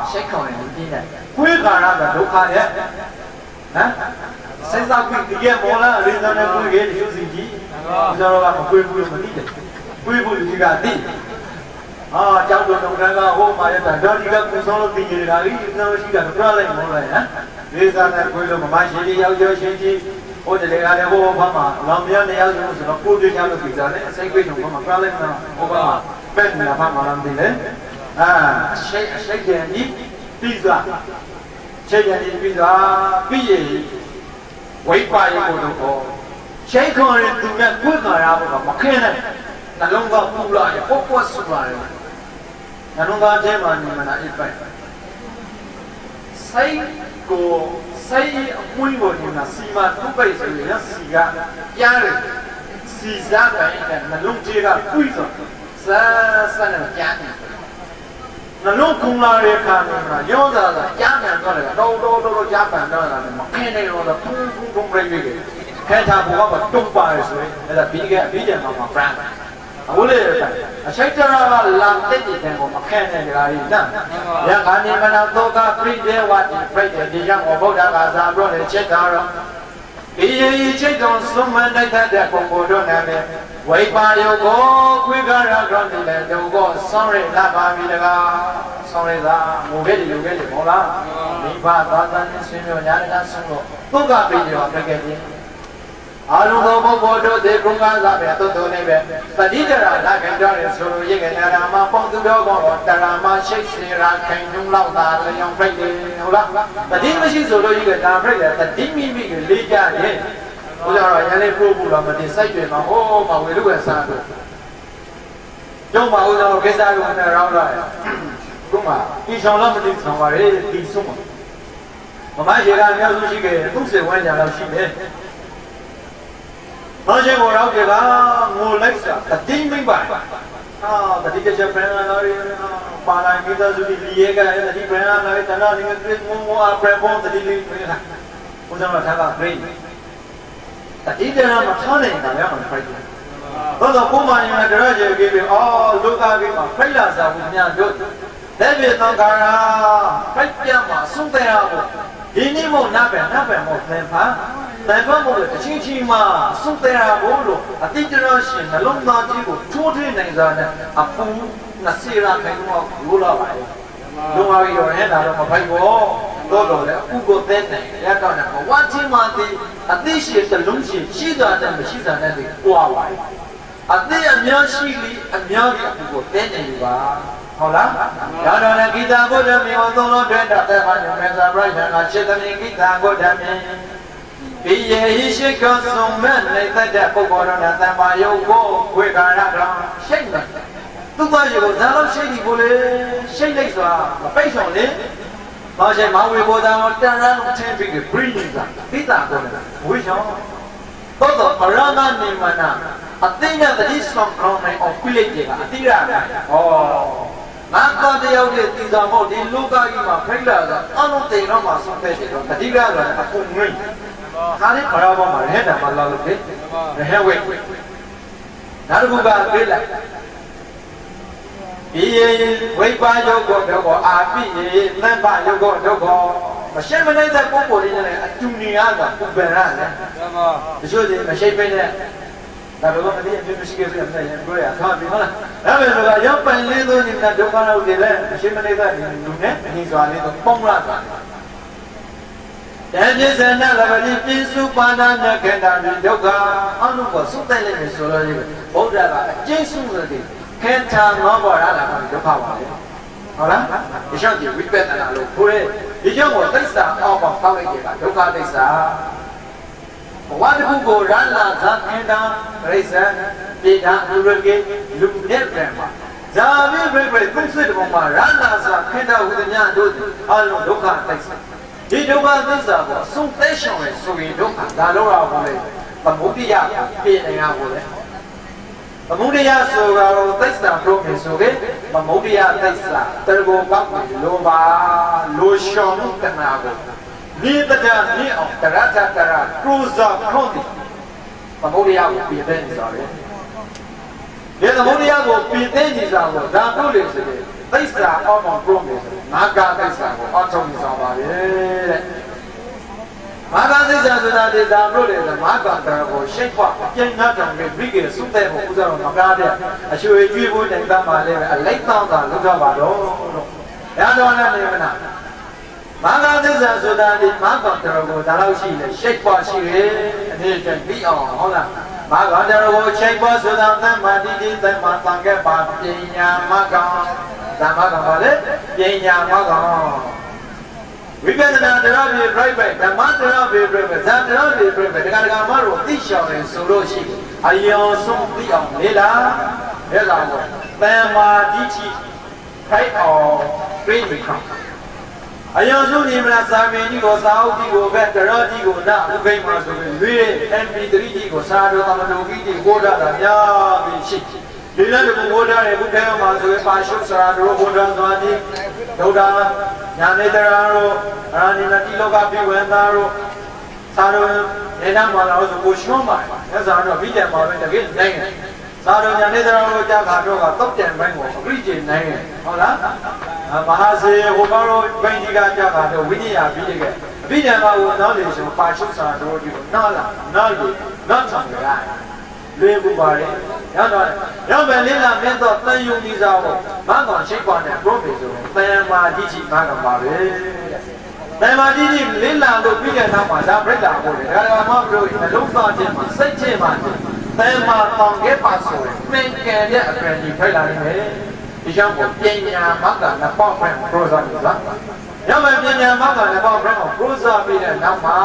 ရှိတ်ခေါင်နေပြီးတယ်ကိုယ်ကာရကဒုက္ခရဲ့ဟမ်စိတ်ဆောက်ပြီးဒီကမောလာအရင်းသားနဲ့ကိုယ်ရဲ့ရုပ်စီကြီးကျွန်တော်ကမကိုယ်ဘူးမသိတယ်ကိုယ်ဘူးဒီကသိကျောင်းတော်ကဟိုမှာရတာဒေါ်ဒီကပူဆောင်လို့ပြင်နေတာကြီးကျွန်တော်ရှိတာပြလိုက်မောလိုက်ဟမ်လေးစားနဲ့ကိုယ်လို့မမရှိသေးရောက်ရောက်ချင်းချင်းဟိုတလေကလည်းဟိုဘက်မှာလောင်မြနေရောက်ဆိုတော့ကိုယ်တွေ့ကြလို့ပြည်စားတယ်အစိတ်ကွေးတော့ဘက်မှာပြလိုက်မှာဟိုဘက်မှာပဲ့နေတာဘက်မှာလည်းမသိလေအရှိတ်ကျန်ကြီးပြီးသွားရှိတ်ကျန်ကြီးပြီးသွားပြီးရင်ဝိပါယကိုတော့ရှိတ်ခေါ်ရင်သူနဲ့ကိုယ်ခါရဖို့မခဲနဲ့နှလုံးသားပူလာရပုတ်ပွတ်ဆူလာရနှလုံးသားထဲမှာနေမနာအိပ်ပိုက်စိတ်ကိုစိတ်အမွှေးကိုနေမနာစီမတုပ်ပိတ်ဆိုရင်စီကကြားတယ်စီစားတိုင်းကနှလုံးကြီးကကွိဆိုဆာနဲ့ကြားတယ်နှလုံးခုန်လာတဲ့အခါမှာရောသာသာကြားတယ်တော့လေတော့ကြားပန်တော့တာမခင်းနေတော့ဖုန်းဖုန်းပြိနေတယ်ခဲချာဘောကတုံးပါရဆိုရင်အဲ့ဒါပြီးတယ်မှာဖရန်အခုလေအချိတ်တရကလာတဲ့ဒီတန်ကိုမခဲနဲ့ကြလားညရခာနိမနာသောကပြိဒေဝတိပြိတေဒီကြောင့်ဘုရားကသာပြောတယ်ချက်တော်ဒီရေးချိတ်တော်သုံးမတိုက်တဲ့ပုံပေါ်တော့နာမယ်ဝိပါယုကိုခွေးကားရကောင်းတယ်ဒုက္ခဆောင်းရလာပါပြီတကားဆောင်းရသာငိုခဲ့တယ်လို့ခဲ့တယ်ဟုတ်လားမိဘသာသနာ့ဆွေမျိုးညာတဆုံးတော့သုကပြိဒေဝပြခဲ့ခြင်းအာလုံသောပုဂ္ဂိုလ်တို့ဒီကုံကားသာပဲသုတ်တုံနေပဲပဋိဒရာလာခင်တော်ရဆိုလိုရိတ်ကနာရာမပေါသူတော်ကောတရာမရှိတ်စေရာခင်ညုံလောက်သာလျောင်ပြိတ်တယ်ဟုတ်လားပဋိမရှိဆိုလို့ရိတ်ကနာပြိတ်တယ်တတိမိမိကလေးကြတယ်ဘုရားတော်ရန်လေးပို့ဖို့တော့မတင်စိုက်တွေမှာဟောမဝေလို့ပဲစားတော့ကျုံမဦးတော်ကိစ္စကိုနဲ့ရောင်းလာတယ်ဘုမဒီဆောင်တော့မသိဆောင်ပါလေဒီဆုံးမမရှိကအများစုရှိခဲ့သူ့စေဝမ်းကြတော့ရှိတယ်ဘာရှင်ကိုရောက်ကြလားငိုလိုက်စားတတိမိမ့်ပါတတိကချက်ပြန်လာတယ်ပါလာမိသားစုဒီလီရဲကတတိပြန်လာတယ်တနာနေကခရစ်မုံအပရဘုံတတိလေးပြန်လာဘုရားတော်ထားကဂရိတ်တတိတနာမထားနိုင်တာလည်းမဖိုက်ဘူး သောသောကိုမယံတရကျေကေပြီးအော်လောကကြီးမှာဖိတ်လာစာဘူးများတို့လက်ပြေသံဃာဖိတ်ပြမှာဆုံးတဲ့ရဖို့ဒီနေ့မို့နဗံမို့သင်္ဖာမို့အချင်းချင်းမှာဆုံးတဲ့ရဖို့လို့အတိတ်ရရှင်နှလုံးသားကြီးကိုချိုးထွင်းနိုင်စားတဲ့အပူ20ရာခိုင်နှုန်းလိုလာပါလေလုံပါပြီတော့ဟဲ့ဒါတော့မဖိုက်ဘောတော့တော့လေအခုကိုတဲ့တယ်ရတော့တယ်ဝတ်ချင်းမှဒီအသိရှိတဲ့လုံးရှိတာနဲ့မရှိတာနဲ့ဒီကွာပါအသိအများရှိပြီးအများကြီးအခုကိုတဲ့နေပြီပါဟုတ်လားဒါတော့လည်းဂီတာဘုရားမြေဝန်သုံးလုံးတွဲတာတဲ့ဟာညမေသာပရိသနာစေတမိဂီတာဘုရားမြေဒီယေဟိရှိကောဆုံးမဲ့နေတဲ့ပုဂ္ဂိုလ်တော်နဲ့တန်ပါယုတ်ကိုဝေကာရတော်ရှိတ်တယ်သူ့ဘာရေကိုဇာလို့ရှိတ်ဒီကိုလေရှိတ်လိုက်စွာမပိတ်ဆောင်လေဘာရှိမဝေဘောသာတန်ရန်ချင်းပြီးပြင်းနေတာဂီတာကိုဝေဆောင်တော့ပရမနိမနာအသိနဲ့တတိဆောင်ကောင်းနိုင်အောင်ပြလိုက်ကြကအတိရမယ်ဩငါကောတယောက်ရဲ့တည်တော်မို့ဒီလောကကြီးမှာဖိတ်လာတာအလုံးတိမ်တော့မှဆုံးတဲ့တော့တတိရဆိုအကုန်ငိမ့်ခါလေးပရဘောမှာဟဲ့တာမလာလို့ဖြစ်ဟဲ့ဝဲနောက်တစ်ခုကပြေးလိုက်ဒီဝိပါယုတ်ကိုတော့အာပိယေသံပါယုတ်ကိုတော့မရှင်းမနေတဲ့ပုံပေါ်လေးနဲ့အတူနေရတာပုံပန်ရတယ်တချို့တွေမရှိပဲနဲ့ဒါတော့မသိအပြစ်မရှိခဲ့ဘူးအဲ့ဒါပြောရခါပြီဟုတ်လားဒါပဲဆိုတော့ရောက်ပန်လေးသွင်းနေတဲ့ဒုက္ခရောက်တွေလည်းမရှိမနေတဲ့လူနဲ့အင်းစွာလေးတော့ပုံလာတာတန်ပြစ္ဆနာလဘတိပိစုပါဒနာခေတ္တဒီဒုက္ခအနုကိုစုတဲ့လိမ့်မယ်ဆိုလို့ဘုရားကအကျဉ်းစုလို့ဒီခေတ္တငေါပေါ်လာတာကဒုက္ခပါလေဟုတ်လားဒီရှောင်းကြီးဝိပဿနာလို့ခေါ်တဲ့ဒီကြောင့်ကိုသိစ္စာအောက်ပေါက်ပေါက်လိုက်တဲ့ကဒုက္ခသိစ္စာဘဝတစ်ခုကိုရလာသခေတ္တပရိစ္ဆန်ပြေတာလူရကေလူနဲ့ပြန်ပါဇာဝိပရိပရိသုစိတဘုံမှာရလာသခေတ္တဟူသည်များတို့အလုံးဒုက္ခသိစ္စာဒီဒုက္ခသစ္စာကိုအဆုံးသက်ရှောင်ရဆိုရင်ဒုက္ခဒါလို့ရပါလေသမုဒိယပြေနေရပါလေသမုဒိယဆိုတော့သစ္စာပြောမယ်ဆိုရင်သမုဒိယသစ္စာတရဘောကောက်လိုပါလိုရှောင်မှုတဏှာကိုမြေတကြမြေအောင်တရထတရကျိုးစားခွန်ဒီသမုဒိယကိုပြည့်တဲ့နေစားတယ်ဒီသမုဒိယကိုပြည့်တဲ့နေစားကိုဒါပြောလို့ဆိုရင်သစ္စာအောက်မှာပြောမယ်ဆိုငါးကားသစ္စာကိုအောက်ထုတ်နေစားပါပဲတဲ့ငါးကားသစ္စာဆိုတာဒီဒါပြောလို့ဆိုငါးကားတရားကိုရှိတ်ဖွားကျင်းနာတယ်ပြီးကြစုတဲ့ကိုဥစ္စာတော့မကားတဲ့အရွှေကျွေးဖို့တိုင်တမ်းပါလေအလိုက်တောင်းတာလုပ်ကြပါတော့လို့ရတော်နဲ့နေမနာမဂ္ဂသစ္စာဆိုတာဒီမဂ္ဂတရားကိုဒါလို့ရှိလေရှိတ်ပွားရှိတယ်အနေနဲ့ပြီးအောင်ဟုတ်လားမဂ္ဂတရားကိုရှိတ်ပွားဆိုတာသမ္မာတိတိသမ္မာသံဃပါပညာမဂ္ဂသမ္မာကပါလေပညာမဂ္ဂဝိပဿနာတရားပြေပြိုက်ဓမ္မတရားပြေပြိုက်ဇာတရားပြေပြိုက်ဒကာမတို့သိရှောင်နေဆိုလို့ရှိအယောဆုံးသိအောင်လေ့လာဒါကြောင့်သမ္မာတိတိခိုက်အောင်ပြိမိခအယောဆုံးဒီမလားစာမင်းကြီးကိုစာအုပ်ကြီးကိုပဲတရားကြီးကိုနာဥပိမှာဆိုပြီးရွေး MP3 ကြီးကိုစာတော်သမတော်ကြီးကိုဟောတာများပြီးရှိဒီလည်းဒီဘုရားရဲ့ဘုရားမှာဆိုရင်ပါရှုစရာတို့ဘုရားသွားသည်ဒုဒ္ဒညာနေတရာတို့အရာနိမတိလောကပြဝန္တာတို့သာတော်နေနာမှာတော့ဆိုကိုရှုံးပါလက်စားတော့ပြီးတယ်မှာပဲတကယ်နိုင်တယ်သာတော်ညာနေတရာတို့ကြာခါတော့ကတုတ်တန်ပိုင်းကိုအပြည့်ကျင်နိုင်တယ်ဟုတ်လားမဟာစေဟိုကောတို့ဘိန်းကြီးကကြာခါတော့ဝိညာဉ်ပြီးတကယ်အပြည့်တယ်မှာကိုနောက်လေဆိုပါရှုစရာတို့ဒီကိုနားလာနားလို့နောက်ဆောင်ရတယ်လွေဘူးပါလေရတော့ရောက်ပဲလေးလာမြတ်တော့တန်ယုံကြီးစားကိုဘာကောင်ရှိခွာနဲ့ profit ဆိုတန်မာတိချိဘာကောင်ပါပဲတန်မာတိချိလေးလာလို့ပြီးတဲ့နောက်မှာဒါပြိတ္တာပို့တယ်ဒါကမှမလို့နှလုံးသားခြင်းမှာစိတ်ခြင်းမှာတန်မာတောင်ခဲ့ပါဆိုရင်ပင်ကယ်ရဲ့အပင်ကြီးထိုက်လာနေတယ်ဒီကြောင့်ကိုပညာမကနှစ်ပေါက်ပဲ process ဆိုတာရောက်ပဲပညာမကနှစ်ပေါက်ပဲ process ပြီးတဲ့နောက်မှာ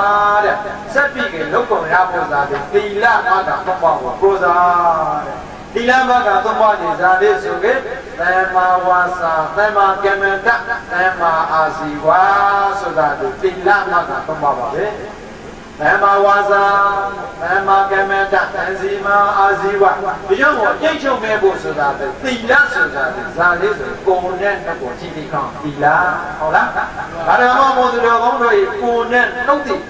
တဲ့စက်ပြီးကလောက်ကုန်ရဖို့သာတဲ့သီလမကတော့ပေါ့ process တဲ့သီလမကသုံးပါးနေဇာတိဆိုကေသမ္မာဝါစာသမ္မာကမ္မန္တသမ္မာအာဇီဝဆိုတာဒီသီလမကသုံးပါးပါပဲသမ္မာဝါစာသမ္မာကမ္မန္တသံစီမာအာဇီဝဒီကြောင့်အကျိတ်ချုပ်မဲ့ဖို့ဆိုတာသီလဆိုတာဇာတိဆိုကိုယ်နဲ့နှုတ်ကိုကြည့်ပြီးကောင်းသီလဟုတ်လားဒါတော့မောသူတော်ကောင်းတို့ကိုယ်နဲ့နှုတ်တည်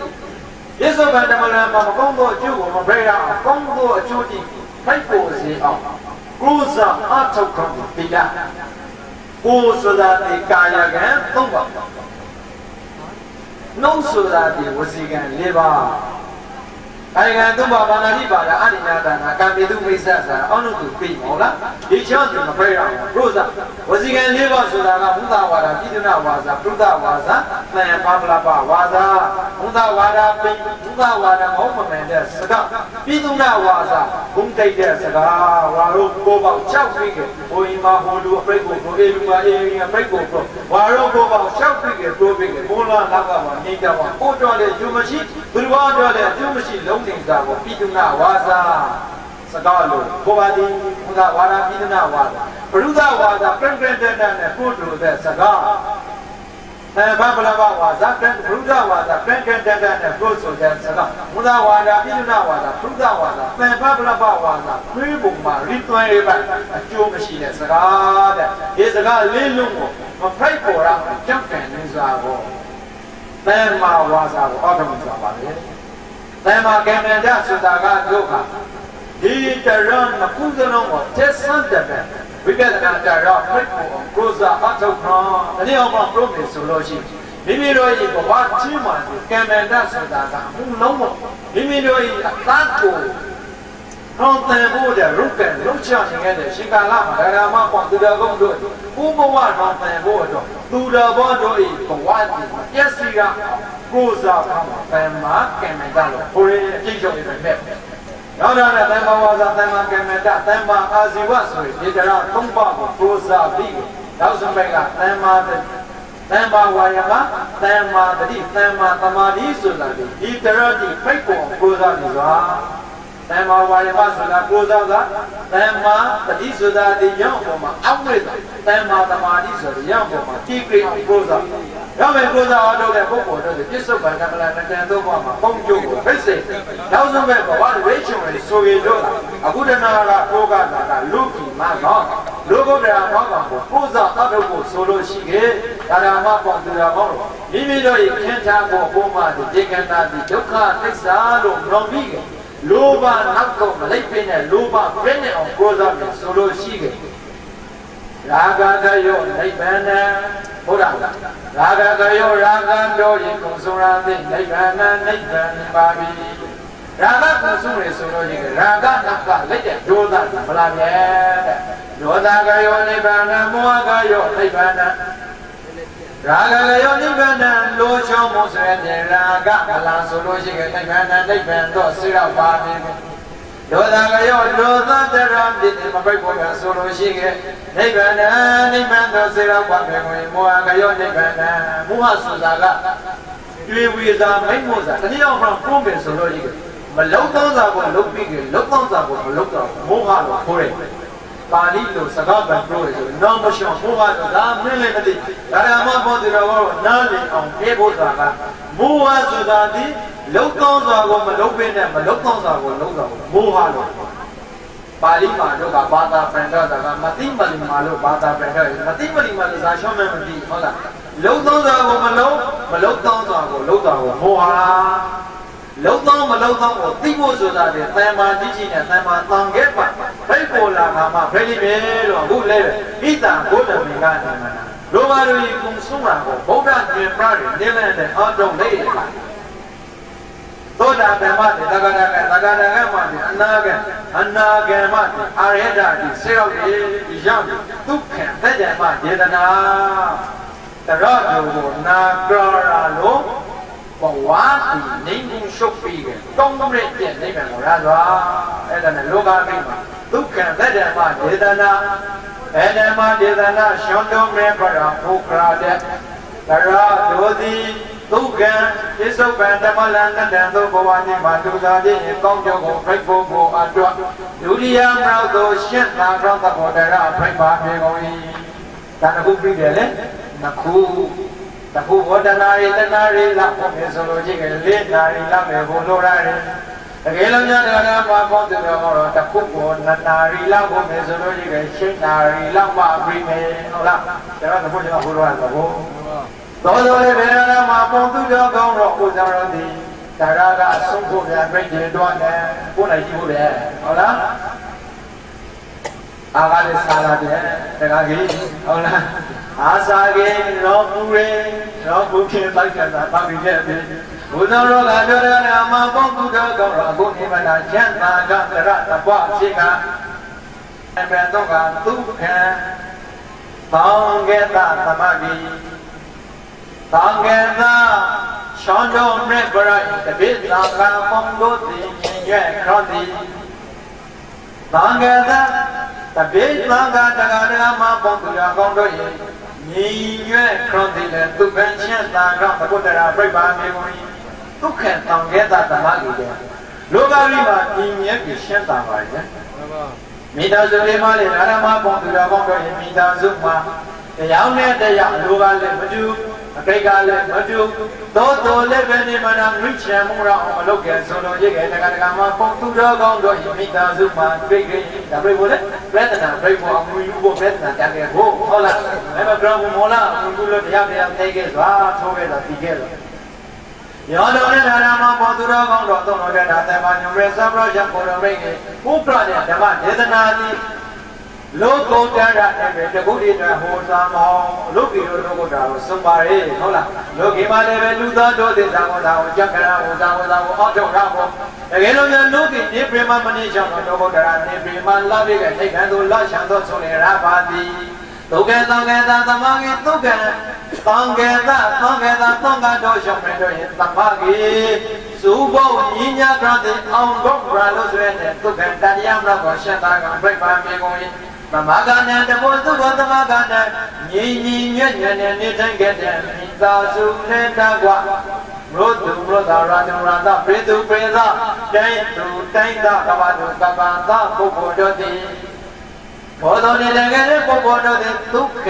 ယေစုဗန္ဓမလံမှာမကောင်းသောအကျိုးကိုမဖဲရအောင်ကောင်းသောအကျိုးတည် ဖိုက်ပေါ်စီအောင်ကိုယ်စားအထောက်ခံတရားကိုယ်ဆိုတာဒီကာယကံ၃ပါးနှုတ်ဆိုတာဒီဝစီကံ၄ပါးကာယကံ၃ပါးဘာသာတိပါဒအရိညာတနာကံပေတုမိစ္ဆဆိုတာအောနုတုပြီမဟုတ်လားဒီချောင်းဒီမဖိရအောင်ကိုယ်စားဝစီကံ၄ပါးဆိုတာကဘုဒ္ဓဝါဒပိဋကဝါစာပုဒ္ဓဝါစာသံယပါပလပဝါစာဘုဒ္ဓဝါဒပိဘုဒ္ဓဝါဒမဟုတ်မမှန်တဲ့စကားပိဋကဝါစာဘုံတိတ်တဲ့စကားဝါတို့ကိုပေါ့၆ပြီးကဘိုးရင်မဟိုလူအပိတ်ကိုအေလူမအေရင်အပိတ်ကိုဝါတို့ကိုပေါ့၆ပြီးကတိုးပြီးကဘိုးလာနောက်ကမှနေကြပါကိုတော်လေယူမရှိသူတော်တော်လေယူမရှိလုံးနေတာကိုပိဋကဝါစာစကားလို့ကိုပါဒီဘုရားဝါဒပိဋကဝါစာဘုရားဝါစာပြန့်ပြန့်တန်းတန်းနဲ့ကိုတို့တဲ့စကားဘာပလဘဝါစာကံဘုရားဝါစာပြန့်ပြန့်တန်းတန်းနဲ့ကိုဆိုတဲ့စကားဘုရားဝါဒပိဋကဝါစာဘုရားဝါစာသံဘာပလဘဝါစာခွေးပုံမှာရိသွင်းရပါအကျိုးမရှိတဲ့စကားတဲ့ဒီစကားလေးလုံးကိုမဖိုက်ပေါ်ရအောင်ကြောက်ကန်နေစွာကိုသံမာဝါစာကိုအောက်တော်မှာပါလေသံမာကံတည်းဆိုတာကတို့ဟာဒီတရံမကုသလုံးကိုတက်ဆန်းတဲ့ဝိပဿနာတရဖိတ်ကိုကိုစားအထောက်ခံတနည်းအောင်မှပြုတ်နေဆိုလို့ရှိမိမိတို့ရဲ့ဘဝချင်းမှကံတည်းဆိုတာကအမှုလုံးကိုမိမိတို့ရဲ့အသားကိုထောင်တန်ဖို့တဲ့ရုပ်ကံလုံးချနေခဲ့တဲ့ရှင်ကာလမှာဒါရမပေါ့သူတော်ကောင်းတို့ဥပဝထောင်တန်ဖို့တော့သူတော်ဘောတို့ရဲ့ဘဝကြီးပြည့်စည်ကကိုစားခံတန်မှာကံတည်းလို့ကိုယ်ရဲ့အပြည့်စုံနေတယ်နောက်တော့တမ္မာဝါစာတမ္မာကမ္မတတမ္မာအာဇီဝဆိုရင်ဒီတရား၃ပါးကိုပရိုဇာပြီးနောက်ဆုံးပိုင်းကတမ္မာဝါယမတမ္မာတတိတမ္မာသမာဓိဆိုတာဒီတရားဒီဖိတ်ကိုပရိုဇာနေစွာတမ္မာဝါယမဆိုတာပရိုဇာကတမ္မာတတိဆိုတာဒီရောက်ပေါ်မှာအောက်ဝိသတမ္မာသမာဓိဆိုတဲ့ရောက်ပေါ်မှာတိကိပရိုဇာရောက်မယ်ပရိုဇာတော်တဲ့ပုဂ္ဂိုလ်တို့ပြစ္ဆုတ်ပန်ကမလနတန်သုံးပါးမှာပုံကျိုးကိုဖိတ်စေနောက်ဆုံးပဲဘဝဝိချုံတွေဆိုရလို့အခုတနာကကိုကနာကလူကီမနော်လူဘုရားဘောကောင်ကိုပရိုဇာအထုတ်ကိုဆိုလို့ရှိခဲ့ဒါရမပေါ့သူတော်ကောင်းတို့မိမိတို့ရဲ့ခင်းချကိုဘုံမှာဒီကန္တာဒီဒုက္ခသစ္စာလို့မလို့ပြီးလောဘနောက်ကုန်မလိုက်ပြင်းတဲ့လောဘပြင်းနေအောင်ပရိုဇာကိုဆိုလို့ရှိခဲ့ရာဂကယောနိဗ္ဗာန်ဟုတ်လားရာဂကယောရာဂတို့ရင်ကုံဆုံးရတဲ့နိဗ္ဗာန်နိဗ္ဗာန်ပါပြီရာဂကုံဆုံးရဆိုလို့ရှိရင်ရာဂနောက်ကလက်တဲ့ဒေါသမလာမြဲတဲ့ဒေါသကယောနိဗ္ဗာန်မောဟကယောနိဗ္ဗာန်ရာဂကယောနိဗ္ဗာန်လိုချောမှုဆိုတဲ့ရာဂမလာဆိုလို့ရှိရင်နိဗ္ဗာန်တော့စိရောက်ပါပြီဒေါသကယောဒေါသတရံဒီမပိတ်ဖို့ကဆိုလို့ရှိခဲ့နိဗ္ဗာန်တော့စေရောက်ပါမယ်ဝင်မောဟကယောနိဗ္ဗာန်မောဟဆိုတာကတွေ့ဝေစာမိတ်မို့စာတနည်းအောင်ပြောမယ်ဆိုလို့ရှိခဲ့မလုံးသောစာကိုလုံးပြီးခဲ့လုံးသောစာကိုမလုံးတော့မောဟလို့ခေါ်တယ်ပါဠိလိုစကားပြန်ပြောရဆိုနောင်မရှောင်မောဟဆိုတာမင်းလည်းမသိဒါရမဘောတိတော်ကနားလည်အောင်ပြေဖို့ဆိုတာကမောဟဆိုတာဒီလုံးသောစာကိုမလုံးပင်နဲ့မလုံးသောစာကိုလုံးတော့မောဟလို့ပါဠိမှာတို့ကဘာသာပြန်တော့တာကမသိမလီမာလို့ဘာသာပြန်တော့မသိမလီမာလို့ဇာရှောင်းမဲမသိဟုတ်လားလုံးသောစာကိုမလုံးသောစာကိုလုံးတော့မောဟလုံးသောမလုံးသောကိုသိဖို့ဆိုတာလေတန်မာတိရှိနဲ့တန်မာတန်ခဲ့ပါဖိတ်ပေါ်လာမှာဖိတ်လိပဲလို့အခုလဲဣတံဘုဒ္ဓမင်္ဂနာမနာလောဘတို့ဤကုံဆုံးတာကိုဗုဒ္ဓကျင်ပါရနေလတဲ့အောတုံးလေးပါသောတာပန်မတက္ကရာကတက္ကရာကမှအနာကမအာရဒတိစေရောက်ဒီရောက်ဒုက္ခံသက်ကြမဒေသနာတရတောကိုနာကရာလို့ဘဝဒီနေမှုရှုပ်ပြီးကောင်းတဲ့ပြည့်နိဗ္ဗာန်ကိုရသွားအဲ့ဒါနဲ့လောကမိမှာဒုက္ခံသက်ကြမဒေသနာအဲ့ဓမ္မဒေသနာရှောင်းတော်မဲ့ပရဘုခရာတဲ့တရတောတိဒုက္ခံပြစ္ဆုတ်ပံဓမ္မလန္တံသို့ဘဝနိမှာဒုသာတိကောင်းကျိုးကိုဖိတ်ဖို့ကိုအတွက်ဒုတိယမြောက်သောရှင်းသာသောသဘောတရားဖိတ်ပါပြေကုန်၏ဒါတခုပြီးတယ်လေနှစ်ခုတခုဘောတနာရီတနာရီလောက်ဖို့ပြေဆိုလို့ရှိရင်၄နာရီလောက်ပဲဘုလိုရတယ်တကယ်လို့များတယ်မှာပေါ့တယ်တော့တခုကို2နာရီလောက်ဖို့ပြေဆိုလို့ရှိရင်7နာရီလောက်မှပြီးမယ်ဟုတ်လားဒါတော့တခုကျွန်တော်ဘုလိုရတော့သောသောလေးဘေရနာမှာပုံသူတော်ကောင်းတော့ကိုစားရသည်ဒါရကအဆုံးဖို့ပြန်ပြည့်တယ်တော့နဲ့ကိုယ်နိုင်ကြည့်ဖို့လေဟုတ်လား အာကလည်းစားလာတယ်တခါကြီးဟုတ်လားအာစာကေရောပူရေရောပူဖြစ်လိုက်ကြတာပါပြီးခဲ့ပြီဘုရားတော်ကပြောတယ်အမပေါင်းသူတော်ကောင်းတော်ဘုနိဗ္ဗာန်ချမ်းသာကရတပွားဖြစ်ကအဘယ်တော့ကဒုက္ခသောင်းကေတသမဂီသောင်းကေတရှောင်းတော်မြတ်ပရိတပိသာကပေါင်းတို့သည်ရဲ့ခေါ်သည်သောင်းကေတတပိသာကတက္ကရာမပေါင်းသူတော်ကောင်းတို့၏ညီရွယ်ခေါ်သည်လည်းဒုက္ခချမ်းသာကဘုဒ္ဓရာပြိပာမြေကုန်၏ဒုက္ခသောင်းကေတသမဂီတဲ့လောကကြီးမှာပြင်းမြဲပြီးရှင်းတာပါရဲ့မိသားစုလေးမလေးဓမ္မပေါင်းသူတော်ကောင်းတို့မိသားစုမှာတရားနဲ့တရားလူကလည်းမတူအတိတ်ကလည်းမတူသောတော်လည်းပဲနေမနာမြင့်ချမ်းမှုတော့မလုပ်ခဲ့ဆိုလို့ရခဲ့တက္ကမှာပေါင်းသူတော်ကောင်းတို့မိသားစုမှာတွေ့ကြဒါပြိဖို့လေပြဿနာပြိဖို့အမှုယူဖို့ပြဿနာတက်ခဲ့ဖို့ဟုတ်လားအဲ့မှာကြောင့်မောလာဘုလို့တရားသိခဲ့စွာထိုးခဲ့တာပြီးခဲ့လို့ယောတော်နဲ့ဓမ္မပေါသူတော်ကောင်းတော်သုံးတော်တဲ့ဒါသမညုံရဲသဗ္ဗရဘောတော်မိတ်ကိုဘုရားနဲ့ဓမ္မဒေသနာသည်လောကုတ္တရနဲ့တကုဋ္ဌိတဟောသာမောလောကီရောလောကုတ္တရာကိုစွန့်ပါရဲ့ဟုတ်လားလောကီမှာလည်းပဲလူသားတို့သစ္စာကိုသာကိုကြက်ကရာကိုသာကိုသာကိုအောက်ထုတ်ရဖို့တကယ်လို့များလောကီနေပြမမနေချောင်းတော့လောကုတ္တရာနေပြမလာပြီးတဲ့ထိတ်ခံသို့လရှံသောဆုံးနေရပါသည်ဒုက္ခသောကသသမဂေဒုက္ခသံဃေသသံဃေသသံဃတော်ရှောင်းမဲ့တို့ရဲ့သမဂေစုဘောညီညာတော်တဲ့အောင်တော့ဘရာလို့ဆိုရတဲ့ဒုက္ခတရားမလို့ရှင်းတာကပြိပ္ပာမြေကုန်၏သမဂဏတဘောသုဘောသမဂဏညီညီညွတ်ညွတ်နဲ့နေထိုင်ခဲ့တဲ့မိသားစုနဲ့တကွာရောသူရောသာရတရတပြေသူပြေသာတိုင်းသူတိုင်းသာကဘာသူကဘာသာပုဂ္ဂိုလ်တို့သည်ဘောတော်နေလည်းကဲပုဂ္ဂိုလ်တို့သည်ဒုက္ခ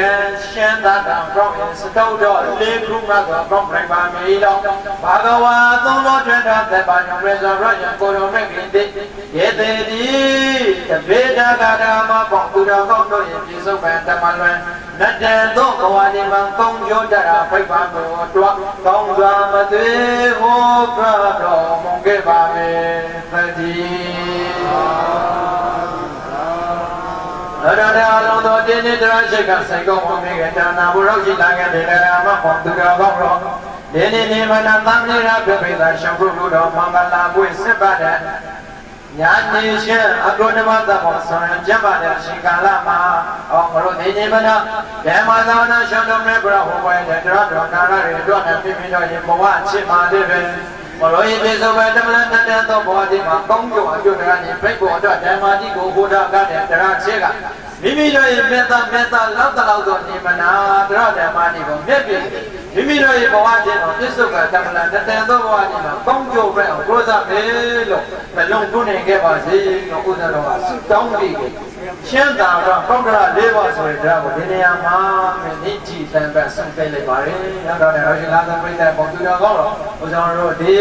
ရှင်းတာကပြောင်းစတောက်တော့လေးခုမှကပေါင်းပြပါမီတော့ဘာဂဝါသုံးတော်ထွက်တာသက်ပါညောရဇရယကိုရောမဲ့ကိတိယေတေတိတပေတာကဓမ္မပေါင်းသူတော်ကောင်းတို့၏ပြည့်စုံမဲ့ဓမ္မလွန်နတ္တသောဘဝနိဗ္ဗာန်ကောင်းကျိုးတရာဖိတ်ပါတော်တွားကောင်းစွာမသွေဟောပြတော်မူခဲ့ပါမေသတိရတအလုံးသောတင်းတင်းတရာရှိကဆိုင်ကောင်းဝမေကတနာဘုရောရှိလာခဲ့တဲ့ဓမ္မပေါင်းသူတော်ကောင်းတော်ဒီနေ့နေမနာသံဃာပြပိသာရှောင်းဖို့တော်မင်္ဂလာပွင့်စစ်ပါတဲ့ညာနေရှင်အကုဏမသဘောဆောင်ရကျမ်းပါတဲ့ရှင်ကာလမှာအောင်ဘုရောနေနေမနာဓမ္မသာဝနာရှောင်းတော်မြတ်ဘုရားဟောပွဲတဲ့တရားတော်ကာရတွေအတွက်နဲ့ပြပြတော်ရင်ဘဝချစ်ပါသေးပဲဘရောယပြေစုံပဲတမလန်တန်သောဘဝဒီမှာကောင်းကျိုးအကျိုးတရားနဲ့ပြိဖို့အတွက်ဓမ္မကြီးကိုဟောတာကတဲ့တရားချက်ကမိမိတို့ရဲ့မေတ္တာလောက်တလောက်သောနေမနာတရားဓမ္မကြီးကိုမြတ်ပြည့်မိမိတို့ရဲ့ဘဝချင်းကိုပြစ္ဆုတ်ကတမလန်တန်သောဘဝဒီမှာကောင်းကျိုးပဲအောင်ကြိုးစားမယ်လို့မလုံးသွင်းခဲ့ပါစေလို့ဥဒ္ဒတော်ကဆုတောင်းပြီးရှင်းတာတော့ပောက္ခရ၄ပါးဆိုတဲ့ဓာတ်ကိုဒီနေရာမှာနိကြည်တန်ပတ်ဆုံးပြလိုက်ပါရဲ့။နောက်တော့လည်းရောရှင်လာတဲ့ပြိတ္တပုံသူတော်ကောင်းတော့ဘုရားတို့ဒီ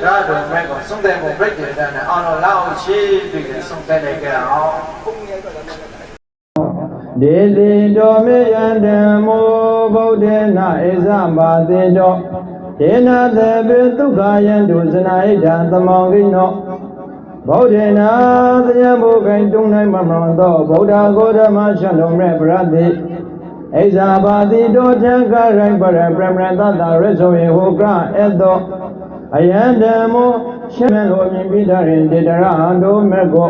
ဓာတ်တော်မဲ့ကိုဆုံးတဲ့ပုံပြိတ္တတဲ့နဲ့အောင်တော့လောက်ရှိပြီးဆုံးတဲ့လိုက်ကြအောင်။ဒေလီတော်မေယံဓမ္မောဗုဒ္ဓနာဣဇမာသေတောဒေနာသေပိဒုက္ခယံဒုစနာဣဒံသမောကိနောဗုဒ္ဓနာသယံဘုခိုင်တုံနိုင်မမံသောဗုဒ္ဓဂေါတမရှံတော်မြတ်ပရတိဣဇာဘာတိတောထံကရိုင်ပရပရမရတတရဇောယေဟောကဧတောအယံဓမ္မောရှင်းလိုမြင်ပြီးတဲ့တေတရဟံတို့မြတ်ကို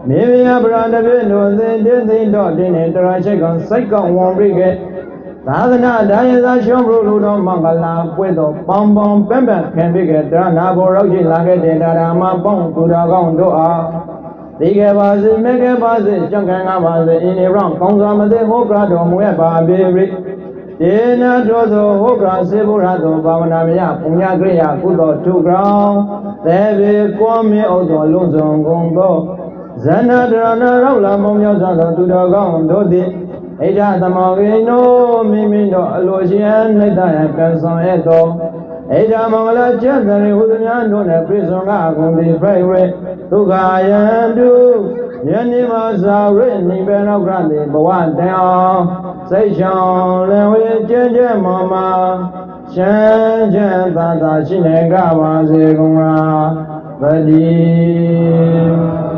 မေယပရတပိလိုသင်တေသိတော်တင်းနေတရာရှိကစိုက်ကောင်ဝန်ရိကေသာသနာဒါယသာရှုံးဘုလူတော်မင်္ဂလာပွဲတော်ပေါင်းပေါင်းပန်းပန်းခံပြီးကြတရနာဘောရောက်ရှိလာခဲ့တဲ့ဓမ္မပေါင်းသူတော်ကောင်းတို့အားဒီကပါစေမေကပါစေကြံခံကားပါစေအင်းနေရောကောင်းစွာမသိဟောကြတော်မူရပါပေ၏ဒေနာတော်သောဟောကြစေဘုရားသောဘာဝနာမယပုညကရိယာကုသိုလ်ထုကောင်သေဘေကောမေဩသောလုံးစုံကုန်သောဇဏတရဏရောက်လာမောင်မြောက်သောသူတော်ကောင်းတို့သည်ဣဒ္ဓသမောကိနောမိမိတို့အလိုရှိအနိတ္တယကံဆောင်ရသောဣဒ္ဓမင်္ဂလာကျက်သရေဟုသမျှတို့နှင့်ပြည့်စုံကားကုန်သည်ပြိဝေဒုက္ခယံတုယနေ့မှာဇာဝိနိဗ္ဗာန်ရောက်ကြသည်ဘဝတန်အောင်စိတ်ချောင်းလင်ဝေကျဲကျဲမောင်မာချမ်းချမ်းသာသာရှိနေကြပါစေကုန်လားတည်း